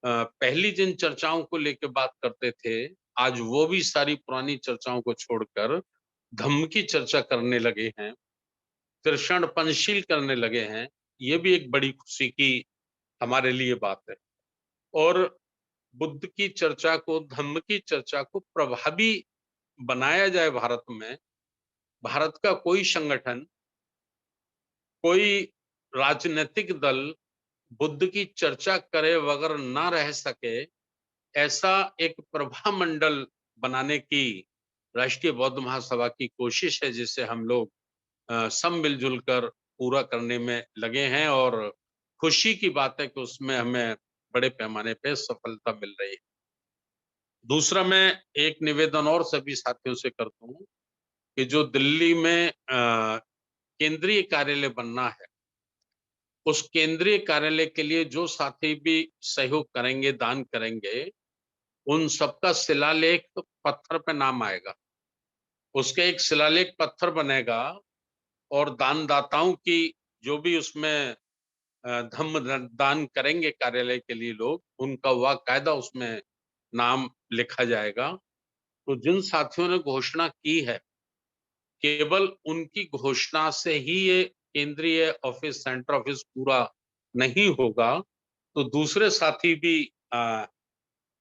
पहली जिन चर्चाओं को लेकर बात करते थे, आज वो भी सारी पुरानी चर्चाओं को छोड़कर धम्म की चर्चा करने लगे हैं, त्रिषण पंचशील करने लगे हैं। ये भी एक बड़ी खुशी की हमारे लिए बात है। और बुद्ध की चर्चा को, धम्म की चर्चा को प्रभावी बनाया जाए भारत में। भारत का कोई संगठन, कोई राजनीतिक दल बुद्ध की चर्चा करे बगैर ना रह सके, ऐसा एक प्रभा मंडल बनाने की राष्ट्रीय बौद्ध महासभा की कोशिश है, जिसे हम लोग सब मिलजुल कर पूरा करने में लगे हैं। और खुशी की बात है कि उसमें हमें बड़े पैमाने पे सफलता मिल रही है। दूसरा, मैं एक निवेदन और सभी साथियों से करता हूँ कि जो दिल्ली में केंद्रीय कार्यालय बनना है, उस केंद्रीय कार्यालय के लिए जो साथी भी सहयोग करेंगे, दान करेंगे, उन सबका शिलालेख पत्थर पे नाम आएगा। उसके एक शिलालेख पत्थर बनेगा और दानदाताओं की जो भी उसमें धम्म दान करेंगे कार्यालय के लिए लोग, उनका वाकायदा उसमें नाम लिखा जाएगा। तो जिन साथियों ने घोषणा की है, केवल उनकी घोषणा से ही ये केंद्रीय ऑफिस, सेंटर ऑफिस पूरा नहीं होगा, तो दूसरे साथी भी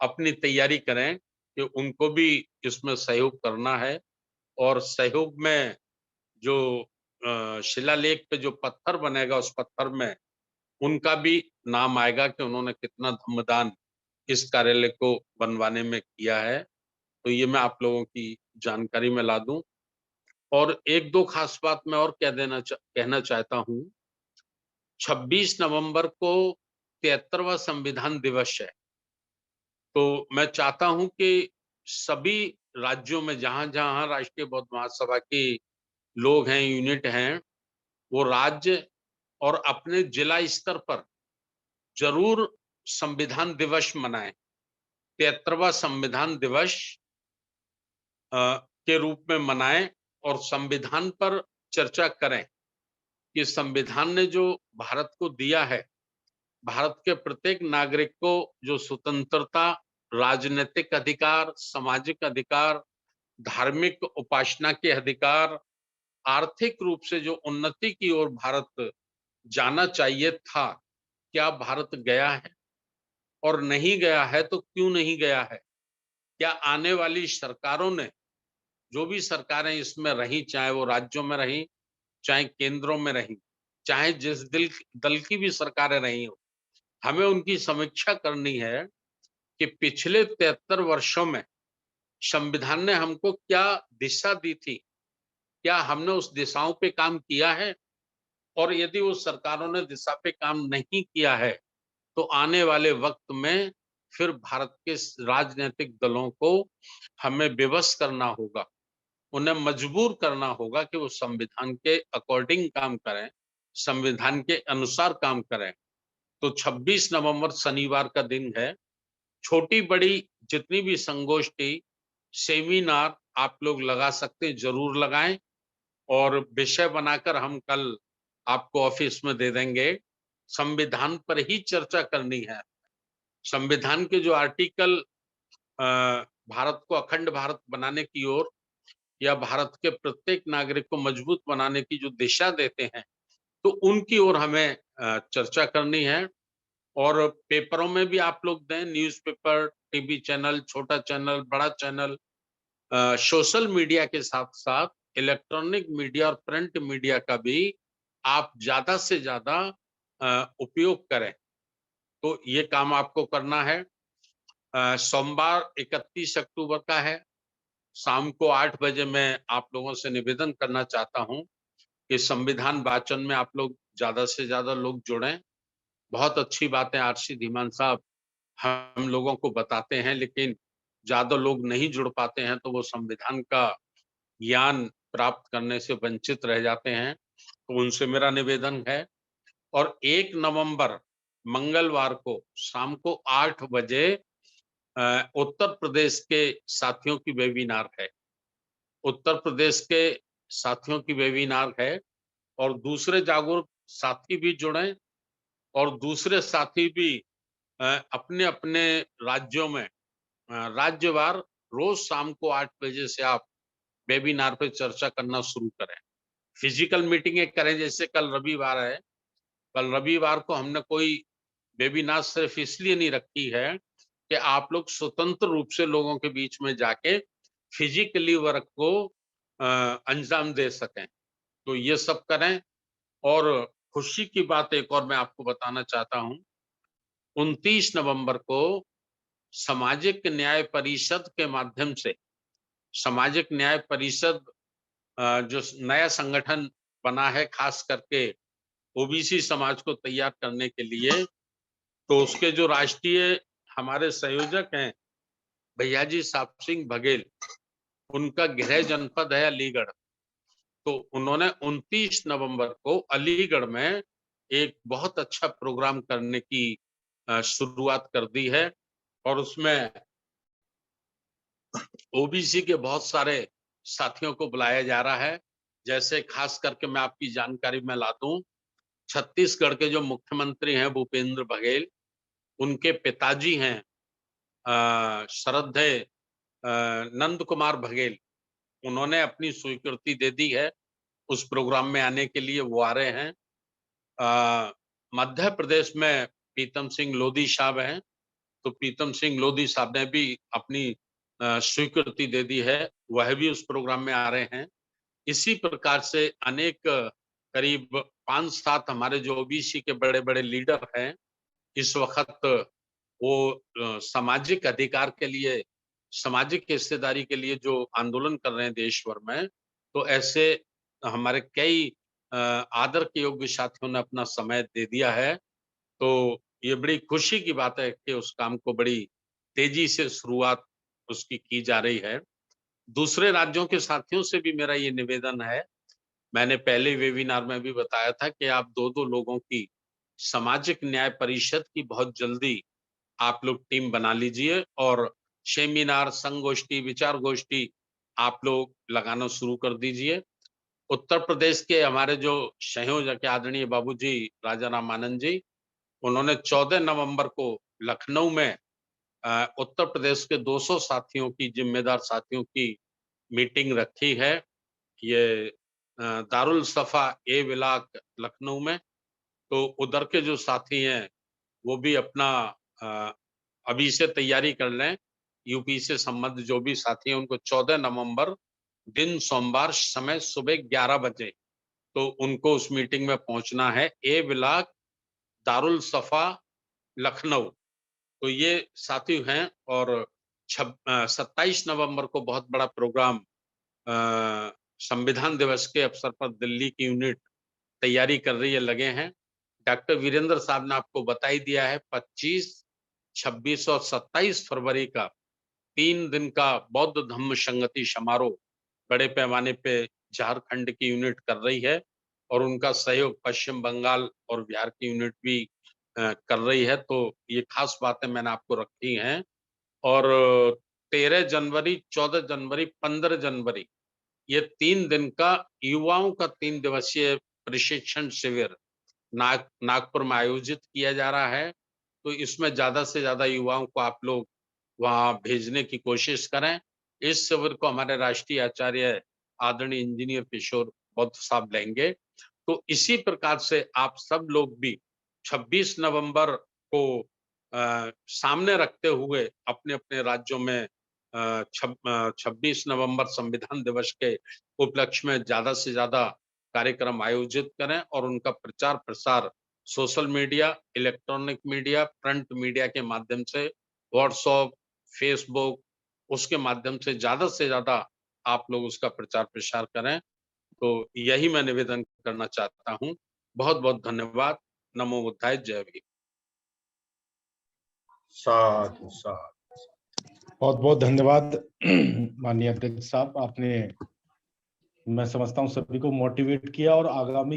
अपनी तैयारी करें कि उनको भी इसमें सहयोग करना है। और सहयोग में जो शिलालेख पे जो पत्थर बनेगा, उस पत्थर में उनका भी नाम आएगा कि उन्होंने कितना धम्मदान इस कार्यालय को बनवाने में किया है। तो ये मैं आप लोगों की जानकारी में ला दूं। और एक दो खास बात मैं और कहना चाहता हूं। 26 नवंबर को 73वां संविधान दिवस है। तो मैं चाहता हूं कि सभी राज्यों में जहां-जहां राष्ट्रीय बौद्ध महासभा के लोग हैं, यूनिट हैं, वो राज्य और अपने जिला स्तर पर जरूर संविधान दिवस मनाएं। 73वां संविधान दिवस के रूप में मनाएं और संविधान पर चर्चा करें कि संविधान ने जो भारत को दिया है, भारत के प्रत्येक नागरिक को जो स्वतंत्रता, राजनीतिक अधिकार, सामाजिक अधिकार, धार्मिक उपासना के अधिकार, आर्थिक रूप से जो उन्नति की ओर भारत जाना चाहिए था, क्या भारत गया है? और नहीं गया है तो क्यों नहीं गया है? क्या आने वाली सरकारों ने, जो भी सरकारें इसमें रही, चाहे वो राज्यों में रही, चाहे केंद्रों में रही, चाहे जिस दल की भी सरकारें रही हो, हमें उनकी समीक्षा करनी है कि पिछले 73 वर्षों में संविधान ने हमको क्या दिशा दी थी, क्या हमने उस दिशाओं पे काम किया है? और यदि उस सरकारों ने दिशा पे काम नहीं किया है, तो आने वाले वक्त में फिर भारत के राजनीतिक दलों को हमें विवश करना होगा, उन्हें मजबूर करना होगा कि वो संविधान के अकॉर्डिंग काम करें, संविधान के अनुसार काम करें। तो 26 नवंबर शनिवार का दिन है। छोटी बड़ी जितनी भी संगोष्ठी, सेमिनार आप लोग लगा सकते हैं, जरूर लगाएं। और विषय बनाकर हम कल आपको ऑफिस में दे देंगे। संविधान पर ही चर्चा करनी है। संविधान के जो आर्टिकल भारत को अखंड भारत बनाने की ओर या भारत के प्रत्येक नागरिक को मजबूत बनाने की जो दिशा देते हैं, तो उनकी ओर हमें चर्चा करनी है। और पेपरों में भी आप लोग दें, न्यूज़पेपर, टीवी चैनल, छोटा चैनल, बड़ा चैनल, सोशल मीडिया के साथ साथ इलेक्ट्रॉनिक मीडिया और प्रिंट मीडिया का भी आप ज्यादा से ज्यादा उपयोग करें। तो ये काम आपको करना है। सोमवार 31 अक्टूबर का है, शाम को 8 बजे मैं आप लोगों से निवेदन करना चाहता हूं कि संविधान वाचन में आप लोग ज्यादा से ज्यादा लोग जुड़ें। बहुत अच्छी बात है, आरसी धीमान साहब हम लोगों को बताते हैं, लेकिन ज्यादा लोग नहीं जुड़ पाते हैं, तो वो संविधान का ज्ञान प्राप्त करने से वंचित रह जाते हैं। तो उनसे मेरा निवेदन है। और 1 नवंबर मंगलवार को शाम को 8 बजे उत्तर प्रदेश के साथियों की वेबिनार है। उत्तर प्रदेश के साथियों की वेबिनार है और दूसरे जागरूक साथी भी जुड़ें और दूसरे साथी भी अपने अपने राज्यों में राज्यवार रोज शाम को 8 बजे से आप वेबिनार पे चर्चा करना शुरू करें। फिजिकल मीटिंगें करें, जैसे कल रविवार है, कल रविवार को हमने कोई वेबिनार सिर्फ इसलिए नहीं रखी है कि आप लोग स्वतंत्र रूप से लोगों के बीच में जाके फिजिकली वर्क को अंजाम दे सकें। तो ये सब करें। और खुशी की बात एक और मैं आपको बताना चाहता हूं, 29 नवंबर को सामाजिक न्याय परिषद के माध्यम से, सामाजिक न्याय परिषद जो नया संगठन बना है खास करके ओबीसी समाज को तैयार करने के लिए, तो उसके जो राष्ट्रीय हमारे संयोजक हैं भैयाजी साहब सिंह बघेल, उनका गृह जनपद है अलीगढ़। तो उन्होंने 29 नवंबर को अलीगढ़ में एक बहुत अच्छा प्रोग्राम करने की शुरुआत कर दी है और उसमें ओबीसी के बहुत सारे साथियों को बुलाया जा रहा है। जैसे खास करके मैं आपकी जानकारी में ला दूं, छत्तीसगढ़ के जो मुख्यमंत्री हैं भूपेंद्र बघेल, उनके पिताजी हैं श्रद्धेय नंद कुमार बघेल, उन्होंने अपनी स्वीकृति दे दी है उस प्रोग्राम में आने के लिए, वो आ रहे हैं। मध्य प्रदेश में प्रीतम सिंह लोधी साहब हैं, तो प्रीतम सिंह लोधी साहब ने भी अपनी स्वीकृति दे दी है, वह भी उस प्रोग्राम में आ रहे हैं। इसी प्रकार से अनेक करीब 5-7 हमारे जो ओबीसी के बड़े बड़े लीडर हैं, इस वक्त वो सामाजिक अधिकार के लिए, सामाजिक हिस्सेदारी के लिए जो आंदोलन कर रहे हैं देश भर में, तो ऐसे हमारे कई आदर के योग्य साथियों ने अपना समय दे दिया है। तो ये बड़ी खुशी की बात है कि उस काम को बड़ी तेजी से शुरुआत उसकी की जा रही है। दूसरे राज्यों के साथियों से भी मेरा ये निवेदन है, मैंने पहले वेबिनार में भी बताया था कि आप 2-2 लोगों की सामाजिक न्याय परिषद की बहुत जल्दी आप लोग टीम बना लीजिए और सेमिनार, संगोष्ठी, विचार गोष्ठी आप लोग लगाना शुरू कर दीजिए। उत्तर प्रदेश के हमारे जो संयोजक आदरणीय बाबूजी राजा राम आनंद जी, उन्होंने 14 नवंबर को लखनऊ में उत्तर प्रदेश के 200 साथियों की, जिम्मेदार साथियों की मीटिंग रखी है। ये दारुल सफा ए विलाक लखनऊ में। तो उधर के जो साथी हैं वो भी अपना अभी से तैयारी कर लें। यूपी से संबंध जो भी साथी हैं उनको 14 नवंबर दिन सोमवार समय सुबह 11 बजे तो उनको उस मीटिंग में पहुंचना है, ए विलाक दारुल सफा लखनऊ। तो ये साथी हैं। और 27 नवंबर को बहुत बड़ा प्रोग्राम संविधान दिवस के अवसर पर दिल्ली की यूनिट तैयारी कर रही है, लगे हैं। डॉक्टर वीरेंद्र साहब ने आपको बता ही दिया है, 25, 26 और 27 फरवरी का 3 दिन का बौद्ध धम्म संगति समारोह बड़े पैमाने पे झारखंड की यूनिट कर रही है और उनका सहयोग पश्चिम बंगाल और बिहार की यूनिट भी कर रही है। तो ये खास बातें मैंने आपको रखी हैं। और 13 जनवरी, 14 जनवरी, 15 जनवरी ये 3 दिन का युवाओं का 3 दिवसीय प्रशिक्षण शिविर नागपुर में आयोजित किया जा रहा है। तो इसमें ज्यादा से ज्यादा युवाओं को आप लोग वहां भेजने की कोशिश करें। इस शिविर को हमारे राष्ट्रीय आचार्य आदरणीय इंजीनियर किशोर बौद्ध साहब लेंगे। तो इसी प्रकार से आप सब लोग भी 26 नवंबर को सामने रखते हुए अपने अपने राज्यों में 26 नवंबर संविधान दिवस के उपलक्ष्य में ज्यादा से ज्यादा कार्यक्रम आयोजित करें और उनका प्रचार प्रसार social media, electronic media, print media के माध्यम से, व्हाट्सएप, फेसबुक, उसके माध्यम से ज्यादा आप लोग उसका प्रचार प्रसार करें। तो यही मैं निवेदन करना चाहता हूं। बहुत बहुत धन्यवाद। नमो बुद्धाय, जय भीम। साधु साधु। बहुत बहुत धन्यवाद माननीय अध्यक्ष साहब, आपने मैं समझता हूँ सभी को मोटिवेट किया और आगामी